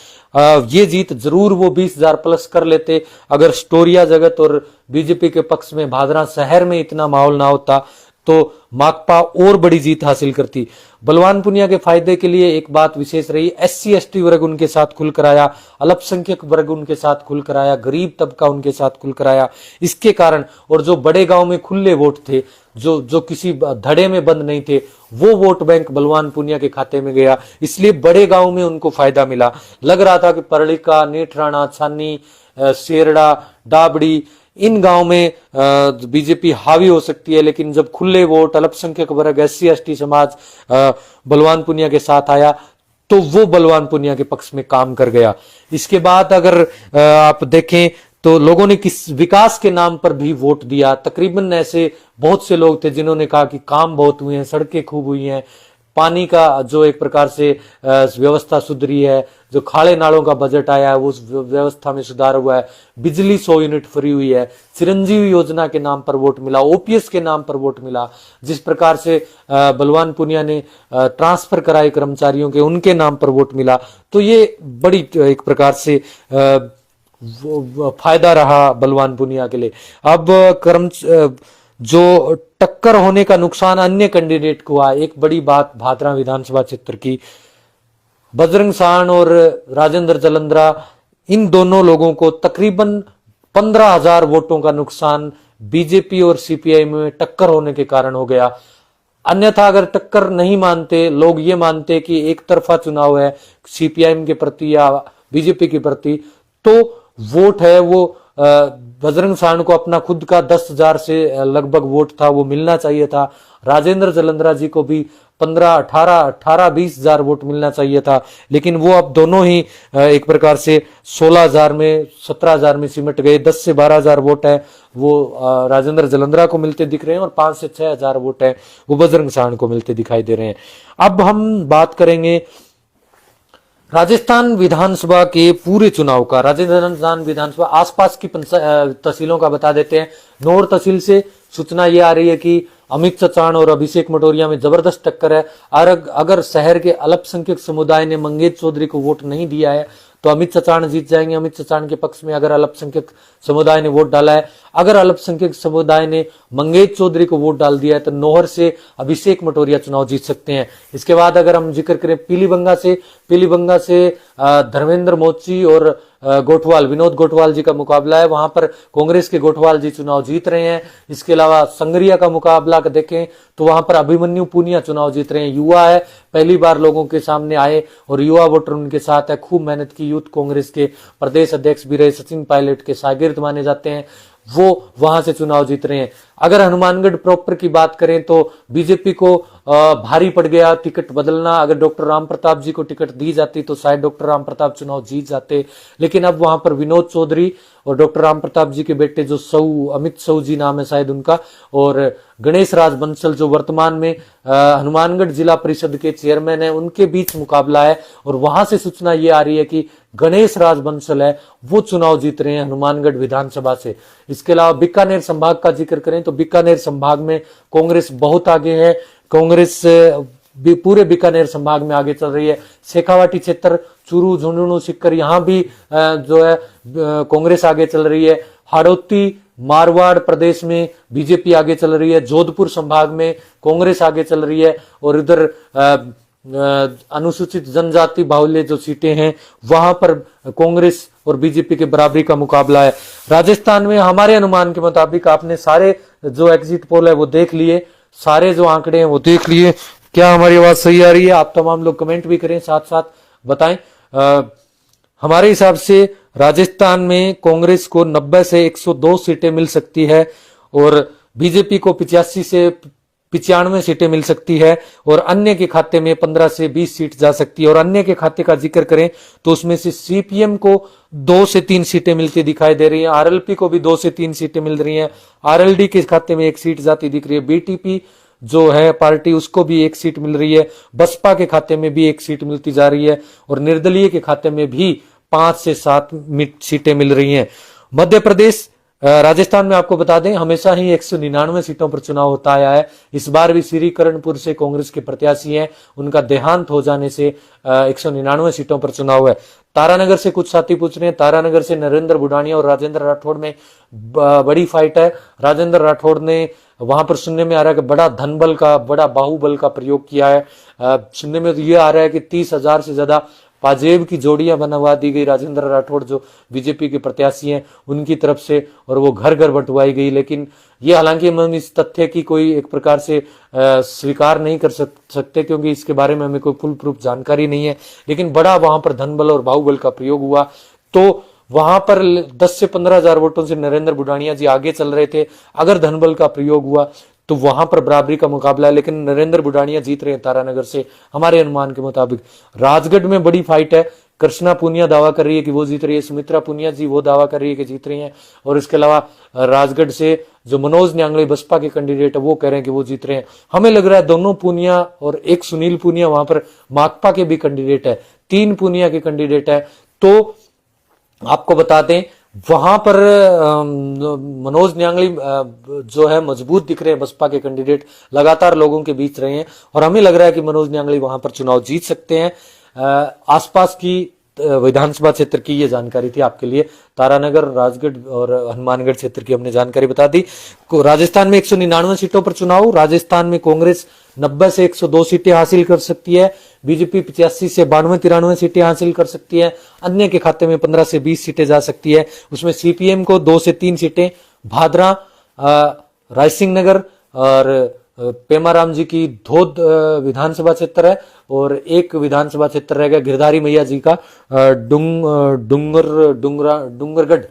ये जीत जरूर वो 20,000 प्लस कर लेते अगर स्टोरिया जगत और बीजेपी के पक्ष में भादरा शहर में इतना माहौल ना होता, तो माकपा और बड़ी जीत हासिल करती। बलवान पुनिया के फायदे के लिए एक बात विशेष रही, SC ST वर्ग उनके साथ खुलकर आया, अल्पसंख्यक वर्ग उनके साथ खुलकर आया, गरीब तबका उनके साथ खुलकर आया। इसके कारण, और जो बड़े गांव में खुले वोट थे, जो किसी धड़े में बंद नहीं थे, वो वोट बैंक बलवान पुनिया के खाते में गया, इसलिए बड़े गांव में उनको फायदा मिला। लग रहा था कि परलिका, नेठराणा, छानी, शेरड़ा, डाबड़ी, इन गांव में बीजेपी हावी हो सकती है, लेकिन जब खुले वोट, अल्पसंख्यक वर्ग, SC ST समाज बलवान पुनिया के साथ आया, तो वो बलवान पुनिया के पक्ष में काम कर गया। इसके बाद अगर आप देखें तो लोगों ने किस विकास के नाम पर भी वोट दिया। तकरीबन ऐसे बहुत से लोग थे जिन्होंने कहा कि काम बहुत हुए हैं, सड़कें खूब हुई हैं, पानी का जो एक प्रकार से व्यवस्था सुधरी है, जो खाड़े नालों का बजट आया है उस व्यवस्था में सुधार हुआ है, बिजली 100 यूनिट फ्री हुई है, चिरंजीवी योजना के नाम पर वोट मिला, OPS के नाम पर वोट मिला, जिस प्रकार से बलवान पुनिया ने ट्रांसफर कराए कर्मचारियों के, उनके नाम पर वोट मिला। तो ये बड़ी एक प्रकार से फायदा रहा बलवान पुनिया के लिए। अब जो टक्कर होने का नुकसान अन्य कैंडिडेट को हुआ। एक बड़ी बात भादरा विधानसभा क्षेत्र की, बजरंग साहन और राजेंद्र जलंधरा, इन दोनों लोगों को तकरीबन 15,000 वोटों का नुकसान बीजेपी और सीपीआई में टक्कर होने के कारण हो गया। अन्यथा अगर टक्कर नहीं मानते, लोग ये मानते कि एक तरफा चुनाव है सीपीआईएम के प्रति या बीजेपी के प्रति, तो वोट है वो बजरंग साहन को अपना खुद का 10,000 से लगभग वोट था वो मिलना चाहिए था। राजेंद्र जलंधरा जी को भी 15-20,000 वोट मिलना चाहिए था, लेकिन वो अब दोनों ही एक प्रकार से 16,000 में 17,000 में सिमट गए। 10 से 12,000 वोट है वो राजेंद्र जलंधरा को मिलते दिख रहे हैं, और 5 से 6,000 वोट है वो बजरंग साहन को मिलते दिखाई दे रहे हैं। अब हम बात करेंगे राजस्थान विधानसभा के पूरे चुनाव का। राजस्थान विधानसभा आसपास की तहसीलों का बता देते हैं। नौर तहसील से सूचना ये आ रही है कि अमित चचान और अभिषेक मटोरिया में जबरदस्त टक्कर है। अगर शहर के अल्पसंख्यक समुदाय ने मंगेश चौधरी को वोट नहीं दिया है तो अमित चचान जीत जाएंगे अमित चचान के पक्ष में, अगर अल्पसंख्यक समुदाय ने वोट डाला है। अगर अल्पसंख्यक समुदाय ने मंगेश चौधरी को वोट डाल दिया है तो नौहर से अभिषेक मटोरिया चुनाव जीत सकते हैं। इसके बाद अगर हम जिक्र करें पीलीबंगा से धर्मेंद्र मोची और गोठवाल, विनोद गोठवाल जी का मुकाबला है। वहां पर कांग्रेस के गोठवाल जी चुनाव जीत रहे हैं। इसके अलावा संगरिया का मुकाबला देखें तो वहां पर अभिमन्यु पूनिया चुनाव जीत रहे हैं। युवा है, पहली बार लोगों के सामने आए और युवा वोटर उनके साथ है। खूब मेहनत की, यूथ कांग्रेस के प्रदेश अध्यक्ष भी रहे, सचिन पायलट के शागिर्द माने जाते हैं, वो वहां से चुनाव जीत रहे हैं। अगर हनुमानगढ़ प्रॉपर की बात करें तो बीजेपी को भारी पड़ गया टिकट बदलना। अगर डॉक्टर राम प्रताप जी को टिकट दी जाती तो शायद डॉक्टर राम प्रताप चुनाव जीत जाते, लेकिन अब वहां पर विनोद चौधरी और डॉक्टर राम प्रताप जी के बेटे जो अमित साहू जी नाम है शायद उनका, और गणेश राज बंसल जो वर्तमान में हनुमानगढ़ जिला परिषद के चेयरमैन है, उनके बीच मुकाबला है। और वहां से सूचना ये आ रही है कि गणेश राज बंसल है वो चुनाव जीत रहे हैं हनुमानगढ़ विधानसभा से। इसके अलावा बीकानेर संभाग का जिक्र करें तो बीकानेर संभाग में कांग्रेस बहुत आगे है। कांग्रेस पूरे बीकानेर संभाग में आगे चल रही है। शेखावाटी क्षेत्र, चूरू, झुंझुनू, सीकर, यहां भी जो है कांग्रेस आगे चल रही है। हाड़ौती, मारवाड़ प्रदेश में बीजेपी आगे चल रही है। जोधपुर संभाग में कांग्रेस आगे चल रही है। और इधर अनुसूचित जनजाति बाहुल्य जो सीटें हैं वहां पर कांग्रेस और बीजेपी के बराबरी का मुकाबला है। राजस्थान में हमारे अनुमान के मुताबिक आपने सारे जो एग्जिट पोल है वो देख लिए, सारे जो आंकड़े हैं वो देख लिए। क्या हमारी आवाज सही आ रही है? आप तमाम लोग कमेंट भी करें, साथ साथ बताएं। हमारे हिसाब से राजस्थान में कांग्रेस को 90 से 102 सीटें मिल सकती है और बीजेपी को 85 से 95 सीटें मिल सकती है और अन्य के खाते में 15 से 20 सीट जा सकती है। और अन्य के खाते का जिक्र करें तो उसमें से सीपीएम को 2 से 3 सीटें मिलती दिखाई दे रही हैं। आरएलपी को भी 2 से 3 सीटें मिल रही हैं। आरएलडी के खाते में 1 सीट जाती दिख रही है। बीटीपी जो है पार्टी उसको भी 1 सीट मिल रही है। बसपा के खाते में भी 1 सीट मिलती जा रही है और निर्दलीय के खाते में भी 5 से 7 सीटें मिल रही हैं। मध्य प्रदेश, राजस्थान में आपको बता दें हमेशा ही 199 सीटों पर चुनाव होता आया है। इस बार भी श्रीकरणपुर से कांग्रेस के प्रत्याशी हैं, उनका देहांत हो जाने से 199 सीटों पर चुनाव है। तारानगर से कुछ साथी पूछ रहे हैं, तारानगर से नरेंद्र बुढ़ानिया और राजेंद्र राठौड़ में बड़ी फाइट है। राजेंद्र राठौड़ ने वहां पर सुनने में आ रहा है कि बड़ा धनबल का, बड़ा बाहुबल का प्रयोग किया है। सुनने में तो ये आ रहा है कि 30,000 से ज्यादा पाजेब की जोड़ियां बनवा दी गई राजेंद्र राठौड़ जो बीजेपी के प्रत्याशी हैं उनकी तरफ से, और वो घर घर बंटवाई गई। लेकिन ये हालांकि हम इस तथ्य की कोई एक प्रकार से स्वीकार नहीं कर सकते क्योंकि इसके बारे में हमें कोई फुल प्रूफ जानकारी नहीं है। लेकिन बड़ा वहां पर धनबल और बाहुबल का प्रयोग हुआ तो वहां पर 10 से 15,000 वोटों से नरेंद्र बुढ़ानिया जी आगे चल रहे थे। अगर धनबल का प्रयोग हुआ तो वहां पर बराबरी का मुकाबला है, लेकिन नरेंद्र बुढ़ानिया जीत रहे हैं तारानगर से हमारे अनुमान के मुताबिक। राजगढ़ में बड़ी फाइट है। कृष्णा पूनिया दावा कर रही है कि वो जीत रही है, सुमित्रा पूनिया जी वो दावा कर रही है कि जीत रही हैं। और इसके अलावा राजगढ़ से जो मनोज न्यांगले बसपा के कैंडिडेट है वो कह रहे हैं कि वो जीत रहे हैं। हमें लग रहा है दोनों पूनिया और एक सुनील पूनिया वहां पर माकपा के भी कैंडिडेट है, 3 पूनिया के कैंडिडेट है। तो आपको बता दें वहां पर मनोज न्यांगली जो है मजबूत दिख रहे हैं, बसपा के कैंडिडेट लगातार लोगों के बीच रहे हैं और हमें लग रहा है कि मनोज न्यांगली वहां पर चुनाव जीत सकते हैं। आसपास की विधानसभा क्षेत्र की ये जानकारी थी आपके लिए। तारानगर, राजगढ़ और हनुमानगढ़ क्षेत्र की हमने जानकारी बता दी। राजस्थान में 199 सीटों पर चुनाव। राजस्थान में कांग्रेस 90 से 102 सीटें हासिल कर सकती है। बीजेपी 85 से 92-93 सीटें हासिल कर सकती है। अन्य के खाते में 15 से 20 सीटें जा सकती है। उसमें सीपीएम को 2 से 3 सीटें, भादरा, रायसिंह नगर और पेमाराम जी की धोद विधानसभा क्षेत्र है और एक विधानसभा क्षेत्र रहेगा गिरधारी मैया जी का डूंगरगढ़,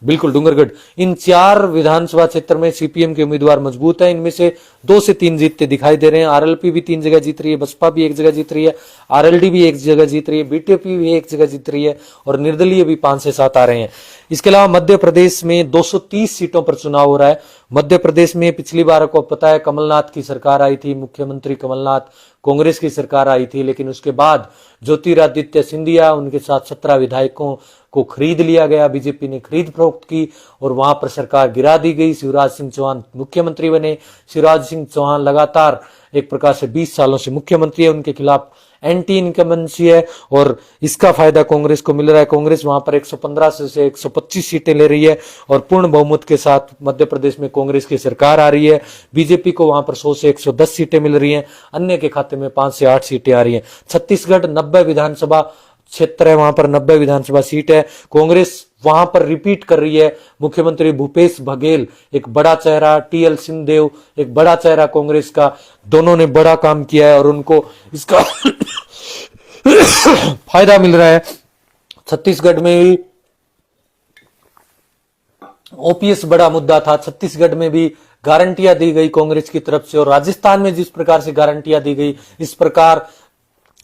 बिल्कुल डूंगरगढ़। इन 4 विधानसभा क्षेत्र में सीपीएम के उम्मीदवार मजबूत है। इनमें से 2 से 3 जीतते दिखाई दे रहे हैं। आरएलपी भी 3 जगह जीत रही है, बसपा भी 1 जगह जीत रही है, आरएलडी भी 1 जगह जीत रही है, बीटीपी भी 1 जगह जीत रही है और निर्दलीय भी 5 से 7 आ रहे हैं। इसके अलावा मध्य प्रदेश में 230 सीटों पर चुनाव हो रहा है। मध्य प्रदेश में पिछली बार आपको पता है कमलनाथ की सरकार आई थी, मुख्यमंत्री कमलनाथ, कांग्रेस की सरकार आई थी, लेकिन उसके बाद ज्योतिरादित्य सिंधिया उनके साथ 17 विधायकों को खरीद लिया गया, बीजेपी ने खरीद फरोख्त की और वहां पर सरकार गिरा दी गई। शिवराज सिंह चौहान मुख्यमंत्री बने। शिवराज सिंह चौहान लगातार एक प्रकार से 20 सालों से मुख्यमंत्री है, उनके खिलाफ एंटी इनकम्बेंसी है और इसका फायदा कांग्रेस को मिल रहा है। कांग्रेस वहां पर 115 से 125 सीटें ले रही है और पूर्ण बहुमत के साथ मध्य प्रदेश में कांग्रेस की सरकार आ रही है। बीजेपी को वहां पर 100 से 110 सीटें मिल रही हैं, अन्य के खाते में 5 से 8 सीटें आ रही हैं। छत्तीसगढ़ 90 विधानसभा क्षेत्र है, वहां पर 90 विधानसभा सीट है। कांग्रेस वहां पर रिपीट कर रही है। मुख्यमंत्री भूपेश बघेल एक बड़ा चेहरा, टीएल सिंहदेव एक बड़ा चेहरा कांग्रेस का, दोनों ने बड़ा काम किया है और उनको इसका फायदा मिल रहा है। छत्तीसगढ़ में भी ओपीएस बड़ा मुद्दा था। छत्तीसगढ़ में भी गारंटियां दी गई कांग्रेस की तरफ से, और राजस्थान में जिस प्रकार से गारंटियां दी गई, इस प्रकार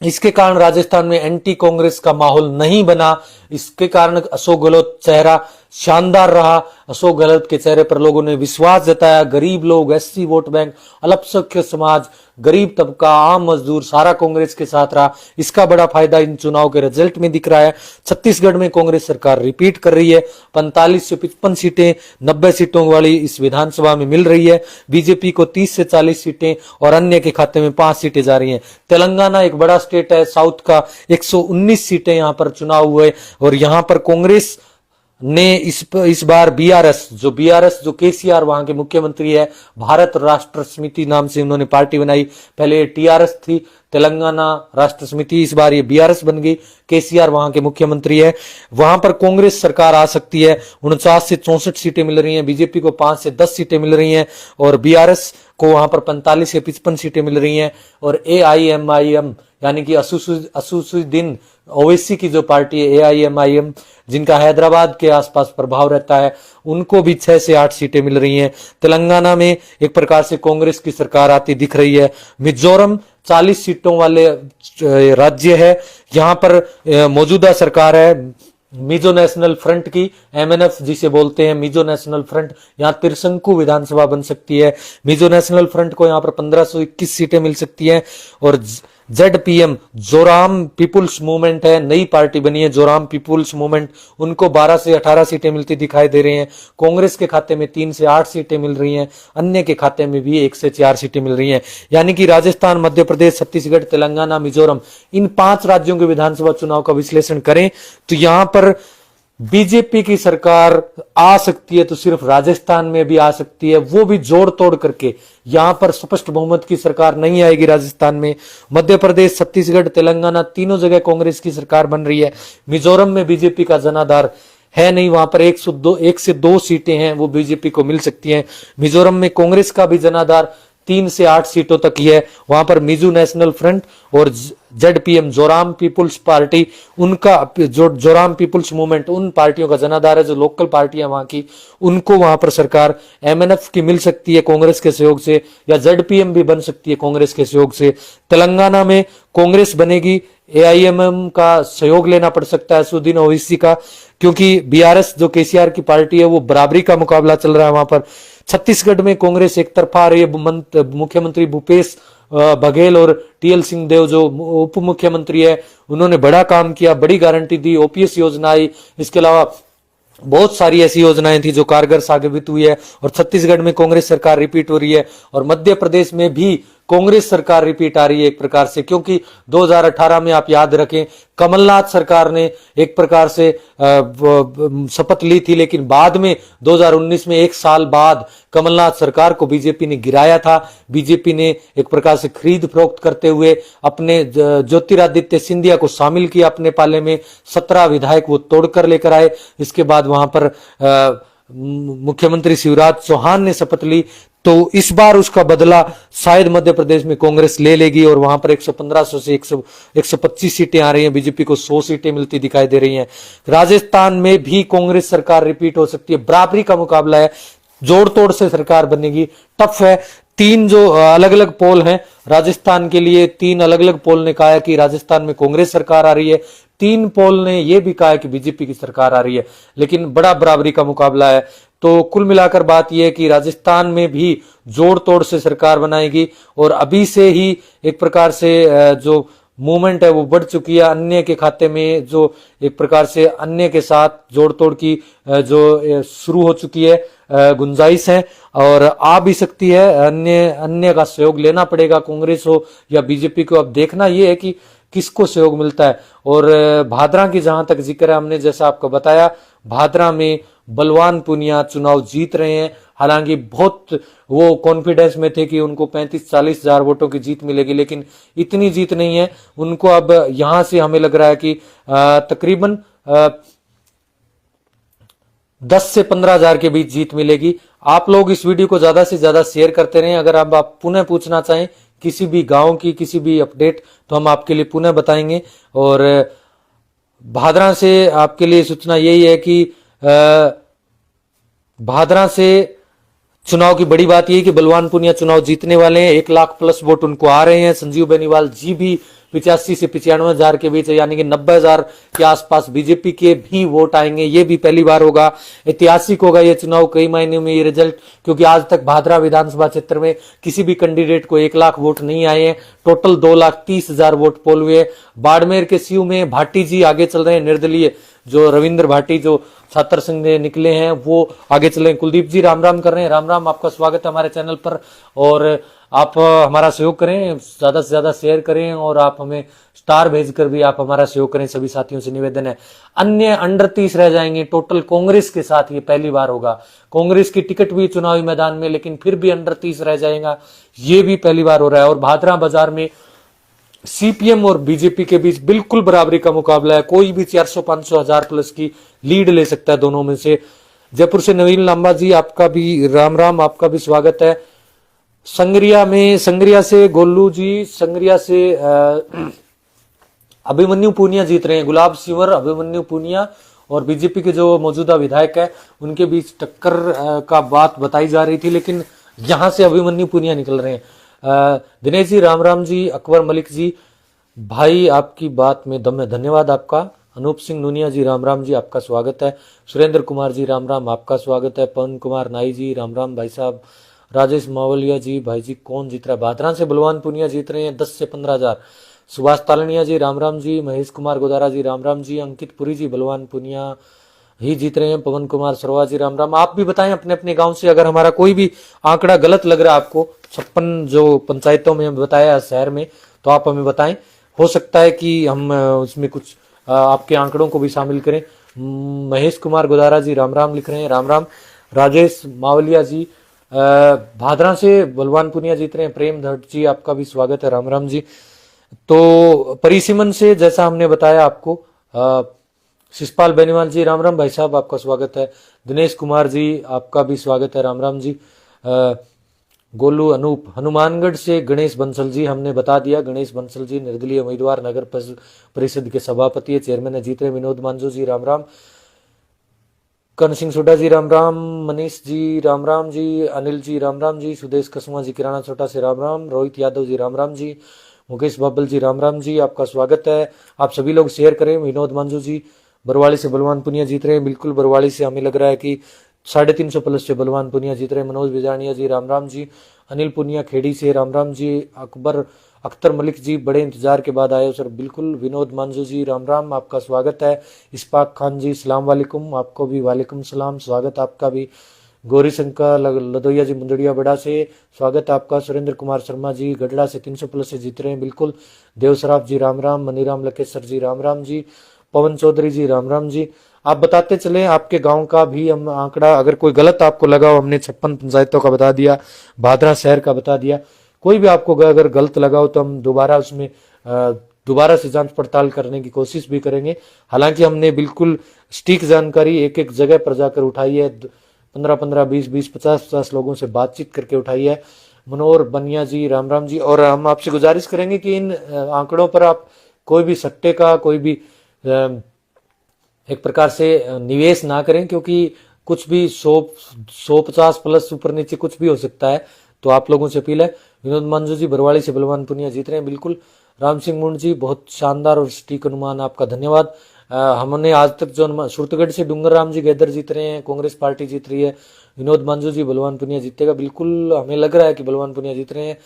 इसके कारण राजस्थान में एंटी कांग्रेस का माहौल नहीं बना। इसके कारण अशोक गहलोत चेहरा शानदार रहा। अशोक गहलोत के चेहरे पर लोगों ने विश्वास जताया। गरीब लोग, एससी वोट बैंक, अल्पसंख्यक समाज, गरीब तबका, आम मजदूर, सारा कांग्रेस के साथ रहा। इसका बड़ा फायदा इन चुनाव के रिजल्ट में दिख रहा है। छत्तीसगढ़ में कांग्रेस सरकार रिपीट कर रही है। 45 से 55 सीटें 90 सीटों वाली इस विधानसभा में मिल रही है। बीजेपी को 30 से 40 सीटें और अन्य के खाते में 5 सीटें जा रही हैं। तेलंगाना एक बड़ा स्टेट है साउथ का, 119 सीटें यहां पर चुनाव हुए, और यहां पर कांग्रेस ने इस बार बीआरएस जो केसीआर वहां के मुख्यमंत्री है, भारत राष्ट्र समिति नाम से उन्होंने पार्टी बनाई। पहले टीआरएस थी, तेलंगाना राष्ट्र समिति, इस बार ये बीआरएस बन गई। केसीआर वहां के मुख्यमंत्री है। वहां पर कांग्रेस सरकार आ सकती है। 49 से 64 सीटें मिल रही हैं। बीजेपी को 5 से 10 सीटें मिल रही हैं, और बीआरएस को वहां पर 45 से 55 सीटें मिल रही हैं। और एआईएमआईएम यानी कि असुद्दीन ओवैसी की जो पार्टी है एआईएमआईएम, जिनका हैदराबाद के आसपास प्रभाव रहता है, उनको भी 6 से 8 सीटें मिल रही हैं। तेलंगाना में एक प्रकार से कांग्रेस की सरकार आती दिख रही है। मिजोरम 40 सीटों वाले राज्य है। यहां पर मौजूदा सरकार है मिजो नेशनल फ्रंट की, एमएनएफ जिसे बोलते हैं, मिजो नेशनल फ्रंट। यहां त्रिशंकु विधानसभा बन सकती है। मिजो नेशनल फ्रंट को यहां पर 1521 सीटें मिल सकती हैं। और जेडपीएम जोराम पीपुल्स मूवमेंट है, नई पार्टी बनी है जोराम पीपुल्स मूवमेंट, उनको 12 से 18 सीटें मिलती दिखाई दे रही हैं। कांग्रेस के खाते में 3 से 8 सीटें मिल रही हैं, अन्य के खाते में भी 1 से 4 सीटें मिल रही हैं। यानी कि राजस्थान, मध्य प्रदेश, छत्तीसगढ़, तेलंगाना, मिजोरम, इन 5 राज्यों के विधानसभा चुनाव का विश्लेषण करें तो यहां पर बीजेपी की सरकार आ सकती है, तो सिर्फ राजस्थान में भी आ सकती है, वो भी जोड़ तोड़ करके। यहां पर स्पष्ट बहुमत की सरकार नहीं आएगी राजस्थान में। मध्य प्रदेश, छत्तीसगढ़, तेलंगाना, तीनों जगह कांग्रेस की सरकार बन रही है। मिजोरम में बीजेपी का जनाधार है नहीं, वहां पर 1 से 2 सीटें हैं, वो बीजेपी को मिल सकती हैं। मिजोरम में कांग्रेस का भी जनाधार 3 से 8 सीटों तक ही है। वहां पर मिजो नेशनल फ्रंट और जेडपीएम जोराम पीपुल्स पार्टी, उनका जोराम पीपुल्स मूवमेंट, उन पार्टियों का जनाधार है जो लोकल पार्टियां वहां की, उनको वहां पर सरकार एमएनएफ की मिल सकती है कांग्रेस के सहयोग से, या जेडपीएम भी बन सकती है कांग्रेस के सहयोग से। तेलंगाना में कांग्रेस बनेगी, एआईएमएम का सहयोग लेना पड़ सकता है असुद्दीन ओवैसी का, क्योंकि बीआरएस जो केसीआर की पार्टी है वो बराबरी का मुकाबला चल रहा है वहां पर। छत्तीसगढ़ में कांग्रेस एक तरफा आ रही है। मुख्यमंत्री भूपेश बघेल और टीएल सिंहदेव जो उप मुख्यमंत्री है, उन्होंने बड़ा काम किया, बड़ी गारंटी दी, ओपीएस योजना आई। इसके अलावा बहुत सारी ऐसी योजनाएं थी जो कारगर साबित हुई है। और छत्तीसगढ़ में कांग्रेस सरकार रिपीट हो रही है, और मध्य प्रदेश में भी कांग्रेस सरकार रिपीट आ रही है एक प्रकार से, क्योंकि 2018 में आप याद रखें कमलनाथ सरकार ने एक प्रकार से शपथ ली थी, लेकिन बाद में 2019 में 1 साल बाद कमलनाथ सरकार को बीजेपी ने गिराया था। बीजेपी ने एक प्रकार से खरीद फरोख्त करते हुए अपने ज्योतिरादित्य सिंधिया को शामिल किया अपने पाले में। 17 विधायक वो तोड़कर लेकर आए। इसके बाद वहां पर मुख्यमंत्री शिवराज चौहान ने शपथ ली, तो इस बार उसका बदला शायद मध्य प्रदेश में कांग्रेस ले लेगी, और वहां पर 115 से 125 सीटें आ रही हैं। बीजेपी को 100 सीटें मिलती दिखाई दे रही हैं। राजस्थान में भी कांग्रेस सरकार रिपीट हो सकती है। बराबरी का मुकाबला है, जोड़ तोड़ से सरकार बनेगी, टफ है। 3 जो अलग अलग पोल हैं राजस्थान के लिए, 3 अलग अलग पोल ने कहा है कि राजस्थान में कांग्रेस सरकार आ रही है, 3 पोल ने यह भी कहा है कि बीजेपी की सरकार आ रही है, लेकिन बड़ा बराबरी का मुकाबला है। तो कुल मिलाकर बात यह है कि राजस्थान में भी जोड़ तोड़ से सरकार बनाएगी, और अभी से ही एक प्रकार से जो मूवमेंट है वो बढ़ चुकी है। अन्य के खाते में जो एक प्रकार से अन्य के साथ जोड़ तोड़ की जो शुरू हो चुकी है, गुंजाइश है और आ भी सकती है। अन्य का सहयोग लेना पड़ेगा, कांग्रेस हो या बीजेपी को। अब देखना यह है कि किसको सहयोग मिलता है। और भादरा की जहां तक जिक्र है, हमने जैसा आपको बताया, भादरा में बलवान पूनिया चुनाव जीत रहे हैं। हालांकि बहुत वो कॉन्फिडेंस में थे कि उनको 35-40 हजार वोटों की जीत मिलेगी, लेकिन इतनी जीत नहीं है उनको। अब यहां से हमें लग रहा है कि तकरीबन 10 से 15 हजार के बीच जीत मिलेगी। आप लोग इस वीडियो को ज्यादा से ज्यादा शेयर करते रहें। अगर आप पुनः पूछना चाहें किसी भी गांव की किसी भी अपडेट, तो हम आपके लिए पुनः बताएंगे। और भादरा से आपके लिए सूचना यही है कि भादरा से चुनाव की बड़ी बात यह कि बलवान पुनिया चुनाव जीतने वाले हैं। 1 लाख प्लस वोट उनको आ रहे हैं। संजीव बेनीवाल जी भी 85 से 95,000 के बीच, यानी कि 90,000 के आसपास बीजेपी के भी वोट आएंगे। ये भी पहली बार होगा, ऐतिहासिक होगा ये चुनाव कई मायने में ये रिजल्ट, क्योंकि आज तक भादरा विधानसभा क्षेत्र में किसी भी कैंडिडेट को 1 लाख वोट नहीं आए हैं। टोटल 2,30,000 वोट पोल हुए। बाड़मेर के सीयू में भाटी जी आगे चल रहे हैं, निर्दलीय जो रविंद्र भाटी जो छात्र संघ में निकले हैं वो आगे चल रहे हैं। कुलदीप जी राम राम कर रहे हैं। राम राम, आपका स्वागत है हमारे चैनल पर, और आप हमारा सहयोग करें, ज्यादा से ज्यादा शेयर करें, और आप हमें स्टार भेजकर भी आप हमारा सहयोग करें। सभी साथियों से निवेदन है। अन्य अंडर 30 रह जाएंगे टोटल। कांग्रेस के साथ ये पहली बार होगा। कांग्रेस की टिकट भी चुनावी मैदान में, लेकिन फिर भी अंडर 30 रह जाएगा, ये भी पहली बार हो रहा है। और भादरा बाजार में सीपीएम और बीजेपी के बीच बिल्कुल बराबरी का मुकाबला है। कोई भी 400-500 हजार प्लस की लीड ले सकता है दोनों में से। जयपुर से नवीन लांबा जी, आपका भी राम राम, आपका भी स्वागत है। संग्रिया से गोल्लू जी, संग्रिया से अभिमन्यु पूनिया जीत रहे हैं। गुलाब सिंवर, अभिमन्यु पूनिया और बीजेपी के जो मौजूदा विधायक है उनके बीच टक्कर का बात बताई जा रही थी, लेकिन यहां से अभिमन्यु पूनिया निकल रहे हैं। दिनेश जी राम राम जी, अकबर मलिक जी, भाई आपकी बात में दम है, धन्यवाद आपका। अनूप सिंह नूनिया जी राम राम जी, आपका स्वागत है। सुरेंद्र कुमार जी राम राम, आपका स्वागत है। पवन कुमार नाई जी राम राम भाई साहब। राजेश मावलिया जी, भाई जी कौन जीत रहा है? भादरा से बलवान पुनिया जीत रहे हैं 10 से 15,000। सुभाष तालनिया जी राम राम जी। महेश कुमार गोदारा जी राम राम जी। अंकित पुरी जी, बलवान पुनिया ही जीत रहे हैं। पवन कुमार सरवा जी राम राम। आप भी बताएं अपने अपने गांव से, अगर हमारा कोई भी आंकड़ा गलत लग रहा है आपको, 56 जो पंचायतों में बताया शहर में, तो आप हमें बताएं। हो सकता है कि हम उसमें कुछ आपके आंकड़ों को भी शामिल करें। महेश कुमार गोदारा जी राम राम लिख रहे हैं, राम राम। राजेश मावलिया जी भादरा से बलवान पुनिया जीत रहे हैं। प्रेम धट जी, आपका भी स्वागत है, राम राम जी। तो परिसीमन से जैसा हमने बताया आपको, शिषपाल बेनीवाल जी राम राम भाई साहब, आपका स्वागत है। दिनेश कुमार जी, आपका भी स्वागत है, राम राम जी। गोलू अनूप, हनुमानगढ़ से गणेश बंसल जी, हमने बता दिया। गणेश बंसल जी निर्दलीय उम्मीदवार, नगर परिषद के सभापति है, चेयरमैन है, जीत रहे। विनोद मांझू जी राम राम। कर्ण सिंह सोडा जी राम राम। मनीष जी राम राम जी। अनिल जी राम राम जी। सुदेश कसुआ जी किराना छोटा से राम राम। रोहित यादव जी राम राम जी। मुकेश बाबल जी राम राम जी, आपका स्वागत है। आप सभी लोग शेयर करें। विनोद मांझू जी बरवाड़ी से बलवान पुनिया जीत रहे हैं। बिल्कुल बरवाड़ी से हमें लग रहा है कि 350 प्लस से बलवान पुनिया जीत रहे हैं। मनोज बिजानिया जी राम राम जी। अनिल पुनिया खेड़ी से राम राम जी। अख्तर मलिक जी, बड़े इंतजार के बाद आए हो सर, बिल्कुल। विनोद मांझू जी राम राम, आपका स्वागत है। इस्पाक खान जी सलाम वालेकुम, आपको भी वालेकुम सलाम, स्वागत आपका भी। गौरी शंकर लदोया जी मुंदड़िया बड़ा से, स्वागत आपका। सुरेंद्र कुमार शर्मा जी गढ़ला से 300 प्लस से जीत रहे हैं, बिल्कुल। देवसराफ जी राम राम। मनीराम लकेश्वर जी राम राम जी। पवन चौधरी जी राम राम जी। आप बताते चले आपके गांव का भी हम आंकड़ा, अगर कोई गलत आपको लगा हो, हमने 56 पंचायतों का बता दिया, भादरा शहर का बता दिया, कोई भी आपको अगर गलत लगा हो तो हम दोबारा उसमें दोबारा से जांच पड़ताल करने की कोशिश भी करेंगे। हालांकि हमने बिल्कुल सटीक जानकारी एक एक जगह पर जाकर उठाई है, 15-15, 20-20, 50-50 लोगों से बातचीत करके उठाई है। मनोहर बनिया जी राम राम जी। और हम आपसे गुजारिश करेंगे कि इन आंकड़ों पर आप कोई भी सट्टे का, कोई भी एक प्रकार से निवेश ना करें, क्योंकि कुछ भी 150 प्लस ऊपर नीचे कुछ भी हो सकता है। तो आप लोगों से अपील है। विनोद मांझू जी बरवाड़ी से बलवान पुनिया जीत रहे हैं, बिल्कुल। राम सिंह मुंड जी, बहुत शानदार और सटीक अनुमान, आपका धन्यवाद। हमने आज तक जो सुरतगढ़ से डूंगर राम जी गैदर जीत रहे हैं, कांग्रेस पार्टी जीत रही है। विनोद मांझू जी बलवान पुनिया जीतेगा, बिल्कुल हमें लग रहा है कि बलवान पुनिया जीत रहे हैं।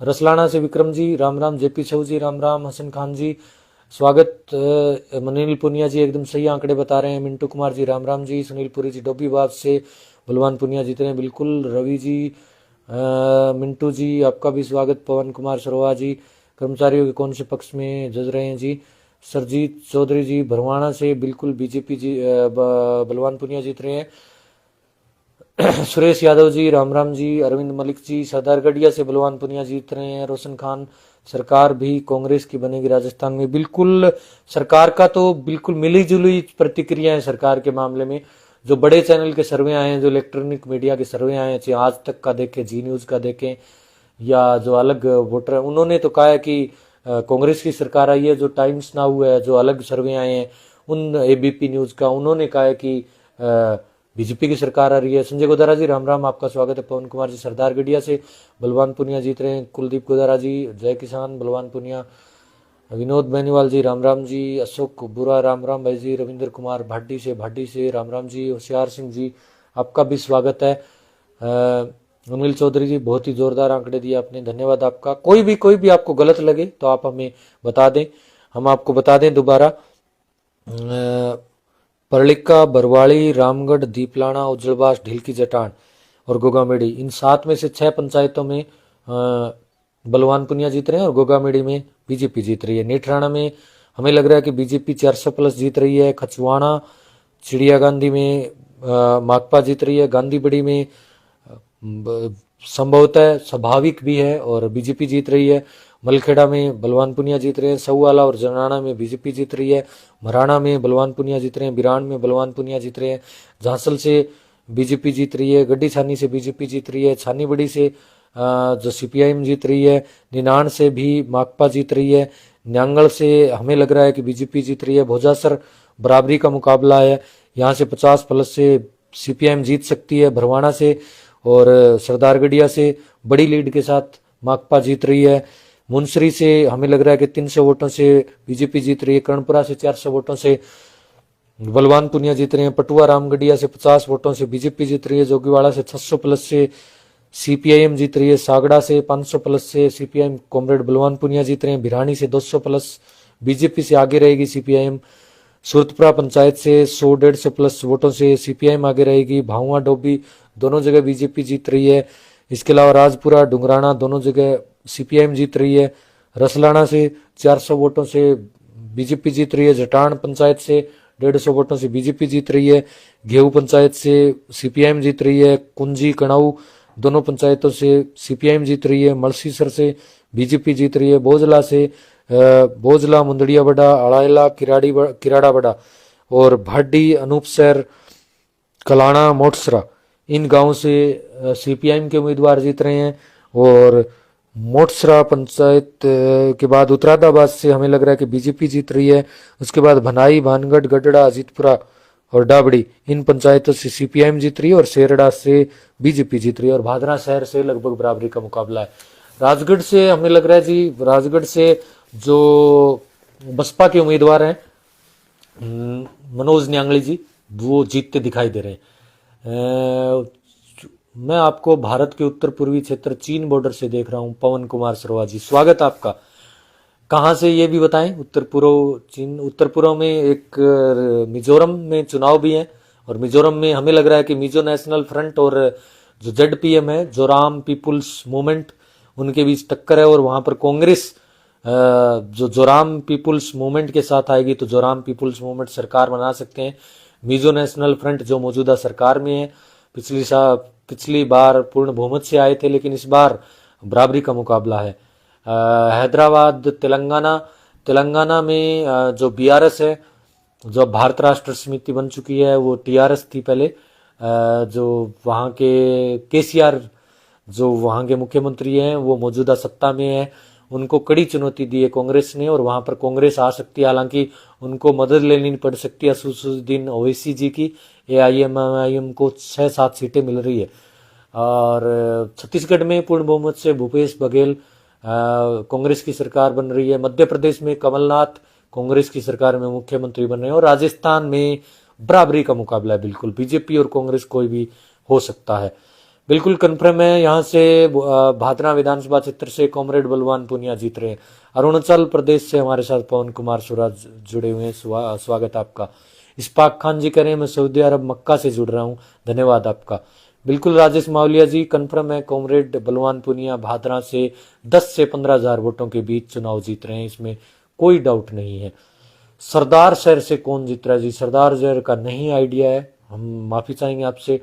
रसलाना से विक्रम जी राम राम। जेपी छऊ जी राम राम। हसन खान जी स्वागत। मनील पुनिया जी एकदम सही आंकड़े बता रहे हैं। मिंटू कुमार जी राम राम जी। सुनील पुरी जी डोबीबाग से बलवान पुनिया जीत रहे हैं, बिल्कुल। रवि जी, मिंटू जी, आपका भी स्वागत। पवन कुमार सरवा जी, कर्मचारियों के कौन से पक्ष में जज रहे हैं जी। सरजीत चौधरी जी भरवाना से, बिल्कुल बीजेपी जी बलवान पुनिया जीत रहे हैं। सुरेश यादव जी राम राम जी। अरविंद मलिक जी सदारगढ़िया से बलवान पुनिया जीत रहे हैं। रोशन खान, सरकार भी कांग्रेस की बनेगी राजस्थान में, बिल्कुल। सरकार का तो बिल्कुल मिली जुली प्रतिक्रिया है सरकार के मामले में। जो बड़े चैनल के सर्वे आए हैं, जो इलेक्ट्रॉनिक मीडिया के सर्वे आए हैं, चाहे आज तक का देखें, जी न्यूज का देखें, या जो अलग वोटर है, उन्होंने तो कहा है कि कांग्रेस की सरकार आई है। जो टाइम्स नाउ है, जो अलग सर्वे आए हैं, उन एबीपी न्यूज का, उन्होंने कहा है कि बीजेपी की सरकार आ रही है। संजय गोदारा जी राम राम, आपका स्वागत है। पवन कुमार जी सरदार गढ़िया से बलवान पुनिया जीत रहे हैं। कुलदीप गोदारा जी जय किसान बलवान पुनिया। विनोद बेनीवाल जी राम राम जी। अशोक बुरा राम राम भाई जी। रविंद्र कुमार भाटी से राम राम जी। होशियार सिंह जी आपका भी स्वागत है। अनिल चौधरी जी बहुत ही जोरदार आंकड़े दिए आपने, धन्यवाद आपका। कोई भी आपको गलत लगे तो आप हमें बता दें, हम आपको बता दें दोबारा। परलिका, बरवाड़ी, रामगढ़, दीपलाना, उज्जड़बास, ढीलकी जटान और गोगामेड़ी, इन 7 में से 6 पंचायतों में बलवान पुनिया जीत रहे हैं और गोगामेड़ी में बीजेपी जीत रही है। नेठराणा में हमें लग रहा है कि बीजेपी 400 प्लस जीत रही है। खचवाड़ा, चिड़िया गांधी में माकपा जीत रही है। गांधी बड़ी में संभवतः स्वाभाविक भी है और बीजेपी जीत रही है। मलखेड़ा में बलवान पुनिया जीत रहे हैं। सऊवाला और जनाना में बीजेपी जीत रही है। मराना में बलवान पुनिया जीत रहे हैं। बिरान में बलवान पुनिया जीत रहे हैं। झांसल से बीजेपी जीत रही है। गड्डी छानी से बीजेपी जीत रही है। छानी बड़ी से जो सीपीआईएम जीत रही है। निनाण से भी माकपा जीत रही है। न्यांगल से हमें लग रहा है कि बीजेपी जीत रही है। भोजासर बराबरी का मुकाबला है, यहाँ से 50 प्लस से सीपीआईएम जीत सकती है। भरवाना से और सरदारगढ़िया से बड़ी लीड के साथ माकपा जीत रही है। मुंसरी से हमें लग रहा है कि 300 वोटों से बीजेपी जीत रही है। कर्णपुरा से 400 वोटों से बलवान पुनिया जीत रहे हैं। पटुआ रामगढ़िया से 50 वोटों से बीजेपी जीत रही है। जोगीवाड़ा से 600 प्लस से सीपीआईएम जीत रही है। सागड़ा से 500 प्लस से सीपीआईएम कॉमरेड बलवान पुनिया जीत रहे हैं। भिरानी से 200 प्लस बीजेपी से आगे रहेगी सीपीआईएम। सुरतपुरा पंचायत से 100-150 प्लस वोटों से सीपीआईएम आगे रहेगी। भाऊआ डोबी दोनों जगह बीजेपी जीत रही है। इसके अलावा राजपुरा डुंगराना दोनों जगह सीपीआईएम जीत रही है। रसलाना से 400 वोटों से बीजेपी जीत रही है। जटान पंचायत से 150 वोटों से बीजेपी जीत रही है। घेऊ पंचायत से सीपीआईएम जीत रही है। कुंजी कणाऊ दोनों पंचायतों से सीपीआईएम जीत रही है। मलसीसर से बीजेपी जीत रही है। बोजला से बोजला, मुंदड़िया बड़ा, अड़ायला, किराड़ा बड़ा और भाडी, अनूपसर, कलाना, मोटसरा, इन गांवों से सीपीआईएम के उम्मीदवार जीत रहे हैं। और मोटसरा पंचायत के बाद उत्तरादाबाद से हमें लग रहा है कि बीजेपी जीत रही है। उसके बाद भनाई, भानगढ़, गडड़ा, अजीतपुरा और डाबड़ी, इन पंचायतों से सीपीआईएम जीत रही है और शेरड़ा से बीजेपी जीत रही है। और भादरा शहर से लगभग बराबरी का मुकाबला है। राजगढ़ से हमें लग रहा है जी, राजगढ़ से जो बसपा के उम्मीदवार हैं मनोज न्यांगली जी, वो जीतते दिखाई दे रहे हैं। मैं आपको भारत के उत्तर पूर्वी क्षेत्र चीन बॉर्डर से देख रहा हूं। पवन कुमार सरवा जी स्वागत आपका। कहां से ये भी बताएं। उत्तर पूर्व चीन, उत्तर पूर्व में एक मिजोरम में चुनाव भी है और मिजोरम में हमें लग रहा है कि मिजो नेशनल फ्रंट और जो जेडपीएम है, जोराम पीपुल्स मूवमेंट, उनके बीच टक्कर है। और वहां पर कांग्रेस जो जोराम पीपुल्स मूवमेंट के साथ आएगी तो जोराम पीपुल्स मूवमेंट सरकार बना सकते हैं। मिजो नेशनल फ्रंट जो मौजूदा सरकार में है, पिछली बार पूर्ण बहुमत से आए थे, लेकिन इस बार बराबरी का मुकाबला है। हैदराबाद, तेलंगाना में जो बीआरएस है, जो भारत राष्ट्र समिति बन चुकी है, वो टीआरएस थी पहले। जो वहाँ के केसीआर जो वहाँ के मुख्यमंत्री हैं, वो मौजूदा सत्ता में है। उनको कड़ी चुनौती दी है कांग्रेस ने और वहां पर कांग्रेस आ सकती है। हालांकि उनको मदद लेनी पड़ सकती है असदुद्दीन ओवैसी जी की। एआईएमआईएम को 6-7 सीटें मिल रही है। और छत्तीसगढ़ में पूर्ण बहुमत से भूपेश बघेल कांग्रेस की सरकार बन रही है। मध्य प्रदेश में कमलनाथ कांग्रेस की सरकार में मुख्यमंत्री बन रहे हैं। और राजस्थान में बराबरी का मुकाबला है, बिल्कुल बीजेपी और कांग्रेस कोई भी हो सकता है, बिल्कुल कन्फर्म है। यहाँ से भादरा विधानसभा क्षेत्र से कॉमरेड बलवान पुनिया जीत रहे हैं। अरुणाचल प्रदेश से हमारे साथ पवन कुमार सुराज जुड़े हुए हैं, स्वागत आपका। इस्पाक खान जी कह रहे हैं मैं सऊदी अरब मक्का से जुड़ रहा हूँ, धन्यवाद आपका। बिल्कुल राजेश मावलिया जी कन्फर्म है, कॉमरेड बलवान पुनिया भादरा से 10 से 15 हजार वोटों के बीच चुनाव जीत रहे हैं, इसमें कोई डाउट नहीं है। सरदार शहर से कौन जीत रहा है जी? सरदार शहर का नहीं आइडिया है, हम माफी चाहेंगे आपसे।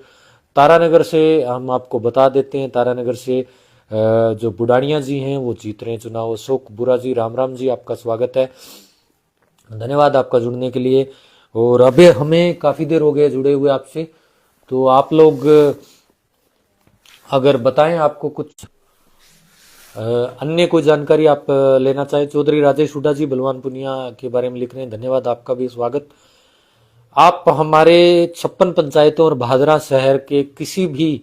तारानगर से हम आपको बता देते हैं, तारानगर से जो बुडानिया जी हैं वो जीत रहे हैं चुनाव। अशोक बुरा जी राम राम जी, आपका स्वागत है, धन्यवाद आपका जुड़ने के लिए। और अभी हमें काफी देर हो गया जुड़े हुए आपसे, तो आप लोग अगर बताएं आपको कुछ अन्य कोई जानकारी आप लेना चाहें। चौधरी राजेश हुड्डा जी बलवान पुनिया के बारे में लिख रहे हैं, धन्यवाद आपका भी स्वागत। आप हमारे 56 पंचायतों और भादरा शहर के किसी भी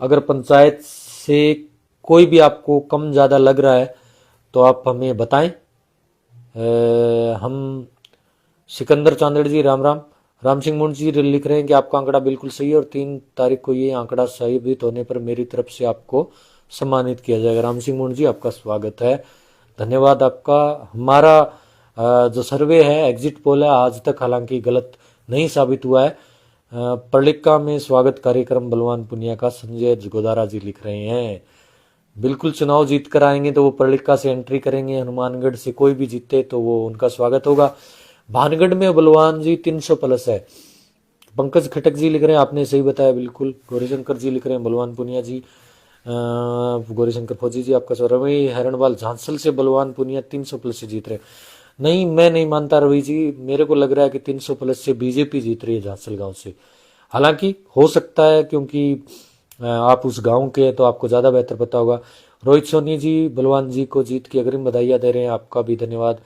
अगर पंचायत से कोई भी आपको कम ज्यादा लग रहा है तो आप हमें बताएं। हम सिकंदर चांदेड़ जी राम राम। राम सिंह मुंड जी लिख रहे हैं कि आपका आंकड़ा बिल्कुल सही है और 3 तारीख को ये आंकड़ा साबित होने पर मेरी तरफ से आपको सम्मानित किया जाएगा। राम सिंह मुंड जी आपका स्वागत है, धन्यवाद आपका। हमारा जो सर्वे है, एग्जिट पोल है, आज तक हालांकि गलत नहीं साबित हुआ है। पर्लिका में स्वागत कार्यक्रम बलवान पुनिया का, संजय गोदारा जी लिख रहे हैं। बिल्कुल चुनाव जीत कर आएंगे तो वो पर्लिका से एंट्री करेंगे, हनुमानगढ़ से कोई भी जीते तो वो उनका स्वागत होगा। भानगढ़ में बलवान जी 300 प्लस है। पंकज खटक जी लिख रहे हैं आपने सही बताया बिल्कुल। गौरीशंकर जी लिख रहे हैं बलवान पुनिया जी। गौरीशंकर फौजी जी आपका स्वागत। रवि हरणवाल झांसल से बलवान पुनिया 300 प्लस से जीत रहे हैं। नहीं, मैं नहीं मानता रवि जी, मेरे को लग रहा है कि 300 प्लस से बीजेपी जीत रही है झांसल गांव से। हालांकि हो सकता है क्योंकि आप उस गांव के हैं तो आपको ज्यादा बेहतर पता होगा। रोहित सोनी जी बलवान जी को जीत की अग्रिम बधाइयां दे रहे हैं, आपका भी धन्यवाद।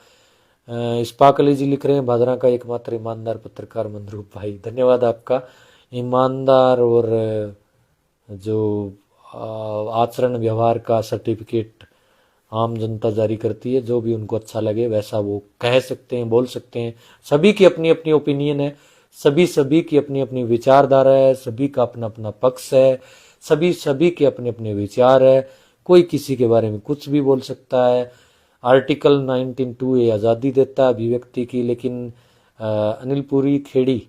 इस्पाक अली जी लिख रहे हैं भादरा का एकमात्र ईमानदार पत्रकार मंदरूप भाई, धन्यवाद आपका। ईमानदार और जो आचरण व्यवहार का सर्टिफिकेट आम जनता जारी करती है, जो भी उनको अच्छा लगे वैसा वो कह सकते हैं, बोल सकते हैं। सभी की अपनी अपनी ओपिनियन है, सभी की अपनी अपनी विचारधारा है, सभी का अपना अपना पक्ष है, सभी के अपने अपने विचार है। कोई किसी के बारे में कुछ भी बोल सकता है। आर्टिकल 19(2) ये आज़ादी देता है अभिव्यक्ति की, लेकिन अनिल पुरी खेड़ी,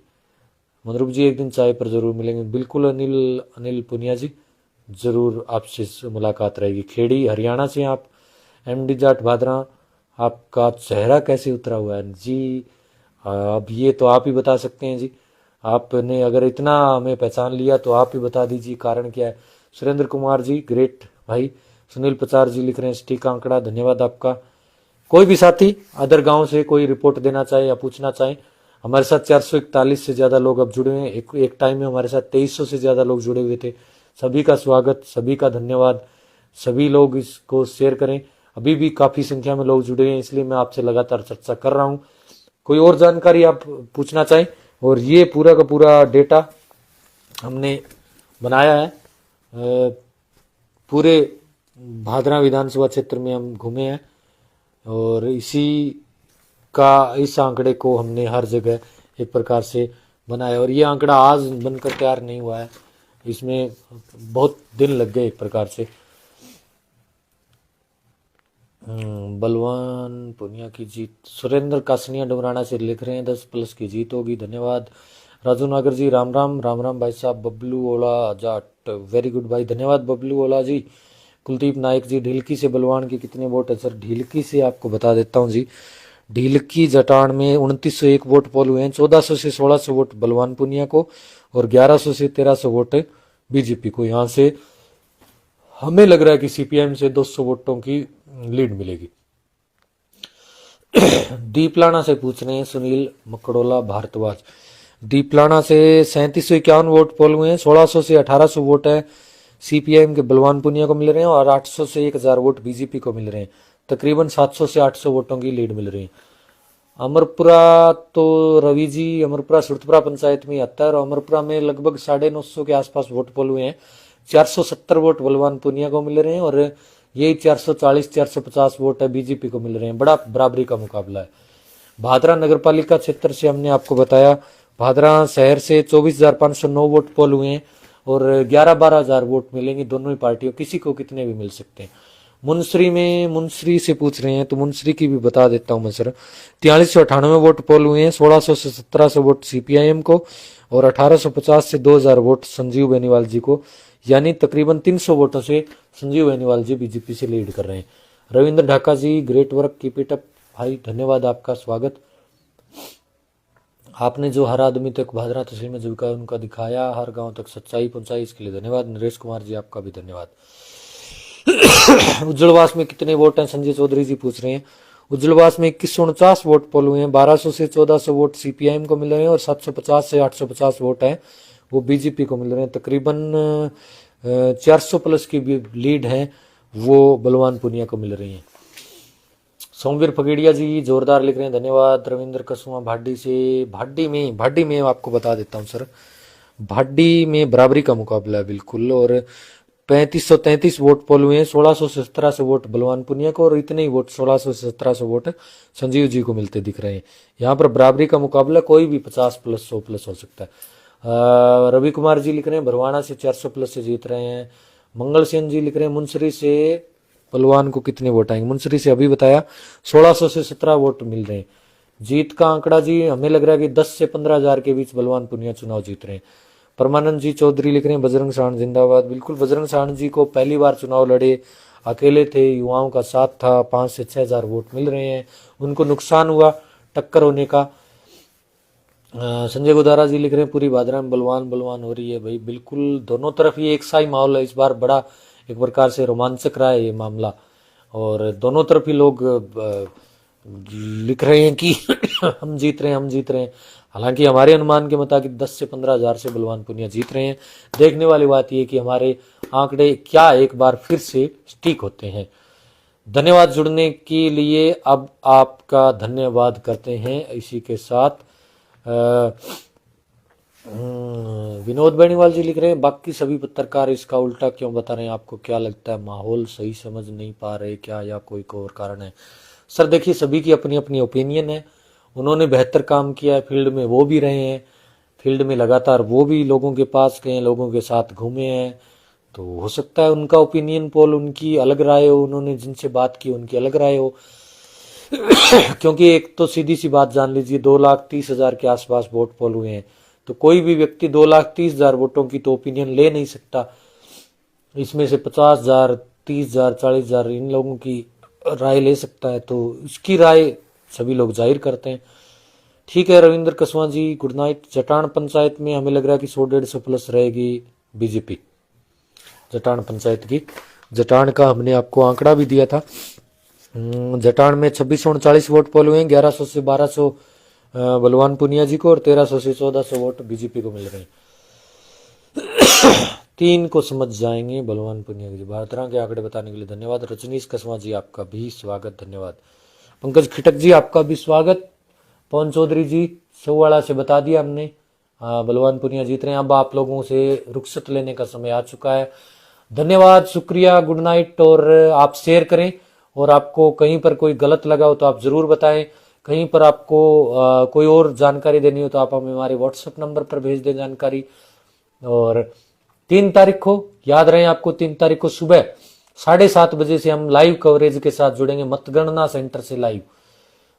मधुरूप जी एक दिन चाय पर जरूर मिलेंगे। बिल्कुल अनिल पुनिया जी, जरूर आपसे मुलाकात रहेगी। खेड़ी हरियाणा से आप। एमडी जाट भादरा, आपका चेहरा कैसे उतरा हुआ है जी? अब ये तो आप ही बता सकते हैं जी। आपने अगर इतना हमें पहचान लिया तो आप ही बता दीजिए कारण क्या है। सुरेंद्र कुमार जी ग्रेट भाई। सुनील पचार जी लिख रहे हैं स्टिक आंकड़ा, धन्यवाद आपका। कोई भी साथी अदर गांव से कोई रिपोर्ट देना चाहे या पूछना चाहे, हमारे साथ 441 से ज्यादा लोग अब जुड़े हैं। एक टाइम में हमारे साथ 2300 से ज्यादा लोग जुड़े हुए थे। सभी का स्वागत, सभी का धन्यवाद। सभी लोग इसको शेयर करें। अभी भी काफी संख्या में लोग जुड़े हैं, इसलिए मैं आपसे लगातार चर्चा कर रहा हूँ। कोई और जानकारी आप पूछना चाहें? और ये पूरा का पूरा डेटा हमने बनाया है, पूरे भादरा विधानसभा क्षेत्र में हम घूमे हैं और इस आंकड़े को हमने हर जगह एक प्रकार से बनाया। और ये आंकड़ा आज बनकर तैयार नहीं हुआ है, इसमें बहुत दिन लग गए एक प्रकार से। बलवान पुनिया की जीत, सुरेंद्र कासनिया डुमराना से लिख रहे हैं 10 प्लस की जीत होगी, धन्यवाद। राजू नागर जी राम राम। राम राम भाई साहब। बबलू ओला जाट, वेरी गुड भाई, धन्यवाद बबलू ओला जी। कुलदीप नायक जी ढीलकी से बलवान के कितने वोट है सर? ढीलकी से आपको बता देता हूं जी। ढीलकी जटान में 2901 वोट पोल हुए हैं। 1400 से 1600 वोट बलवान पुनिया को और 1100 से 1300 वोट बीजेपी को। यहाँ से हमें लग रहा है कि सीपीएम से 200 वोटों की लीड मिलेगी। दीपलाना से पूछ रहे हैं सुनील मकड़ोला भारद्वाज। दीपलाना से 3751 वोट पोल हुए हैं। 1600 से 1800 वोट है सीपीआईएम के बलवान पुनिया को मिल रहे हैं और 800 से 1000 वोट बीजेपी को मिल रहे हैं। तकरीबन 700 से 800 वोटों की लीड मिल रही है। अमरपुरा तो रवि जी, अमरपुरा सुरतपुरा पंचायत में आता है और अमरपुरा में लगभग 950 के आसपास वोट पोल हुए हैं। 470 वोट बलवान पुनिया को मिल रहे हैं और यही 440-450 वोट है बीजेपी को मिल रहे हैं। बड़ा बराबरी का मुकाबला है। भादरा नगरपालिका क्षेत्र से हमने आपको बताया, भादरा शहर से 24,509 वोट पोल हुए हैं और 11-12 हजार वोट मिलेंगे दोनों ही पार्टियों, किसी को कितने भी मिल सकते हैं। मुंसरी से पूछ रहे हैं तो मुंसरी की भी बता देता हूं मैं सर। 4398 वोट पोल हुए हैं। 1600 से 1700 वोट सीपीआईएम को और 1850 से 2000 वोट संजीव बेनीवाल जी को, यानी तकरीबन 300 वोटों से संजीव बेनीवाल जी बीजेपी से लीड कर रहे हैं। Ravindra Dhaka ji great work, keep it up भाई, धन्यवाद आपका, स्वागत। आपने जो हर आदमी तक भादरा तहसील में जीविका उनका दिखाया, हर गांव तक सच्चाई पहुंचाई, इसके लिए धन्यवाद। नरेश कुमार जी आपका भी धन्यवाद। उज्जवलवास में कितने वोट हैं? संजय चौधरी जी पूछ रहे हैं। उज्जवलवास में 2149 वोट पोल हुए हैं। 1200 से 1400 वोट सीपीआईएम को मिल रहे हैं और 750 से 850 वोट हैं वो बीजेपी को मिल रहे हैं। तकरीबन 400 प्लस की भी लीड है वो बलवान पुनिया को मिल रही है। सोमवीर फगेड़िया जी जोरदार लिख रहे हैं, धन्यवाद। रविंद्र कसुआ भाडी से, भाडी में आपको बता देता हूँ सर, भाडी में बराबरी का मुकाबला है बिल्कुल, और 3533 वोट पोल हुए हैं। 1600 से 1700 वोट बलवान पुनिया को और इतने ही वोट 1600 से 1700 वोट संजीव जी को मिलते दिख रहे हैं। यहाँ पर बराबरी का मुकाबला, कोई भी 50 प्लस 100 प्लस हो सकता है। रवि कुमार जी लिख रहे हैं भरवाना से 400 प्लस से जीत रहे हैं। मंगल सेन जी लिख रहे हैं मुंसरी से बलवान को कितने वोट आएंगे, मुंसरी से अभी बताया 1600 से 17 वोट मिल रहे हैं। जीत का आंकड़ा जी हमें लग रहा है कि 10 से 15 हजार के बीच बलवान पुनिया चुनाव जीत रहे हैं। परमानंद जी चौधरी लिख रहे हैं बजरंग साण जिंदाबाद। बिल्कुल, बजरंग साण जी को पहली बार चुनाव लड़े, अकेले थे, युवाओं का साथ था, 5 से 6 हजार वोट मिल रहे हैं, उनको नुकसान हुआ टक्कर होने का। संजय गोदारा जी लिख रहे हैं पूरी भादरा में बलवान बलवान हो रही है। भाई बिल्कुल दोनों तरफ ये एक सा ही माहौल है, इस बार बड़ा एक प्रकार से रोमांचक रहा है ये मामला, और दोनों तरफ ही लोग लिख रहे हैं कि हम जीत रहे हैं, हम जीत रहे हैं। हालांकि हमारे अनुमान के मुताबिक 10 से 15 हजार से बलवान पुनिया जीत रहे हैं। देखने वाली बात यह कि हमारे आंकड़े क्या एक बार फिर से स्टिक होते हैं। धन्यवाद जुड़ने के लिए, अब आपका धन्यवाद करते हैं। इसी के साथ विनोद बेनीवाल जी लिख रहे हैं बाकी सभी पत्रकार इसका उल्टा क्यों बता रहे हैं, आपको क्या लगता है माहौल सही समझ नहीं पा रहे क्या, या कोई और कारण है? सर देखिए, सभी की अपनी अपनी ओपिनियन है। उन्होंने बेहतर काम किया है, फील्ड में वो भी रहे हैं, फील्ड में लगातार वो भी लोगों के पास गए, लोगों के साथ घूमे हैं, तो हो सकता है उनका ओपिनियन पोल उनकी अलग राय हो, उन्होंने जिनसे बात की उनकी अलग राय हो। क्योंकि एक तो सीधी सी बात जान लीजिए, 2,30,000 के आसपास वोट पोल हुए हैं, तो कोई भी व्यक्ति 2,30,000 वोटों की तो ओपिनियन ले नहीं सकता। इसमें से 50,000, 30,000, 40,000 इन लोगों की राय ले सकता है, तो उसकी राय सभी लोग जाहिर करते हैं। ठीक है रविंद्र कसवा जी, गुड नाइट। जटान पंचायत में हमें लग रहा है कि 100-150 प्लस रहेगी बीजेपी, जटान पंचायत की। जटान का हमने आपको आंकड़ा भी दिया था। जटान में 2639 वोट पोल हुए हैं, 1100 से 1200 बलवान पुनिया जी को और 1300 से 1400 वोट बीजेपी को मिल रहे हैं। 3 को समझ जाएंगे बलवान पुनिया जी। भादरा के आंकड़े बताने के लिए धन्यवाद। रजनीश कसवा जी आपका भी स्वागत, धन्यवाद। पंकज खिटक जी आपका भी स्वागत। पवन चौधरी जी सौवाड़ा से बता दिया हमने, बलवान पुनिया जीत रहे हैं। अब आप लोगों से रुखसत लेने का समय आ चुका है। धन्यवाद, शुक्रिया, गुड नाइट। और आप शेयर करें, और आपको कहीं पर कोई गलत लगा हो तो आप जरूर बताएं, कहीं पर आपको कोई और जानकारी देनी हो तो आप हमें हमारे व्हाट्सएप नंबर पर भेज दें जानकारी। और 3 तारीख को याद रहे, आपको 3 तारीख को सुबह 7:30 बजे से हम लाइव कवरेज के साथ जुड़ेंगे, मतगणना सेंटर से लाइव,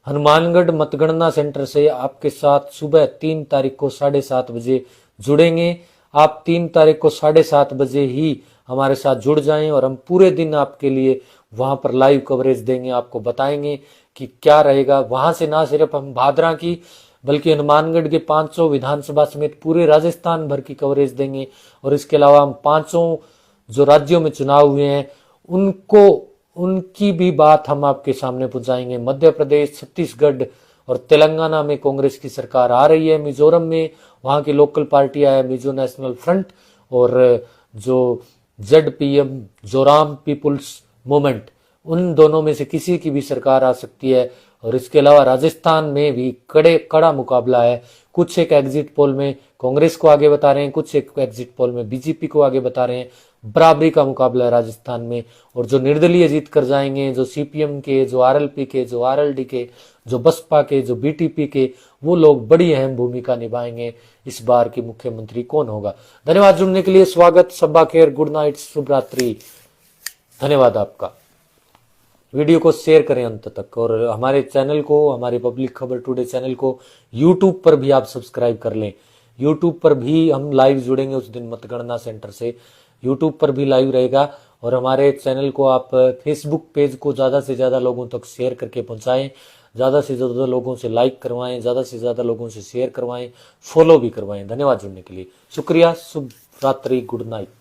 हनुमानगढ़ मतगणना सेंटर से आपके साथ सुबह 3 तारीख को 7:30 बजे जुड़ेंगे। आप 3 तारीख को 7:30 बजे ही हमारे साथ जुड़ जाएं, और हम पूरे दिन आपके लिए वहां पर लाइव कवरेज देंगे, आपको बताएंगे कि क्या रहेगा। वहां से ना सिर्फ हम भादरा की बल्कि हनुमानगढ़ के 500 विधानसभा समेत पूरे राजस्थान भर की कवरेज देंगे, और इसके अलावा हम 500 जो राज्यों में चुनाव हुए हैं उनको, उनकी भी बात हम आपके सामने पहुंचाएंगे। मध्य प्रदेश, छत्तीसगढ़ और तेलंगाना में कांग्रेस की सरकार आ रही है। मिजोरम में वहां की लोकल पार्टियां है, मिजो नेशनल फ्रंट और जो ZPM, जोराम पीपुल्स मूवमेंट, उन दोनों में से किसी की भी सरकार आ सकती है। और इसके अलावा राजस्थान में भी कड़ा मुकाबला है। कुछ एक एग्जिट पोल में कांग्रेस को आगे बता रहे हैं, कुछ एक एग्जिट पोल में बीजेपी को आगे बता रहे हैं। बराबरी का मुकाबला है राजस्थान में, और जो निर्दलीय जीत कर जाएंगे, जो CPM के, जो RLP के, जो RLD के, जो बसपा के, जो BTP के, वो लोग बड़ी अहम भूमिका निभाएंगे। इस बार की मुख्यमंत्री कौन होगा? धन्यवाद जुड़ने के लिए, स्वागत, सब्बा खैर, गुड नाइट, शुभ रात्रि, धन्यवाद आपका। वीडियो को शेयर करें अंत तक, और हमारे चैनल को, हमारे पब्लिक खबर टुडे चैनल को YouTube पर भी आप सब्सक्राइब कर लें। YouTube पर भी हम लाइव जुड़ेंगे उस दिन मतगणना सेंटर से, YouTube पर भी लाइव रहेगा। और हमारे चैनल को आप फेसबुक पेज को ज्यादा से ज्यादा लोगों तक शेयर करके पहुंचाएं, ज्यादा से ज्यादा लोगों से लाइक करवाएं, ज्यादा से ज्यादा लोगों से शेयर करवाएं, फॉलो भी करवाएं। धन्यवाद जुड़ने के लिए, शुक्रिया, शुभ रात्रि, गुड नाइट।